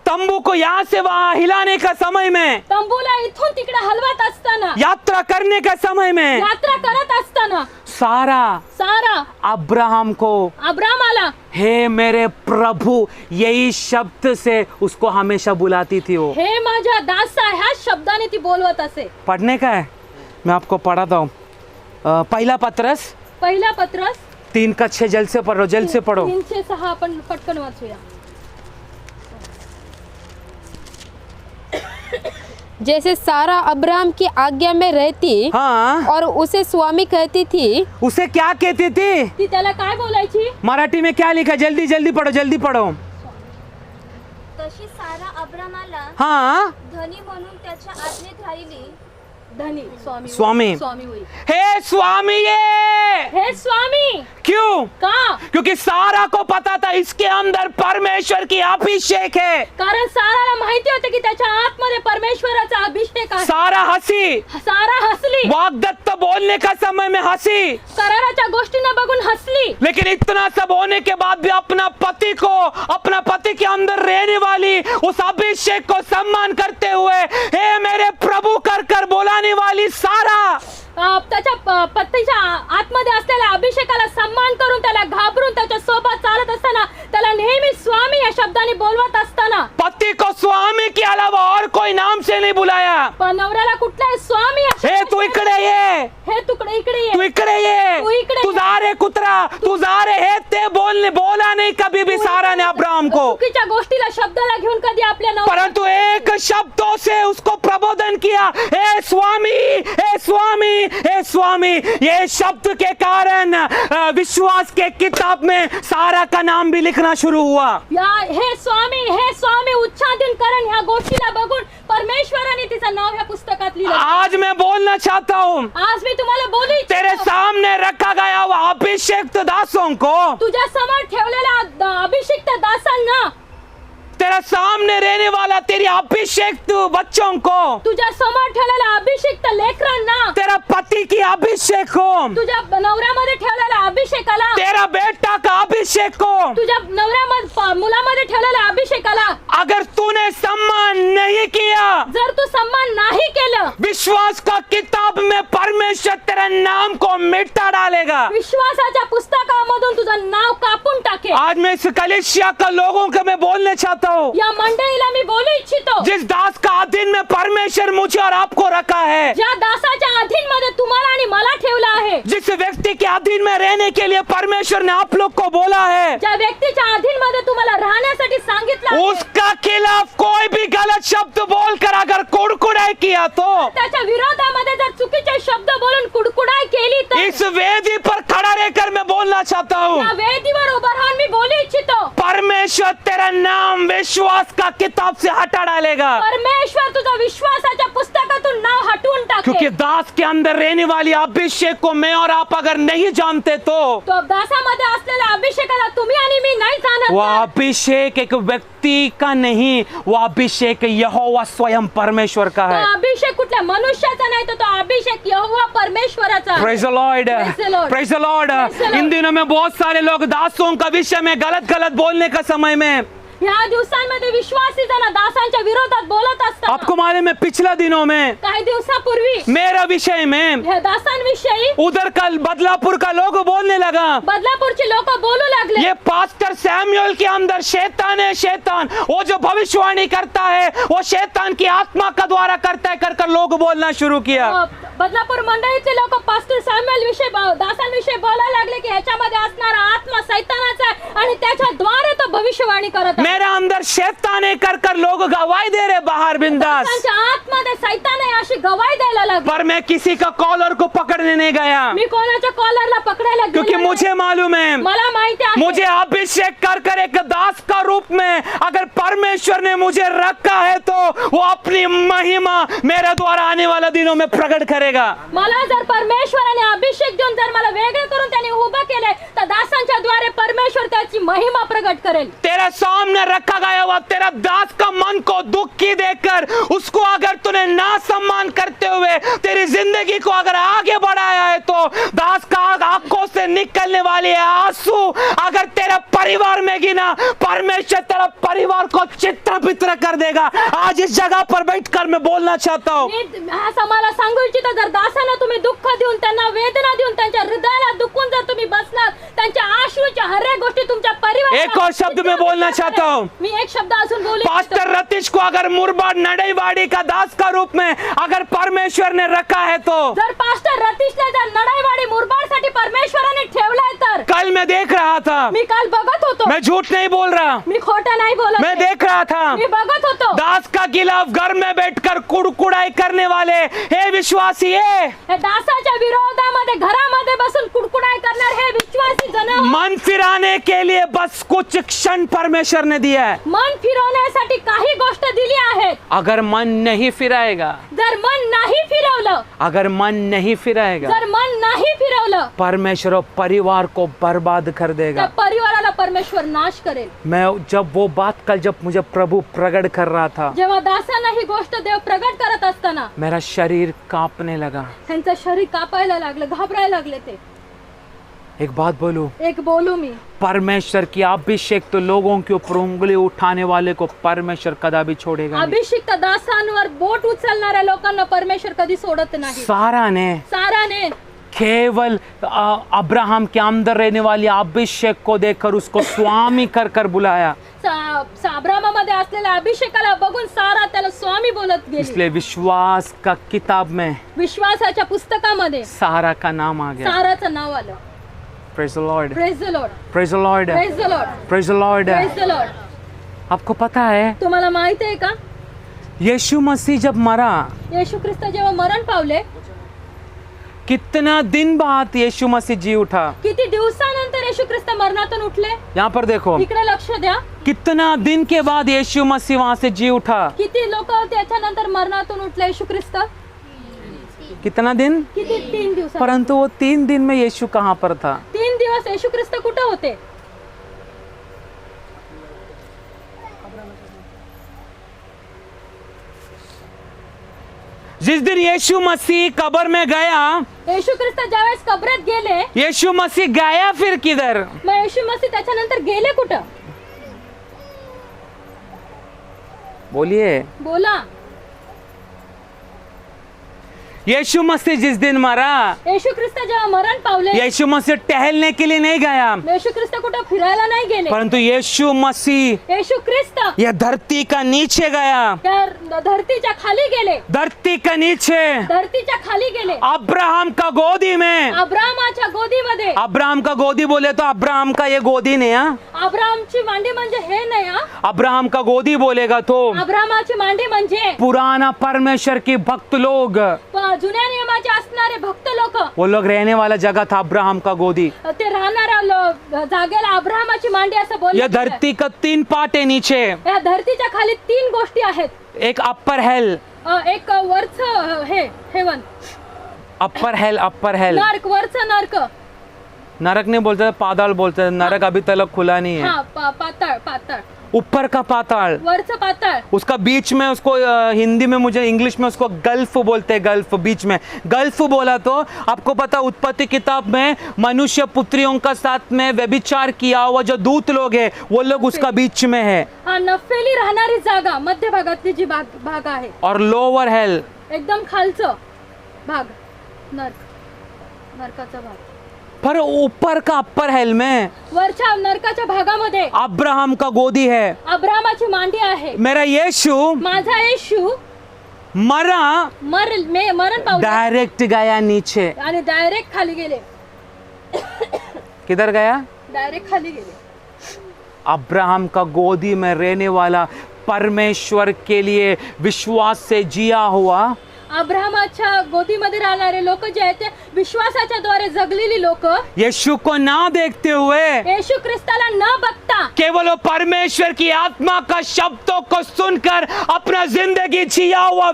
A: तंबू को यहाँ से वहाँ हिलाने का समय में,
B: तंबूला इथून तिकडे हलवत असताना,
A: यात्रा करने का समय में,
B: यात्रा करत असताना सारा
A: अब्राहम को
B: अब्रामाला
A: हे मेरे प्रभु यही शब्द से उसको हमेशा बुलाती थी. वो
B: हे माझ्या दासा ह्या शब्दाने ती बोलवत असे.
A: पढ़ने का है, मैं आपको पढ़ाता हूँ. पहला पत्रस
B: पहिला पत्रस
A: 3:6 जल्द से पढ़ो, जल्द से पढ़ो.
B: 3:6 आपण पटकन वाचूया.
C: जैसे सारा अब्राहम की आज्ञा में रहती
A: हाँ,
C: और उसे स्वामी कहती थी.
A: उसे क्या कहती थी?
B: ती त्याला काय बोलायची?
A: मराठी में क्या लिखा? जल्दी जल्दी पढ़ो, जल्दी पढ़ो.
D: तशी सारा अब्रामाला
A: हाँ,
D: धनी म्हणून त्याच्या आज्ञेत राहिली.
B: धनी स्वामी
A: स्वामी
B: होईल.
A: हे स्वामी ये.
B: हे स्वामी
A: क्यों?
B: का?
A: क्योंकि सारा को पता था इसके अंदर परमेश्वर की अभिषेक है.
B: कारण साराला माहिती होते की त्याच्या आतमध्ये परमेश्वराचा अभिषेक आहे.
A: सारा हंसी,
B: सारा हसली.
A: वाग्दत्त बोलने का समय में हंसी,
B: कराराच्या गोष्टींना बघून हसली.
A: लेकिन इतना सब होने के बाद भी अपना पति के अंदर रहने वाली उस अभिषेक को सम्मान करते हुए हे मेरे प्रभु कर कर बोलाने वाली सारा
B: त्याच्या पतीच्या आतमध्ये असलेल्या अभिषेकाला सन्मान करून त्याला घाबरून त्याच्या सोबत चालत असताना त्याला नेहमी स्वामी या शब्दाने बोलवत असताना
A: पति को स्वामी के अलावा और कोई नाम से नहीं बुलाया.
B: पण नवऱ्याला कुठलाही स्वामी
A: हे तू इकडे ये,
B: हे तुकडे इकडे ये,
A: तू इकडे ये,
B: तू इकडे
A: तू जा रे कुत्रा, तू जा रे हे ते बोला नाही कभी भी सारा ने अब्राहम को,
B: चुकीच्या गोष्टीला शब्दाला घेऊन कधी आपल्या
A: परंतु एक शब्दों से उसको प्रबोधन किया, हे स्वामी, हे स्वामी, हे स्वामी। ये शब्द के कारण विश्वास के किताब में सारा का नाम भी लिखना शुरू हुआ।
B: हे स्वामी उच्चाटन करण ह्या गोष्टीला बघून परमेश्वराने तिचं नाव ह्या पुस्तकात लिहिलं।
A: आज मैं बोलना चाहता हूँ,
B: आज मी तुम्हाला बोलू इच्छितो,
A: तेरे सामने रखा गया हुआ अभिषेक दासों को,
B: तुझ्या समोर ठेवलेल्या अभिषिक्त दासांना,
A: तेरा सामने रहने वाला तेरी अभिषेक बच्चों को,
B: तुझ्या समोर ठेवलेल्या अभिषिक्त लेकरांना,
A: तेरा पति की अभिषेक को,
B: तुझ्या नवऱ्यामध्ये ठेवलेल्या अभिषेकाला,
A: तेरा बेटा का अभिषेक को,
B: तुझ्या नवऱ्यामध्ये मुलामध्ये ठेवलेल्या अभिषेकाला
A: अगर तूने सम्मान नहीं किया,
B: जर तू सम्मान नाही केलं,
A: विश्वास का किताब में परमेश्वर तेरे नाम को मिटा डालेगा।
B: विश्वासाच्या पुस्तकामधून तुझं नाव कापून टाकेल।
A: आज मैं इस कलीसिया का लोगों को मैं बोलने चाहता हूँ,
B: या मंडळीला मी बोलू इच्छितो,
A: जिस दास का अधीन में परमेश्वर मुझे और आपको रखा है,
B: ज्या दासाच्या अधीन मध्ये तुम्हाला आणि मला ठेवला आहे,
A: जिस व्यक्ति के अधीन में रहने के लिए परमेश्वर ने आप लोग को बोला है,
B: ज्या व्यक्तीच्या अधीन मध्ये तुम्हाला राहण्यासाठी सांगितलं आहे,
A: उसका खिलाफ कोई भी गलत शब्द बोलकर अगर कुड़कुड़ाई किया तो
B: त्याच्या विरोधामध्ये जर चुकीचे शब्द बोलून कुडकुडाई केली तर
A: इस वेदी पर खड़ा रहकर मैं बोलना चाहता हूँ,
B: या वेदीवर उभं राहून मी बोलू इच्छितो,
A: परमेश्वर तेरा नाम विश्वास का किताब से हटा डालेगा।
B: परमेश्वर तुझा विश्वासाच्या पुस्तकातून नाव हटवून
A: क्योंकि
B: टाकेल।
A: दास के अंदर रहने वाली अभिषेक को मैं और आप अगर नहीं जानते तो
B: तो दासामध्ये असलेल्या अभिषेकाला तुम्ही आणि मी नाही जाणत
A: वो
B: तर
A: अभिषेक एक व्यक्ति का नहीं, वो अभिषेक यहोवा स्वयं परमेश्वर का
B: तो
A: है।
B: अभिषेक कुठल्या मनुष्याचा नाही, तो अभिषेक यहोवा परमेश्वराचा आहे।
A: Praise the Lord,
B: Praise the Lord.
A: Praise the Lord।
B: Praise the Lord.
A: In दिनों में बहुत सारे लोग दासों का विषय में गलत बोलने का समय में,
B: ह्या दिवसांमध्ये विश्वासी जण दासांच्या विरोधात बोलत असतात।
A: आपको मालूम है पिछले दिनों में
B: काही दिवसापूर्वी
A: मेरा विषय में
B: ह्या दासांविषयी
A: उधर कल बदलापुर का लोग बोलने लगा,
B: बदलापूरची लोक बोलू लागले,
A: ये पास्टर सैमुअल के अंदर शैतान है, शैतान वो जो भविष्यवाणी करता है वो शैतान की आत्मा का द्वारा करता है, कर लोग बोलना शुरू किया।
B: बदलापूर मंडळीचे लोक पास्टर सॅम्युएल विषयी दासांविषयी बोलायला लागले की ह्याच्यामध्ये असणारा आत्मा सैतानाचा आहे आणि त्याच्या द्वारे तो भविष्यवाणी करत आहे।
A: मेरा अंदर शैतान है कर लोग गवाही दे रहे बाहर बिंदास,
B: त्यांच्या आतमध्ये सैतान आहे अशी गवाही द्यायला लागले।
A: पर मैं किसी का कॉलर को पकड़ने नहीं गया,
B: मी कोणाच्या कॉलरला पकडायला
A: क्योंकि
B: गेलो
A: मुझे मालूम है,
B: मला माहिती आहे
A: मुझे अभिषेक कर एक दास का रूप में अगर परमेश्वर ने मुझे रखा है तो वो अपनी महिमा मेरे द्वारा आने वाले दिनों में प्रकट करेगा।
B: मला जर परमेश्वराने अभिषेक देऊन जर मला वेगळे करून त्याने उभा केले तर दासांच्या द्वारे परमेश्वर त्याची महिमा प्रकट करेल।
A: तेरे सामने रखा गया हुआ तेरा दास का मन को दुखी देकर उसको अगर तूने ना सम्मान करते हुए तेरी जिंदगी को अगर आगे बढ़ाया है तो दास का आंखों से निकलने वाले आंसू अगर तेरे परिवार में गिना, परमेश्वर तेरा परिवार को चित्र पित्र कर देगा। आज इस जगह पर बैठकर मैं बोलना चाहता हूँ,
B: मी असं मला सांगू इच्छितो, जर दासांना तुम्ही दुःख देऊन त्यांना वेदना देऊन त्यांच्या हृदयाला दुखून जर तुम्ही बसलात, त्यांच्या आश्रूच्या हर एक गोष्टी तुमच्या परिवार
A: एक और शब्द मैं बोलना चाहता हूँ,
B: मी एक शब्द अजून बोलू इच्छितो।
A: पास्टर रतीश को अगर मुरबाड नड़ईवाड़ी का दास का रूप में अगर परमेश्वर ने रखा है तो
B: जर पास्टर रतीशला जर नडाईवाडी मुरबाडसाठी परमेश्वराने ठेवलाय तर
A: कल मैं देख रहा था,
B: मी काल बघत होतो,
A: मैं झूठ नहीं बोल रहा,
B: मी खोटं नाही बोलत,
A: मैं देख रहा था
B: मी बघत होतो,
A: दास का खिलाफ घर में बैठकर कुड़कुड़ाई करने वाले हे विश्वासी है,
B: हे दासाच्या विरोधामध्ये घरामध्ये बसून कुडकुडाई करणार हे विश्वासी जन
A: मन फिराने के लिए बस कुछ क्षण परमेश्वर ने दिया है।
B: मन फिरवण्यासाठी काही गोष्ट दिली आहेत।
A: अगर मन नहीं फिराएगा,
B: जर मन नाही फिरवलं,
A: अगर मन नहीं फिराएगा,
B: जर मन नाही फिरवलं
A: परमेश्वर परिवार को बर्बाद कर
B: त्या
A: देगा।
B: परिवाराला परमेश्वर नाश करेल।
A: मैं जब वो बात कल जब मुझे प्रभु प्रकट कर रहा था,
B: जेव्हा दासांना ही गोष्ट देव प्रगट करत असताना
A: मेरा शरीर कांपने लगा।
B: त्यांचं शरीर कापायला लागलं, घाबरायला लागले ते।
A: एक बात बोलूं,
B: एक बोलू मी,
A: परमेश्वर की अभिषेक तो लोगों के ऊपर उंगली उठाने वाले को परमेश्वर कदापि छोड़ेगा नहीं।
B: अभिषिक्त दासांवर बोट उचलणाऱ्या लोकांना परमेश्वर कधी सोडत नाही। साराने
A: केवल अब्राहम के अंदर रहने वाली अभिषेक को देखकर उसको स्वामी कर बुलाया,
B: अब्राहमामध्ये असलेल्या अभिषेकाला बघून सारा त्याला स्वामी बोलत गेली।
A: इसलिए विश्वास का किताब में
B: विश्वासाच्या पुस्तकामध्ये
A: सारा का नाम आ गया।
B: साराचं नाव आलं।
A: Praise the Lord.
B: Praise the Lord,
A: Praise the Lord.
B: Praise the Lord,
A: Praise the Lord.
B: Praise the Lord.
A: आपको पता है
B: तुम्हाला माहित आहे का,
A: यीशु मसीह जब मरा,
B: येशू ख्रिस्त जेव्हा मरण पावले,
A: कितना दिन बाद यीशु मसीह जी उठा.
B: किती दिवसानंतर येशू ख्रिस्त मरणातून उठले.
A: यहाँ पर देखो,
B: इकडे लक्ष द्या,
A: कितना दिन के बाद यीशु मसीह वहां से जी उठा.
B: किती लोक त्याच्यानंतर मरणातून उठले येशू ख्रिस्त.
A: कितना दिन?
B: किती 3 दिवस.
A: परंतु वो 3 दिन में यीशु कहाँ पर था?
B: 3 दिवस येशू ख्रिस्त कुठे होते?
A: जिस दिन यीशु मसीह कब्र में गया,
B: येशू ख्रिस्त ज्यावेळेस कबरात गेले,
A: यीशु मसीह गया फिर किधर?
B: मग येशू मसीह त्याच्यानंतर गेले कुठं?
A: बोलिए.
B: बोला.
A: यीशु मसीह जिस दिन मरा,
B: येशू ख्रिस्त जेव्हा मरण पावले,
A: यीशु मसीह टहलने के लिए नहीं गया,
B: येशू ख्रिस्त कुठं फिरायला नाही गेले,
A: परंतु यीशु मसीह
B: येशू ख्रिस्त
A: यह धरती का नीचे गया.
B: त्या धरतीच्या खाली गेले,
A: धरती का नीचे,
B: धरतीच्या खाली गेले.
A: अब्राहम का गोदी में.
B: अब्राहमाच्या गोदीमध्ये.
A: अब्राहम का गोदी बोले तो अब्राहम का ये गोदी नहीं. हाँ,
B: अब्राहमची मांडी म्हणजे हे नाही हा.
A: अब्राहम का गोदी बोलेगा तो
B: अब्राहमाची मांडी म्हणजे
A: पुराना परमेश्वर की भक्त लोग,
B: जुन्या नियमाचे असणारे भक्त लोक,
A: वो लोग रहने वाला जगह था अब्राहम का गोदी.
B: ते राहणाऱ्या जागेला अब्राहमाची मांडी असं
A: यह
B: बोलले.
A: धरती का 3 पार्ट है नीचे.
B: या धरतीच्या खाली 3 गोष्टी आहेत.
A: एक अपर हेल,
B: एक वरच हे हेवन,
A: अपर हेल, अपर हेल.
B: नरक, वरच नरक.
A: नरक नहीं बोलते, पाताल बोलते हैं. नरक अभी तक खुला नहीं है.
B: हा, पाताळ, पाताळ.
A: ऊपर का पाताल,
B: वरच पाताळ.
A: उसका बीच में, उसको हिंदी में, मुझे इंग्लिश में उसको गल्फ बोलते हैं. गल्फ, बीच में गल्फ बोला तो आपको पता, उत्पत्ति किताब में मनुष्य पुत्रियों का साथ में व्यभिचार किया हुआ जो दूत लोग है, वो लोग उसका बीच में है.
B: हा, नफेली राहणारी जागा मध्य भागातली जी भाग आहे.
A: और लोअर हेल,
B: एकदम खालचं भाग, नरक, नरकाचा भाग.
A: पर ऊपर का अपर हेल में
B: वरच्या नरकाच्या भागामध्ये
A: अब्राहम का गोदी है.
B: अब्राहमाची मांडी आहे.
A: मेरा यीशु
B: माझा येशू
A: मरा,
B: मरण पावला
A: डायरेक्ट गया नीचे.
B: आणि डायरेक्ट खाली गेले.
A: किधर गया?
B: डायरेक्ट खाली गेले.
A: अब्राहम का गोदी में रहने वाला परमेश्वर के लिए विश्वास से जिया हुआ,
B: अब्राहमाच्या गोदीमध्ये राहणारे लोक जे आहेत ते विश्वासाच्या द्वारे जगलेली लोक,
A: यीशु को ना देखते हुए,
B: येशू ख्रिस्ताला न बघता,
A: केवल वो परमेश्वर की आत्मा का शब्दों को सुनकर अपना जिंदगी जिया हुआ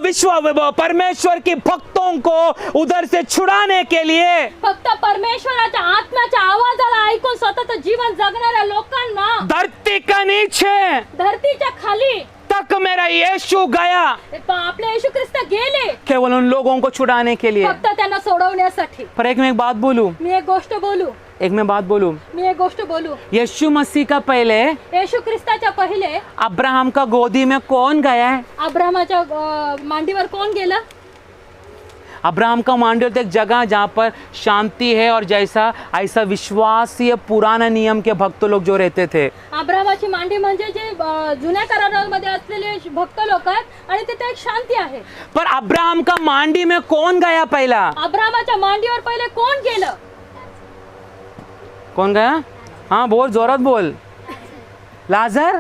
A: परमेश्वर की भक्तों को उधर से छुड़ाने के लिए,
B: फक्त परमेश्वराच्या आत्म्याच्या आवाजाला ऐकून स्वतःचं जीवन जगणाऱ्या लोकांना
A: धरती का नीचे
B: धरतीच्या खाली
A: तक मेरा यीशु गया,
B: आपले येशू ख्रिस्त गेले,
A: केवल उन लोगों को छुड़ाने के लिए.
B: फक्त त्यांना सोडवण्यासाठी.
A: पर एक मैं एक बात बोलूं,
B: मी एक गोष्ट बोलू.
A: यीशु मसीह का पहले
B: येशू ख्रिस्ताच्या पहिले
A: अब्राहम का गोदी में कौन गया है?
B: अब्राहमाच्या मांडीवर कोण गेलं?
A: अब्राहम का मांडव एक जगह जहाँ पर शांति है और जैसा ऐसा विश्वासीय पुराना नियम के भक्त लोग जो रहते थे.
B: अब्राहमाची मांडी म्हणजे जे जुन्या करारामध्ये असलेले भक्त लोक आहेत आणि तिथे एक शांती आहे.
A: पर अब्राहम का मांडी में कौन गया पहला?
B: अब्राहमाच्या मांडीवर पहिले कोण गेलं?
A: कौन गया? हाँ बोल, जोरात बोल. लाजर.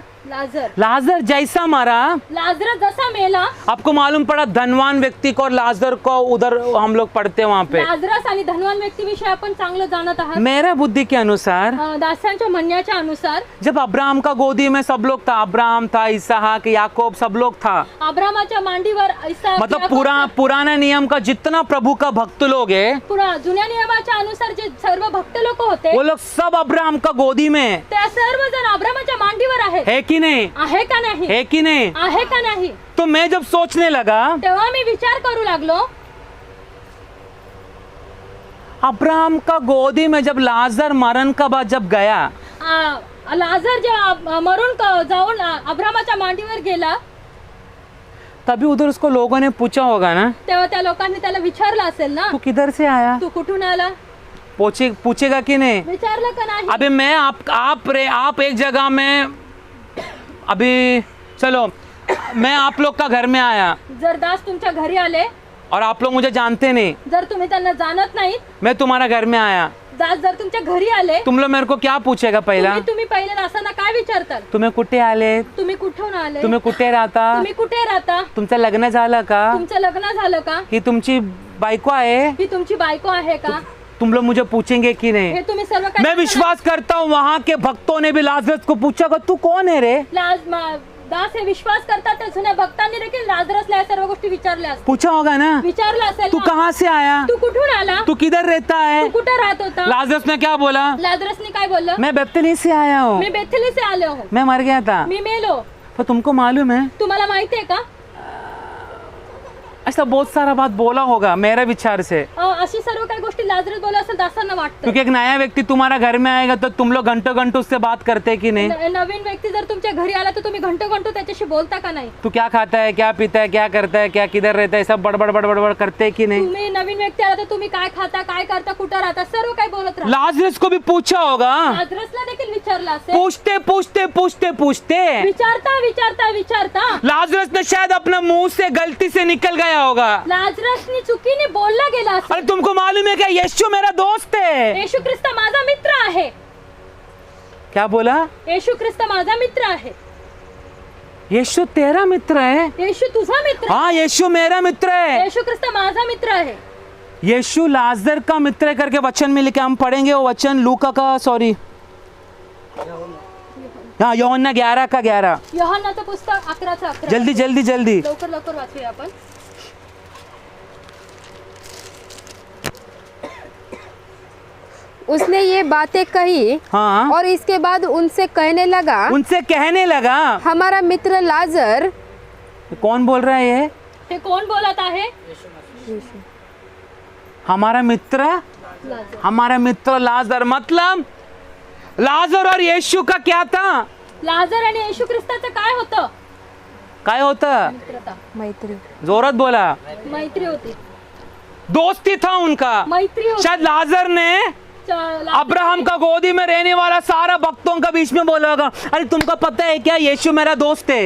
A: लाजर जैसा मरा,
B: लाजर जसा मेला.
A: आपको मालूम पड़ा धनवान व्यक्ति को और लाजर को उधर हम लोग पढ़ते हैं वहाँ पे.
B: लाजरस आणि धनवान व्यक्ती विषयी आपण चांगलं जाणत आहात.
A: मेरा बुद्धि के अनुसार,
B: दासांच्या म्हणण्याच्या अनुसार,
A: जब अब्राहम का गोदी में सब लोग था, अब्राहम था, इसहाक, याकूब, सब लोग था.
B: अब्राहमाच्या मांडीवर इसहाक,
A: मतलब पुराना नियम का जितना प्रभु का भक्त लोग है,
B: जुन्या नियमाच्या अनुसार जे सर्व भक्त लोक होते,
A: वो लोग सब अब्राहम का गोदी में,
B: त्या सर्वजण अब्राहमाच्या मांडीवर आहेत.
A: है कि नहीं?
B: आहे का नाही?
A: है कि नहीं?
B: आहे का नाही?
A: तो मैं जब सोचने लगा,
B: तेव्हा मी विचार करू लागलो,
A: अब्राहम का गोदी में जब लाजर मरण का बाद जब गया,
B: लाजर जेव्हा मरून जाऊन अब्राहमाच्या मांडीवर गेला,
A: तभी उधर उसको लोगों ने पूछा होगा ना,
B: तेव्हा त्या लोकांनी त्याला विचारलं असेल ना,
A: तू किधर से आया?
B: तू कुठून आला?
A: पूछेगा कि नहीं?
B: विचारलं का नाही?
A: अभी मैं आप एक जगह में, अभी चलो मैं आप लोग का घर में आया,
B: जर दास तुमच्या घरी आले
A: और आप लोग मुझे जानते नहीं,
B: जर तुम्ही त्यांना जाणत नाही,
A: मैं तुम्हारा घर में आया,
B: दास जर तुमच्या घरी आले
A: तुम लोग मेरे को क्या पूछेगा पहला?
B: तुम्ही पहिले दासांना काय विचारताल?
A: तुम्ही कुठे आले?
B: तुम्ही कुठून आले?
A: तुम्ही कुठे राहता?
B: तुम्ही कुठे राहता?
A: तुमचं लग्न झालं का?
B: तुमचं लग्न झालं का?
A: ही तुमची बायको आहे?
B: ही तुमची बायको आहे का?
A: तुम लोग मुझे पूछेंगे कि नहीं?
B: हे तुम्ही सर्व काय
A: मैं विश्वास करता हूँ वहाँ के भक्तों ने भी लाजरस को पूछा कि तू कौन है रे?
B: दास हे विश्वास करतात त्या जुन्या भक्तांनी देखील लाजरसला या सर्व गोष्टी विचारल्या असतील.
A: पूछा होगा ना?
B: विचारलं असेल
A: तू
B: ना?
A: कहाँ से आया?
B: तू कुठून आला?
A: तू किधर रहता है?
B: तू कुठे राहत होता?
A: लाजरस ने क्या बोला?
B: लाजरसने काय बोललं?
A: मैं बेतनी से आया हूँ,
B: मी बेथेली से आलो हूँ,
A: मैं मर गया था.
B: मी मेलो.
A: पर तुमको मालूम है
B: तुम्हाला माहिती आहे का?
A: ऐसा बहुत सारा बात बोला होगा मेरे विचार से,
B: अशी सर्व काही गोष्टी लाजरस बोलत असेल दासांना वाटतं.
A: क्योंकि एक नया व्यक्ति तुम्हारा घर में आएगा तो तुम लोग घंटों घंटों उससे बात करते कि नहीं?
B: नवीन व्यक्ती जर तुमच्या घरी आला तर तुम्ही घंटो घंटो त्याच्याशी बोलता का नाही?
A: तू क्या खाता है, क्या पीता है, क्या करता है, क्या किधर रहता है, सब बड़बड़ बड़बड़ बड़ करते कि नहीं?
B: तुम्ही नवीन व्यक्ती आला तर तुम्ही काय खाता, काय करता, कुठं राहता, सर्व काही बोलत राहा.
A: लाजरस को भी पूछा होगा.
B: लाजरसला देखील विचारलं असेल.
A: पूछते पूछते पूछते पूछते
B: विचारता विचारता विचारता
A: लाजरस ने शायद अपना मुंह से गलती से निकल गया होगा.
B: लाजरसनी चुकीने बोलला गेला
A: अरे
B: असेल.
A: तुमको मालूम है क्या, यीशु मेरा दोस्त है.
B: येशू ख्रिस्त माझा मित्र आहे.
A: क्या बोला?
B: येशू ख्रिस्त माझा मित्र आहे.
A: यीशु तेरा मित्र है?
B: येशू तुझा मित्र आहे.
A: हाँ, यीशु मेरा मित्र है.
B: येशू ख्रिस्त माझा मित्र आहे.
A: यीशु लाजर का मित्र है करके वचन में लिखे, हम पढ़ेंगे वो वचन लूका का, सॉरी हाँ, यूहन्ना 11:11.
B: योहानाचं पुस्तक 11:11.
A: जल्दी जल्दी जल्दी.
B: लवकर लवकर वाचूया आपण.
C: उसने ये बातें कही
A: हाँ,
C: और इसके बाद उनसे कहने लगा,
A: उनसे कहने लगा.
C: हमारा मित्र लाजर.
A: कौन बोल रहा है ये?
B: हे कोण बोलत आहे?
A: हमारा मित्र,
B: लाजर.
A: हमारा मित्र लाजर. मतलब लाजर और यीशु का क्या था?
B: लाजर आणि येशू ख्रिस्ताचं काय होतं?
A: काय होतं?
B: मित्रता.
C: मैत्री.
A: जोरात बोला.
B: मैत्री होती.
A: दोस्ती था उनका.
B: मैत्री होती.
A: शायद लाजर ने अब्राहम का गोदी में रहने वाला सारा भक्तों का बीच में बोला होगा, अरे तुमको पता है क्या, यीशु मेरा दोस्त है.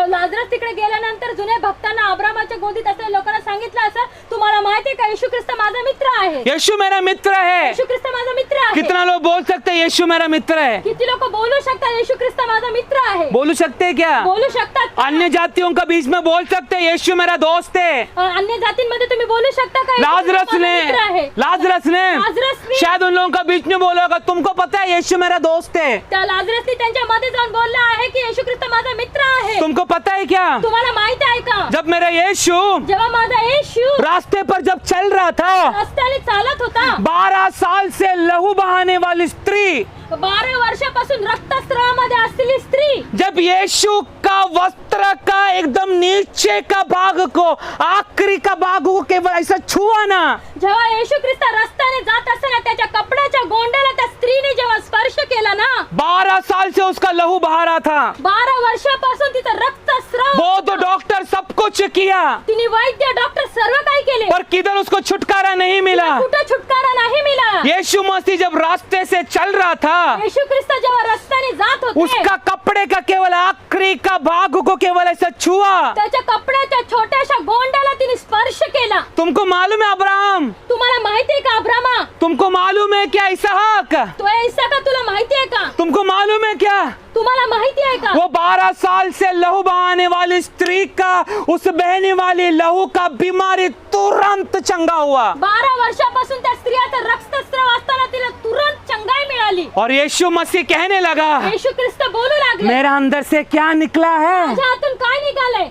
B: लाजरस तिकडे गेल्यानंतर जुन्या भक्तांना अब्राहमाच्या गोदीत असलेल्या लोकांना सांगितलं असं, तुम्हाला माहिती आहे का येशू ख्रिस्त माझा मित्र आहे.
A: यीशु मेरा मित्र है.
B: येशू ख्रिस्त माझा मित्र आहे.
A: कितना लोग बोल सकते हैं यीशु मेरा मित्र है?
B: किती लोक बोलू शकतात येशू ख्रिस्त माझा मित्र आहे?
A: बोलू सकते हैं क्या?
B: बोलू शकतात का?
A: अन्य जातियों का बीच में बोल सकते हैं यीशु मेरा दोस्त है.
B: अन्य जातींमध्ये तुम्ही बोलू शकता का येशू ख्रिस्त
A: लाजरस
B: माझा मित्र आहे?
A: ने लाजरसने
B: लाजरसने
A: शायद उन लोगों का बीच में बोला होगा, तुमको पता है यीशु मेरा दोस्त है.
B: त्या लाजरसने त्यांच्या मध्ये जाऊन बोलला आहे की येशू ख्रिस्त माझा मित्र आहे.
A: तुमको पता है क्या,
B: तुम्हाला माहिती आहे का,
A: जब मेरा यीशु
B: जेव्हा माझा येशू
A: रास्ते पर जब चल रहा था,
B: रस्त्याने चालत होता,
A: 12 साल से लहू बहाने वाली स्त्री,
B: 12 वर्षापासून रक्तस्रावामध्ये असलेली स्त्री,
A: जब यीशु का वस्त्र का एकदम नीचे का भाग को, आखिरी का भाग को केवल ऐसा छुआ ना,
B: जेव्हा येशू ख्रिस्त रस्त्याने जात असताना त्याच्या कपड्याच्या गोंड्याला त्या स्त्रीने जेव्हा स्पर्श केला ना,
A: 12 साल से उसका लहू बहा रहा था.
B: 12 वर्षापासून तिचं रक्तस्राव,
A: वो तो डॉक्टर सब कुछ किया,
B: तिने वैद्य डॉक्टर सर्व काही केले,
A: पर किधर उसको छुटकारा नहीं मिला.
B: कुठे छुटकारा नाही मिला.
A: यीशु मसीह जब रास्ते से चल रहा था,
B: येशू ख्रिस्त जेव्हा रस्त्याने जात होते,
A: उसका कपड़े का केवल आखिरी का भाग को केवल ऐसा छुआ.
B: त्याच्या कपड्याच्या छोट्याशा गोंड्याला तिने स्पर्श केला.
A: तुमको मालूम है अब्राहम,
B: तुम्हाला माहिती आहे का अब्रामा,
A: तुमको मालूम है क्या इसहाक,
B: तो ऐसा का, तुला माहिती आहे का,
A: तुमको मालूम है क्या,
B: तुम्हाला माहिती आहे का,
A: वो 12 साल से लहू बहाने वाली स्त्री का, उस बहने वाली लहू का बीमारी तुरंत चंगा हुआ.
B: 12 वर्षापासून त्या स्त्रियाचा रक्तस्राव असताना तिला तुरंत चंगाई मिळाली.
A: और यीशु मसीह कहने लगा,
B: येशू ख्रिस्त बोलू लागले,
A: मेरा अंदर से क्या निकला है,
B: माझ्या हातून काय निघालंय?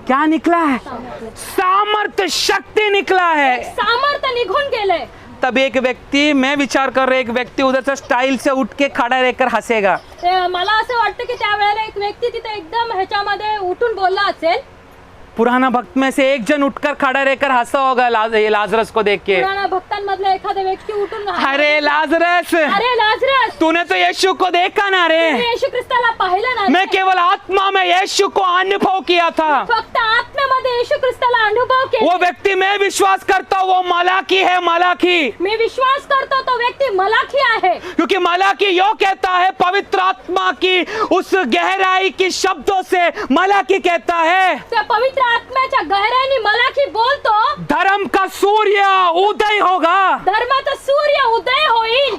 A: क्या निकला है? सामर्थ्य, शक्ति निकला है.
B: सामर्थ्य निघून गेलंय.
A: तब एक व्यक्ति, मैं विचार कर रहा, एक व्यक्ति उधर से स्टाइल से उठ के खड़ा रहकर हंसेगा.
B: मला असं वाटतं की त्यावेळेला एक व्यक्ती तिथे एकदम ह्याच्यामध्ये उठून बोलला असेल.
A: पुराना भक्त में से एक जन उठकर खड़ा रहकर हंसा होगा ये लाजरस को देख के.
B: पुराना भक्तांमधला एखादा व्यक्ती उठून,
A: अरे लाजरस,
B: अरे लाजरस,
A: तूने तो यीशु को देखा ना रे.
B: तुम्ही येशू ख्रिस्ताला पाहिलं ना?
A: मैं केवल आत्मा में यीशु को अनुभव किया था.
B: फक्त आत्म्यामध्ये येशू ख्रिस्ताला अनुभव केला.
A: वो व्यक्ति, मैं विश्वास करता हूँ वो मलाकी है, मलाकी.
B: मी विश्वास करतो तो व्यक्ती मलाखी आहे.
A: क्योंकि मलाकी यो कहता है, पवित्र आत्मा की उस गहराई की शब्दों से मलाकी कहता है,
B: त्या पवित्र आत्म्याच्या गहराईने मलाखी बोलतो,
A: धर्म का सूर्य उदय होगा
B: धर्माचा सूर्य उदय होईल.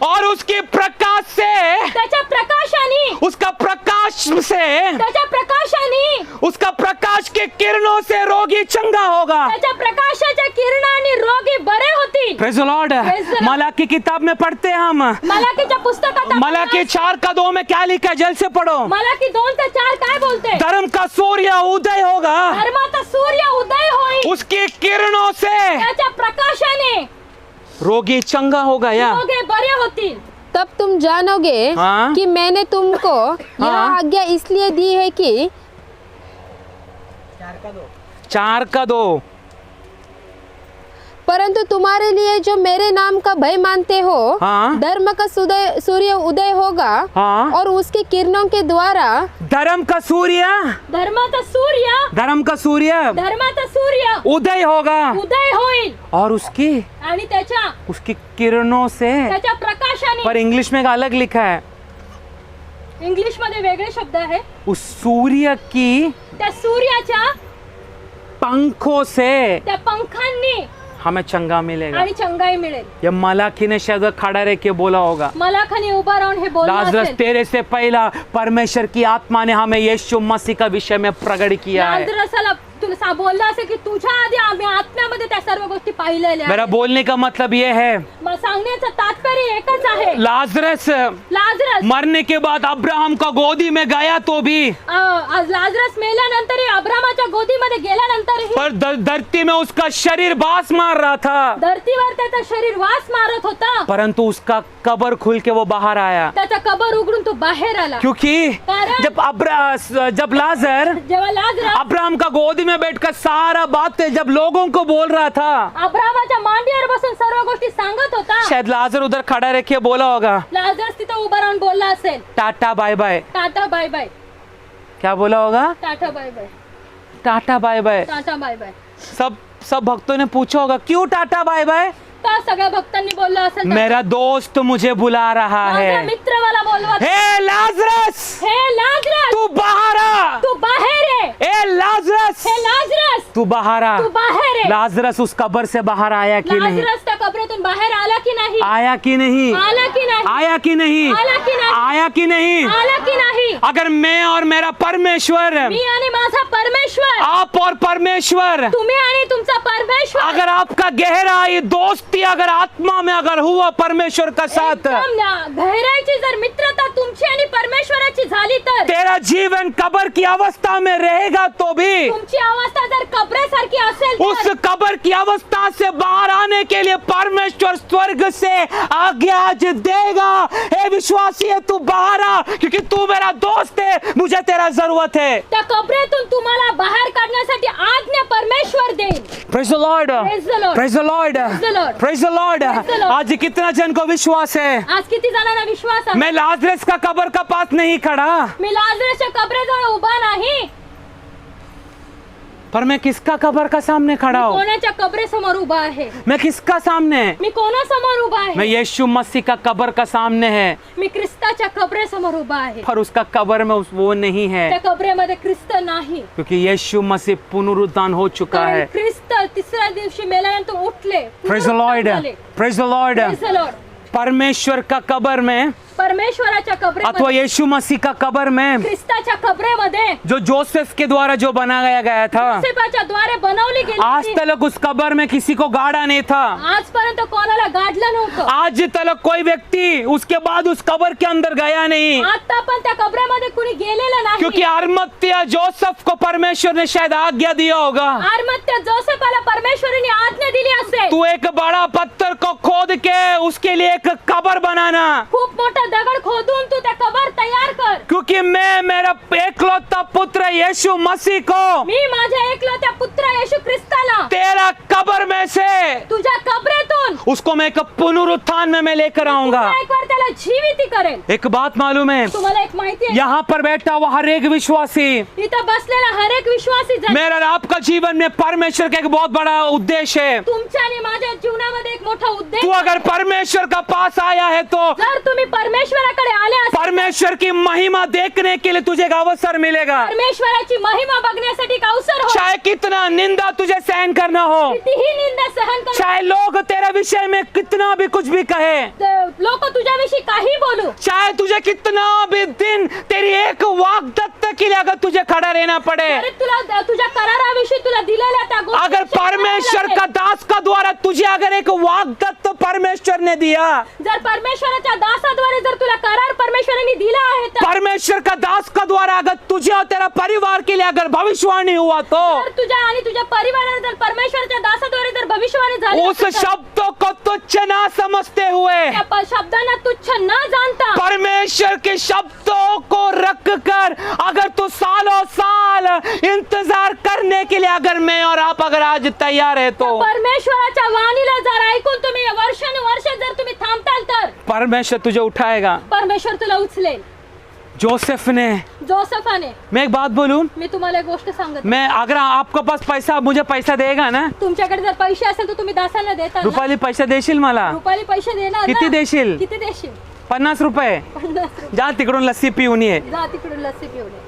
A: से,
B: त्याच्या प्रकाशाने,
A: उसका प्रकाश के किरणों से रोगी चंगा होगा।
B: त्याच्या प्रकाशाच्या किरणाने रोगी बरे होतील.
A: Praise the Lord.
B: Praise the Lord.
A: Malachi किताब में पढ़ते हैं हम,
B: मलाकीच्या पुस्तकात आपण
A: मलाकी 4:2 में क्या लिखा है, जल्द से पढ़ो।
B: मलाकी 2-4 काय बोलते?
A: धर्म का सूर्य उदय होगा,
B: धर्माचा सूर्य उदय होईल,
A: उसकी किरणों से
B: त्याच्या प्रकाशाने
A: रोगी चंगा होगा। या
B: रोगी बरे होतील.
C: तब तुम जानोगे
A: हाँ।
C: कि मैंने तुमको यह
A: हाँ।
C: आज्ञा इसलिए दी है कि
A: 4:2,
C: परंतु तुम्हारे लिए जो मेरे नाम का भय मानते हो,
A: हाँ।
C: धर्म का सूर्य उदय होगा,
A: हाँ।
C: और उसकी किरणों के द्वारा
A: धर्म का सूर्य,
B: धर्माचा सूर्य,
A: धर्म का सूर्य
B: धर्माचा सूर्य
A: उदय होगा,
B: उदय होईल
A: और उसकी
B: आणि त्याच्या
A: उसकी किरणों से।
B: त्याच्या प्रकाशाने.
A: पर इंग्लिश में एक अलग लिखा है,
B: इंग्लिश मध्ये वेगळे शब्द आहे.
A: उस सूर्य की
B: त्या सूर्याच्या
A: पंखों से
B: त्या पंखांनी
A: हमें चंगा मिलेगा।
B: आणि चंगाई मिळेल.
A: ये मलाकी ने शायद खड़ा रह के बोला होगा,
B: मलाखाने उभा राहून हे बोललं
A: लाजरस
B: असेल.
A: तेरे से पहला परमेश्वर की आत्मा ने हमें यीशु मसीह का विषय में प्रकट किया है।
B: लाजरसाला तुला बोललं असेल की तुझ्या आधी आम्ही आत्म्यामध्ये त्या सर्व गोष्टी पाहिलेल्या
A: मेरा
B: आहेत.
A: बोलने का मतलब ये है,
B: मग सांगण्याचं तात्पर्य एकच आहे.
A: लाजरस
B: लाजरस
A: मरने के बाद अब्राहम का गोदी में गया तो भी,
B: आज लाजरस मेल्यानंतर अब्रामाच्या गोदीमध्ये गेल्यानंतर
A: पर धरती में उसका शरीर बास मार रहा था,
B: धरतीवर त्याचं शरीर वास मारत होता,
A: परंतु उसका कब्र खुल के वो बाहर आया।
B: त्याचा कबर उघडून तो बाहेर आला.
A: क्योंकि
B: कारण
A: जब लाजर
B: जेव्हा लाजरस
A: अब्राहम का गोदी में बैठकर सारा बातें जब लोगों को बोल रहा था,
B: अब्रामाच्या मांडीवर बसून सर्व गोष्टी सांगत होता,
A: शायद लाजर उधर खड़ा रह के बोला होगा,
B: लाजरस तिथं उभा राहून बोलला असेल,
A: tata bye bye.
B: Tata bye bye,
A: क्या बोला होगा?
B: Tata bye bye,
A: tata bye bye.
B: Tata bye bye.
A: सब भक्तों ने पूछा होगा, क्यों टाटा बाय बाय?
B: का सगळ्या भक्तांनी बोललं असेल?
A: मेरा दोस्त मुझे बुला रहा
B: माझा
A: है।
B: मित्र मला बोलवत.
A: हे लाजरस,
B: हे लाजरस,
A: तू बाहर आ।
B: तू बाहेर ये.
A: ए लाजरस,
B: हे लाजरस,
A: तू बाहर आ।
B: तू बाहेर ये.
A: लाजरस उस कब्र से बाहर आया कि नहीं?
B: लाजरस त्या कबरेतून बाहेर आला की नाही?
A: आया कि नहीं?
B: आला की नाही?
A: आया कि नहीं?
B: आला की नाही?
A: आया कि नहीं?
B: आला की नाही?
A: अगर मैं और मेरा परमेश्वर,
B: मी आणि माझा परमेश्वर,
A: आप और परमेश्वर,
B: तुम्ही आणि तुमचा परमेश्वर,
A: अगर आपका गहरा ये दोस्ती अगर आत्मा में अगर हुआ परमेश्वर का साथ,
B: एकदम गहराईची जर मित्रता तुमची आणि परमेश्वराची झाली तर
A: तेरा जीवन कब्र की अवस्था में रहेगा तो भी
B: तुमची अवस्था जर कब्रासारखी असेल
A: उस
B: तर
A: कब्र की अवस्था से बाहर आने के लिए परमेश्वर स्वर्ग से आज्ञा आज देगा। हे विश्वासी है, तू बाहर आ, क्योंकि तू मेरा दोस्त है, मुझे तेरा जरूरत है।
B: त्या कब्रेतून तुम्हाला बाहेर काढण्यासाठी आज्ञा परमेश्वर देईल.
A: Praise the Lord.
B: Praise the Lord.
A: Praise the Lord.
B: Praise the Lord.
A: Praise the Lord.
B: Praise the Lord.
A: आज कितना जन को विश्वास है?
B: आज किती जणांना विश्वास आहे?
A: मैं लाजरस का कब्र का पास नहीं खड़ा,
B: मी लाजरसच्या कबरेजवळ उभा नाही,
A: पर मैं किसका कब्र का सामने खड़ा हूँ?
B: कोणाच्या कबरेसमोर उभा आहे?
A: मैं किसका सामने?
B: मी कोणासमोर उभा
A: मैं
B: आहे?
A: यीशु मसीह का कब्र का सामने है,
B: मी ख्रिस्ताच्या कबरेसमोर उभा आहे.
A: पर उसका कब्र में वो नहीं है,
B: त्या कबरेमध्ये ख्रिस्त नाही,
A: क्योंकि यीशु मसीह पुनरुत्थान हो चुका
B: कारण
A: है।
B: ख्रिस्त तिसऱ्या दिवशी मेल्यानंतर उठले.
A: Praise the Lord. Praise the Lord.
B: Praise the Lord.
A: परमेश्वर का कब्र में
B: परमेश्वराच्या
A: अथवा
B: कबरेमध्ये,
A: यीशु मसीह का कब्र में
B: ख्रिस्ताच्या कबरेमध्ये
A: जो जोसेफ के द्वारा जो बनाया गया था,
B: योसेफाच्या द्वारे बनवली गेली
A: आज
B: होती.
A: तक उस कब्र में किसी को गाड़ा नहीं था।
B: आजपर्यंत कोणाला गाडलं नव्हतं.
A: आज तक कोई व्यक्ति उसके बाद उस कब्र के अंदर गया नहीं,
B: आता पण त्या कबरेमध्ये कुणी गेलेलं नाही.
A: क्योंकि अरमत्या जोसेफ को परमेश्वर ने शायद आज्ञा दिया होगा,
B: आरमत्या जोसेफाला परमेश्वराने आज्ञा दिली असेल,
A: तू एक बड़ा पत्थर को खोद के उसके लिए एक कब्र बनाना,
B: खूप मोठा दगड खोदून तू त्या कबर तयार कर.
A: क्योंकि मैं मेरा एकलौता पुत्र यीशु मसीह को
B: मी माझ्या एकलौत्या पुत्र येशू ख्रिस्ताला
A: तेरा कब्र में से
B: तुझ्या कबरेतून
A: उसको मैं एक पुनरुत्थान में मैं लेकर आऊंगा।
B: एक बार त्याला जीवित करेल.
A: एक बात मालूम है,
B: तुम्हाला एक माहिती आहे,
A: यहाँ पर बैठा हुआ हर एक विश्वासी,
B: इथं बसलेला हर एक विश्वासी जन,
A: मेरा और आपका जीवन में परमेश्वर का एक बहुत बड़ा उद्देश्य है।
B: तुमच्या आणि माझ्या जीवनामध्ये एक मोठा उद्देश
A: तू अगर परमेश्वर का पास आया है तो
B: जर तुम्ही परमेश्वराकडे आले असाल,
A: परमेश्वर की महिमा देखने के लिए तुझे एक अवसर मिलेगा।
B: परमेश्वराची महिमा बघण्यासाठी एक अवसर हो.
A: चाहे कितना निंदा तुझे सहन करना हो,
B: कितीही निंदा सहन कर,
A: चाहे लोग तेरे विषय में कितना भी कुछ भी कहे,
B: लोक तुझ्याविषयी तुझ्याशी काही बोलू,
A: चाहे तुझे कितना भी दिन तेरी एक वाग्दत्त के लिए अगर तुझे खड़ा रहना पड़े,
B: अरे तुला तुझ्या कराराविषयी तुला दिलेल्या त्या
A: अगर
B: गोष्टींची
A: परमेश्वर
B: गरज
A: का
B: आहे.
A: दास का द्वारा तुझे अगर एक वाग्दत्त परमेश्वर ने दिया,
B: जर परमेश्वराच्या दासाद्वारे जर तुला करार परमेश्वराने दिला आहे तर
A: परमेश्वर का दास का द्वारा अगर तुझे और तेरा परिवार के लिए अगर भविष्यवाणी हुआ तो
B: जर तुझ्या आणि तुझ्या परिवाराने जर परमेश्वराच्या दासाद्वारे जर भविष्यवाणी झाली
A: उस
B: असेल तर
A: शब्दों को तुच्छ ना समझते हुए
B: त्या शब्दांना तुच्छ न जाणता
A: परमेश्वर के शब्दों को रख कर अगर तू सालों साल इंतजार करने के लिए अगर मैं और आप अगर आज तैयार है तो
B: परमेश्वराच्या वाणीला जर ऐकून तुम्ही वर्षानुवर्ष जर तुम्ही थांबताल तर
A: परमेश्वर तुझे उठाएगा।
B: परमेश्वर तुला उचलेल.
A: जोसेफ ने,
B: जोसेफाने,
A: मैं एक बात बोलूं,
B: मी तुम्हाला एक गोष्ट सांगत
A: मैं अगर आपके पास पैसा मुझे पैसा देगा ना,
B: तुमच्याकडे जर पैसे असेल तर तुम्ही दासांना देता ना?
A: रुपाली पैसा देशील मला?
B: रुपाली पैसे देणार
A: किती
B: ना?
A: देशील?
B: किती देशील?
A: 50 रुपये.
B: 50 रुपये.
A: जा तिकडून लस्सी पिऊन ये.
B: जा तिकडून लस्सी पिऊन ये.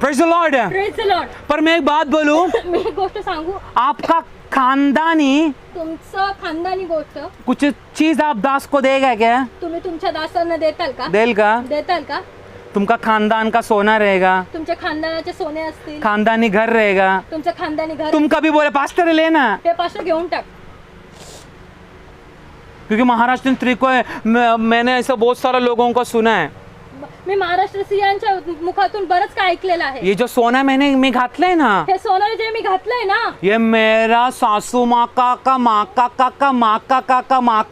A: Praise the Lord.
B: Praise the Lord.
A: पर मैं एक बात बोलूं,
B: मी एक गोष्ट सांगू,
A: आपका खानदानी
B: तुमचं खानदानी गोष्ट
A: कुछ चीज आप दास को देगा क्या?
B: तुम्ही तुमच्या दासांना देताल का?
A: देल का?
B: देताल का?
A: तुमका खानदान का सोना रहेगा,
B: तुमच्या खानदानाचे सोने असतील,
A: खानदानी घर रहेगा.
B: तुमचं खानदानी घर,
A: तुम कभी बोले पास्टर लेना,
B: ते पास्टर घेऊन टाक.
A: क्योंकि महाराष्ट्र स्त्री को मैंने ऐसा बहुत सारे लोगों को सुना है,
B: मी महाराष्ट्र स्त्रियांच्या मुखातून बरंच काय ऐकलेलं आहे.
A: ये जो सोना मी घातलंय ना,
B: हे सोनं जे मी घातलंय ना,
A: ये मेरा सासू माँ का माँ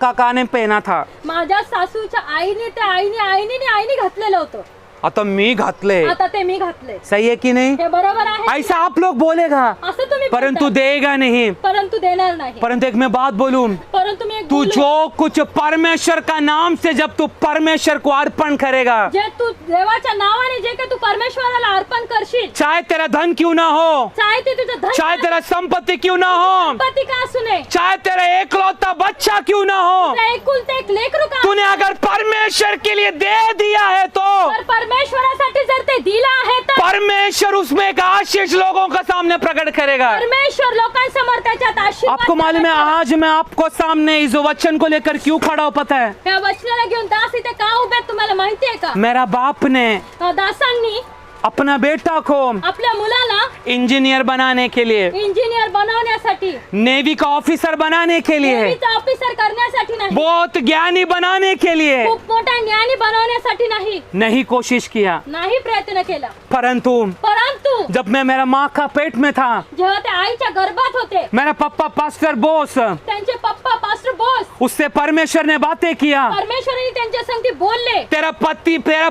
A: का ने पहना था.
B: माझ्या सासूच्या आईने ते आईने घातलेलं होतं.
A: आता मी घातले.
B: आता ते मी घातले.
A: सही है कि नहीं?
B: हे बरोबर आहे.
A: ऐसा आप लोग बोलेगा,
B: असं तुम्ही
A: परंतु
B: बोलता.
A: देगा नहीं.
B: परंतु देणार नाही.
A: परंतु एक मैं बात बोलूं,
B: परंतु मी एक
A: तू
B: बोलू,
A: जो कुछ परमेश्वर का नाम से जब तू परमेश्वर को अर्पण करेगा,
B: जे तू देवाच्या नावाने जे काही तू परमेश्वराला अर्पण करशील,
A: चाहे तेरा धन क्यों ना हो,
B: चाहे ते तुझं धन,
A: चाहे तेरा संपत्ति क्यों ना हो,
B: संपत्ती का असू नये,
A: चाहे तेरा एकलौता बच्चा क्यों ना हो,
B: तुला एकुलते एक लेकरू का,
A: तूने अगर परमेश्वर के लिए दे दिया है तो
B: तर परमेश्वरासाठी जर ते दिला आहे तर
A: परमेश्वर उसमें एक आशीष लोगों का सामने प्रकट करेगा.
B: परमेश्वर लोकांसमोर त्याच्यात आशीर्वाद
A: आपको मालूम है
B: प्रकट
A: आज मैं आपको सामने इस वचन को लेकर क्यों खड़ा हूं पता है?
B: करतो. या वचनाला घेऊन दास इथे का उभे आहेत तुम्हाला माहिती आहे का?
A: मेरा बाप ने
B: दासांनी
A: अपना बेटा को
B: आपल्या मुलाला
A: इंजीनियर बनाने के लिए,
B: इंजिनियर बनवण्यासाठी,
A: नेवी का ऑफिसर बनाने के लिए,
B: नेव्हीचा ऑफिसर करण्यासाठी नाही,
A: बहुत ज्ञानी बनाने के लिए
B: खूप मोठा ज्ञानी बनवण्यासाठी
A: नहीं कोशिश किया.
B: नाही प्रयत्न केला.
A: परंतु
B: परंतु
A: जब मैं मेरा माँ का पेट में था,
B: जेव्हा ते आईच्या गर्भात होते,
A: मेरा पप्पा पास्टर बोस,
B: त्यांचे पप्पा पास्टर बोस,
A: उससे परमेश्वर ने बातें किया.
B: परमेश्वराने त्यांच्या संगती बोलले,
A: तेरा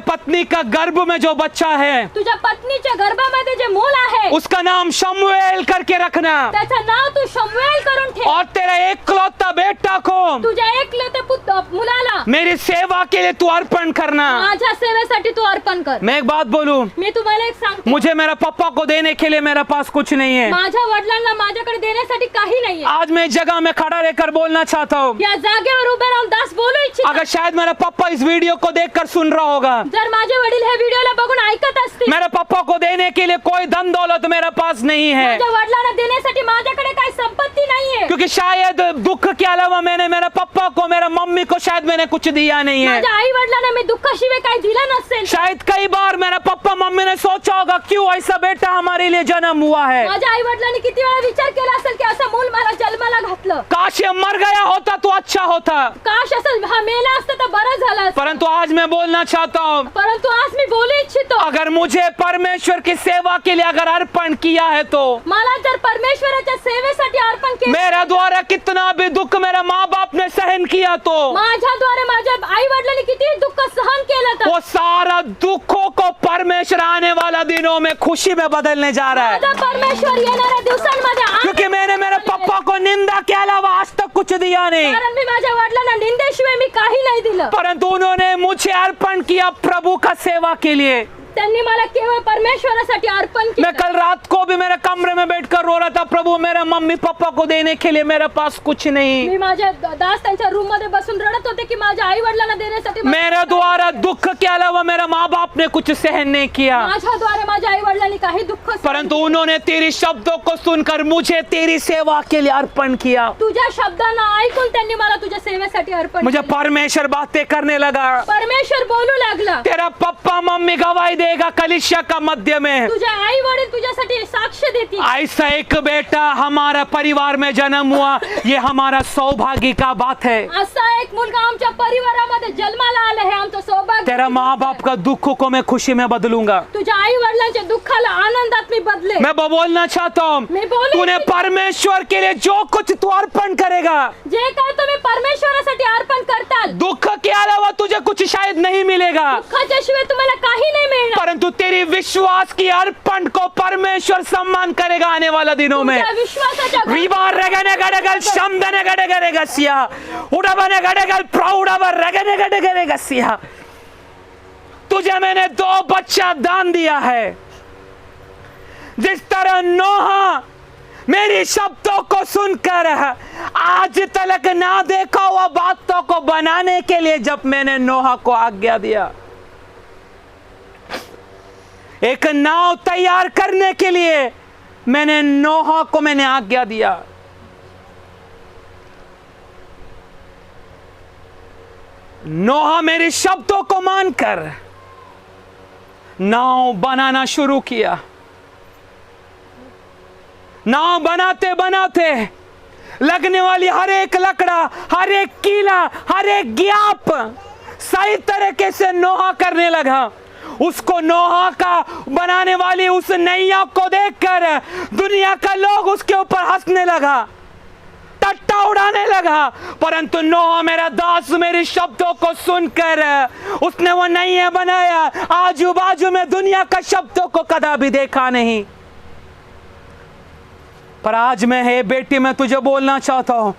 A: पत्नी का गर्भ में जो बच्चा है
B: तुझ्या पत्नीच्या गर्भामध्ये जे मूल आहे
A: उसका नाम शमूएल करके रखना,
B: त्याचं नाव तू शमूएल करून ठेव.
A: और तेरा एकलौता बेटा को
B: तुझ्या एकलते मुलाला
A: मेरी सेवा के लिए तू अर्पण करना.
B: माझ्या सेवेसाठी तू अर्पण कर.
A: मैं एक बात बोलूं,
B: मी तुम्हाला एक सांगते,
A: मुझे मेरा पप्पा को देने के लिए मेरे पास कुछ नहीं है.
B: माझ्या वडिलांना माझ्याकडे देण्यासाठी काही नाहीये.
A: आज मैं इस जगह में खड़ा रहकर बोलना चाहता हूँ,
B: या जागेवर उभे राहून दास बोलू इच्छितो.
A: अगर शायद मेरा पप्पा इस वीडियो को देखकर सुन रहा होगा,
B: जर माझे वडील हे व्हिडिओला बघून ऐकत असतील,
A: मेरे पापा को देने के लिए कोई धन दौलत मेरे पास नहीं है,
B: माझ्या वडिलांना देण्यासाठी माझ्याकडे काही संपत्ती नाहीये.
A: क्योंकि शायद दुख के अलावा मैंने मेरे पापा को, मेरा मम्मी को शायद मैंने कुछ दिया नहीं है.
B: माझ्या आई वडिलांना मी दुःखाशिवाय काही दिलं नसेल.
A: शायद कई बार मेरा पापा मम्मी ने सोचा होगा क्यों ऐसा बेटा हमारे लिए जन्म हुआ है,
B: माझ्या आई वडिलांनी किती वेळा विचार केला असेल की असं मूल मला जन्माला घातलं,
A: काश ये मर गया होता तो अच्छा होता.
B: काश असं हा मेला असतं तर बरं झालं असतं.
A: परंतु आज मैं बोलना चाहता हूँ,
B: परंतु आज मी बोलू इच्छितो,
A: अगर मुझे परमेश्वर की सेवा के लिए अगर अर्पण किया है तो
B: मला जर परमेश्वराच्या सेवेसाठी अर्पण केलं,
A: मेरा द्वारा कितना भी दुख मेरा माँ बाप ने सहन किया तो
B: माझ्याद्वारे माझ्या आई वडिलांनी किती दुःख सहन केलं तर
A: वो सारा दुखों को परमेश्वर आने वाला दिनों में खुशी में बदलने जा रहा है.
B: माझा परमेश्वर येणाऱ्या दिवसांमध्ये
A: क्योंकि मैंने मेरे पापा को निंदा के अलावा आज तक कुछ दिया नहीं,
B: कारण मी माझ्या वडिलांना निंदेशिवाय मी काही नाही दिलं,
A: परंतु उन्होंने मुझे अर्पण किया प्रभु का सेवा के लिए.
B: त्यांनी मला केवळ परमेश्वरासाठी अर्पण
A: मैं
B: केलं.
A: कल रात को भी मेरे कमरे में बैठकर रो रहा था, प्रभु मेरे मम्मी पापा को देने के लिए मेरे पास कुछ नहीं,
B: मी माझ्या दास त्यांच्या रूम मध्ये बसून रडत होते की माझ्या आई वडिलांना देण्यासाठी
A: मेरे द्वारा दुख के अलावा मेरे माँ बाप ने कुछ सहन नहीं किया,
B: माझ्याद्वारे माझ्या आई वडिलांनी काही दुःख सहन
A: परंतु उन्होंने तेरी शब्दों को सुनकर मुझे तेरी सेवा के लिए अर्पण किया।
B: तुझ्या शब्दांना ऐकून त्यांनी मला तुझ्या सेवेसाठी अर्पण
A: मुझे
B: केलं.
A: परमेश्वर बातें करने लगा,
B: परमेश्वर बोलू लागला.
A: तेरा पप्पा मम्मी गवाही देगा कलीसिया का मध्य में,
B: तुझे आई वडील तुझ्यासाठी साक्ष देतील.
A: ऐसा एक बेटा हमारा परिवार में जन्म हुआ, ये हमारा सौभाग्य का बात है।
B: असा एक मुलगा आमच्या परिवारामध्ये जन्माला आला, हे आमचं सौभाग्य.
A: तेरा माँ बाप का दुख को मैं खुशी में बदलूंगा।
B: तुझ्या आई वडिलांच्या दुःखाला आनंदात मी बदले.
A: मैं बोलना चाहता हूँ,
B: मैं बोलूं-
A: तूने परमेश्वर के लिए जो कुछ तू अर्पण करेगा,
B: जे काय तुम्ही परमेश्वरासाठी अर्पण करताल,
A: दुख के अलावा तुझे कुछ शायद नहीं मिलेगा,
B: दुःखाच्या शिवाय तुम्हाला काही नाही मिळणार.
A: परंतु तेरी विश्वास की अर्पण को परमेश्वर सम्मान करेगा आने वाला दिनों में।
B: तुमच्या विश्वासाच्या
A: रिबार रगने गडगल शमदने गडगरे गसिया उड़ाबने गडगल प्रौड़ाबर रगने गडगरे गसिया। तुझे मैंने 2 बच्चा दान दिया है, जिस तरह नोहा मेरी शब्दों को सुनकर आज तक ना देखा हुआ बातों को बनाने के लिए जब मैंने नोहा को आज्ञा दिया, एक नाव तैयार करने के लिए मैंने नोहा को मैंने आज्ञा दिया। नोहा मेरे शब्दों को मानकर नाव बनाना शुरू किया। नाव बनाते बनाते लगने वाली हर एक लकड़ा, हर एक कीला, हर एक गैप सही तरीके से नोहा करने लगा। उसको नोहा का बनाने वाली उस नैया को देखकर दुनिया का लोग उसके ऊपर हंसने लगा, टट्टा उड़ाने लगा, परंतु नोहा मेरा दास मेरे शब्दों को सुनकर उसने वो नैया बनाया। आजू बाजू में दुनिया का शब्दों को कदापि देखा नहीं। पर आज मैं हे बेटी मैं तुझे बोलना चाहता हूं,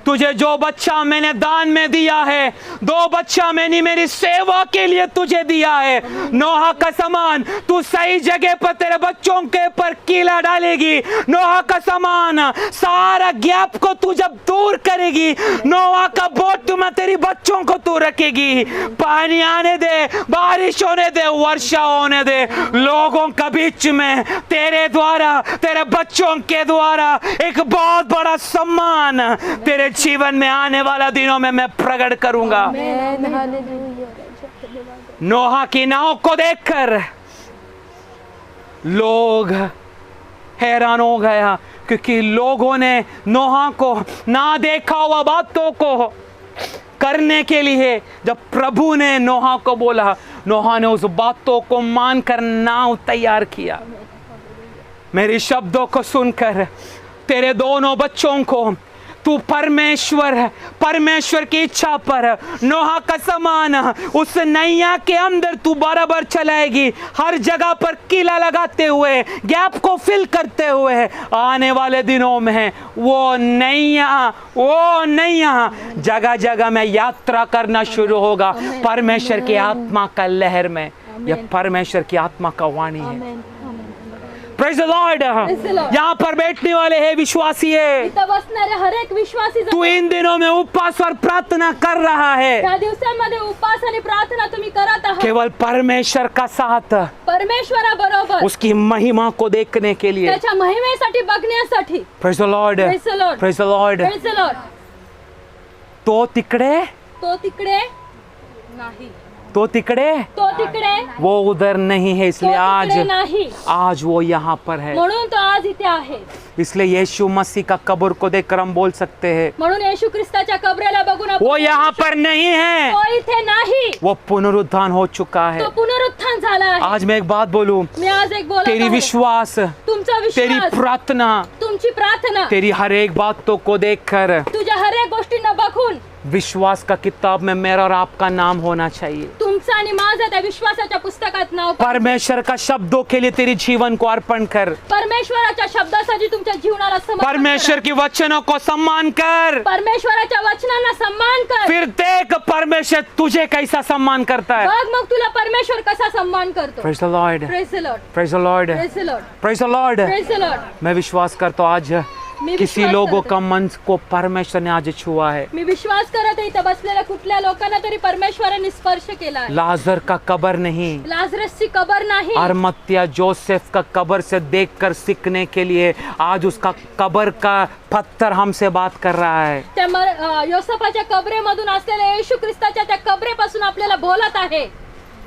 A: तुझे जो बच्चा मैंने दान में दिया है, 2 बच्चा मैंने मेरी सेवा के लिए तुझे दिया है, नोहा का समान तू सही जगह पर तेरे बच्चों के ऊपर कीला डालेगी। नोहा का समान सारा गैप को तू जब दूर करेगी, नोहा का बोट में तेरी बच्चों को तू रखेगी। पानी आने दे, बारिश होने दे, वर्षा होने दे, लोगों का बीच में तेरे द्वारा, तेरे बच्चों के द्वारा एक बहुत बड़ा सम्मान तेरे जीवन में आने वाला दिनों में मैं प्रकट करूंगा। नोहा की नाव को देखकर लोग हैरान हो गया, क्योंकि लोगों ने नोहा को ना देखा हुआ बातों को करने के लिए जब प्रभु ने नोहा को बोला, नोहा ने उस बातों को मानकर नाव तैयार किया। मेरे शब्दों को सुनकर तेरे दोनों बच्चों को तू परमेश्वर की इच्छा पर नोहा का समान उस नैया के अंदर तू बराबर चलाएगी। हर जगह पर कीला लगाते हुए, गैप को फिल करते हुए आने वाले दिनों में वो नैया जगह जगह में यात्रा करना शुरू होगा परमेश्वर की आत्मा का लहर में। यह परमेश्वर की आत्मा का वाणी है। Praise the Lord। यहाँ पर बैठने वाले हैं विश्वासी है,
B: इथं बसणारे हर एक विश्वासी
A: तू इन दिनों में उपवास और प्रार्थना कर रहा है,
B: त्या दिवसांमध्ये उपवास आणि प्रार्थना तुम्ही करत आहात
A: केवल परमेश्वर का साथ,
B: परमेश्वराबरोबर,
A: उसकी महिमा को देखने के लिए।
B: त्याच्या महिमेसाठी बघण्यासाठी।
A: Praise the Lord।
B: Praise the Lord।
A: Praise the Lord।
B: Praise the Lord।
A: तो तिकडे
B: नाही,
A: तो तिकडे वो उधर नहीं है, इसलिए आज वो यहाँ पर है।
B: म्हणून तो आज इथे आहे।
A: इसलिए यीशु मसीह का कब्र को देखकर हम बोल सकते हैं
B: म्हणून येशू ख्रिस्ताच्या कब्राला बघून आपण
A: वो यहाँ पर नहीं है,
B: तो इथे नाही,
A: वो पुनरुत्थान हो चुका है।
B: तो पुनरुत्थान झाला आहे।
A: आज मैं एक बात बोलूं,
B: मी आज एक बोलत
A: तेरी
B: आहे।
A: विश्वास,
B: तुमचा
A: तेरी
B: विश्वास,
A: प्रार्थना,
B: तुमची प्रार्थना,
A: तेरी हर एक बातों को देखकर
B: तुझ्या हर एक गोष्टींना बघून
A: विश्वास का किताब में मेरा और आपका नाम होना चाहिए।
B: तुमचा आणि माझं त्या विश्वासाच्या पुस्तकात नाव पहा.
A: परमेश्वर का शब्दों के लिए तेरी जीवन को अर्पण कर,
B: परमेश्वराच्या शब्दासाठी तुमच्या जीवनाला समर्पण
A: परमेश्वर
B: करा.
A: की वचनों को सम्मान कर,
B: परमेश्वराच्या वचनांना सम्मान कर.
A: फिर देख परमेश्वर तुझे कैसा सम्मान करता है.
B: बघ मग तुला परमेश्वर कसा सम्मान करतो.
A: Praise the Lord,
B: praise the Lord,
A: praise the Lord,
B: praise the Lord,
A: praise the Lord.
B: Praise the Lord.
A: मैं विश्वास करता हूँ आज
B: मी
A: किसी
B: विश्वास
A: लोगों
B: करते.
A: का मन को परमेश्वर ने आज छुआ है.
B: मी विश्वास करत आहे इथं बसलेल्या कुठल्या लोकांना तरी परमेश्वराने स्पर्श केला आहे.
A: लाजर का कबर नहीं,
B: लाजरसची कबर नाही.
A: अरमत्या जोसेफ का कबर से देखकर सीखने के लिए आज उसका कबर का पत्थर हमसे बात कर रहा है.
B: त्या योसेफाच्या कबरेमधून असलेल्या येशू ख्रिस्ताच्या त्या कबरेपासून आपल्याला बोलत आहे.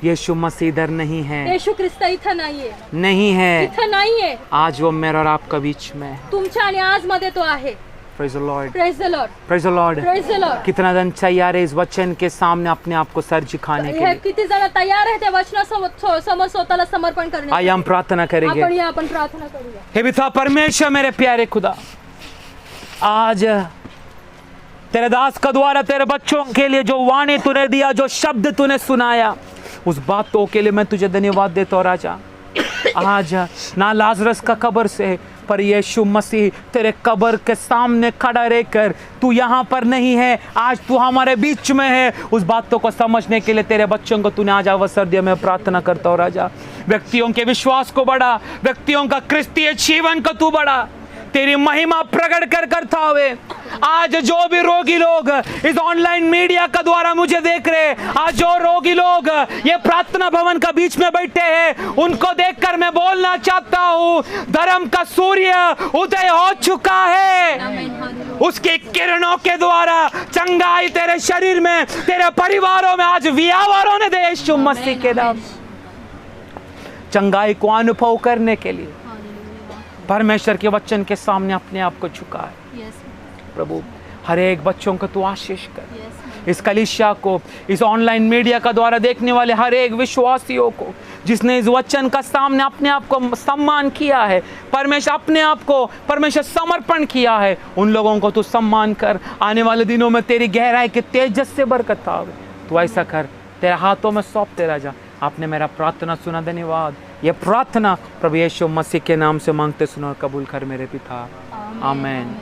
A: यीशु मसीह इधर नहीं है,
B: येशू ख्रिस्त इथं नाहीये,
A: नहीं है.
B: इथं नाहीये.
A: आज वो मेरा और आपका बीच में है.
B: तुमच्या आणि आज मध्ये तो आहे.
A: Praise the Lord,
B: praise the Lord,
A: praise the Lord.
B: Praise the Lord.
A: कितना दिन तैयार है इस वचन के सामने अपने आप को सर झुकाने के
B: हे
A: लिए.
B: किती जण तयार आहे त्या वचनासमोर स्वतःला समर्पण
A: आइए
B: करण्यासाठी.
A: हम प्रार्थना करेंगे.
B: आपण प्रार्थना करूया.
A: हे पिता परमेश्वर मेरे प्यारे खुदा, आज तेरे दास का द्वारा तेरे बच्चों के लिए जो वाणी तूने दिया, जो शब्द तूने सुनाया, उस बातों के लिए मैं तुझे धन्यवाद देता हूँ राजा. आज ना लाजरस का कब्र से, पर यीशु मसीह तेरे कब्र के सामने खड़ा रहकर तू यहाँ पर नहीं है, आज तू हमारे बीच में है. उस बातों को समझने के लिए तेरे बच्चों को तूने आज अवसर दिया. मैं प्रार्थना करता हूँ राजा, व्यक्तियों के विश्वास को बढ़ा, व्यक्तियों का क्रिस्तीय जीवन को तू बढ़ा, तेरी महिमा प्रकट कर करता हुए. आज जो भी रोगी लोग इस ऑनलाइन मीडिया का द्वारा मुझे देख रहे, आज जो रोगी लोग ये प्रार्थना भवन का बीच में बैठे हैं, उनको देखकर मैं बोलना चाहता हूँ, धर्म का सूर्य उदय हो चुका है. उसकी किरणों के द्वारा चंगाई तेरे शरीर में, तेरे परिवारों में आज व्यापार होने दे. यीशु मसीह के नाम चंगाई को अनुभव करने के लिए परमेश्वर के वचन के सामने अपने आप को झुका है. प्रभु हर एक बच्चों को तू आशीष कर. इस कलीसिया को, इस ऑनलाइन मीडिया का द्वारा देखने वाले हर एक विश्वासियों को जिसने इस वचन का सामने अपने आप को सम्मान किया है, परमेश्वर अपने आप को परमेश्वर समर्पण किया है, उन लोगों को तू सम्मान कर. आने वाले दिनों में तेरी गहराई के तेजस से बरकत आवे. तू ऐसा कर, तेरे हाथों में सौंपते राजा. आपने मेरा प्रार्थना सुना, धन्यवाद. ये प्रार्थना प्रभु यीशु मसीह के नाम से मांगते सुनो और कबूल कर मेरे पिता. आमीन.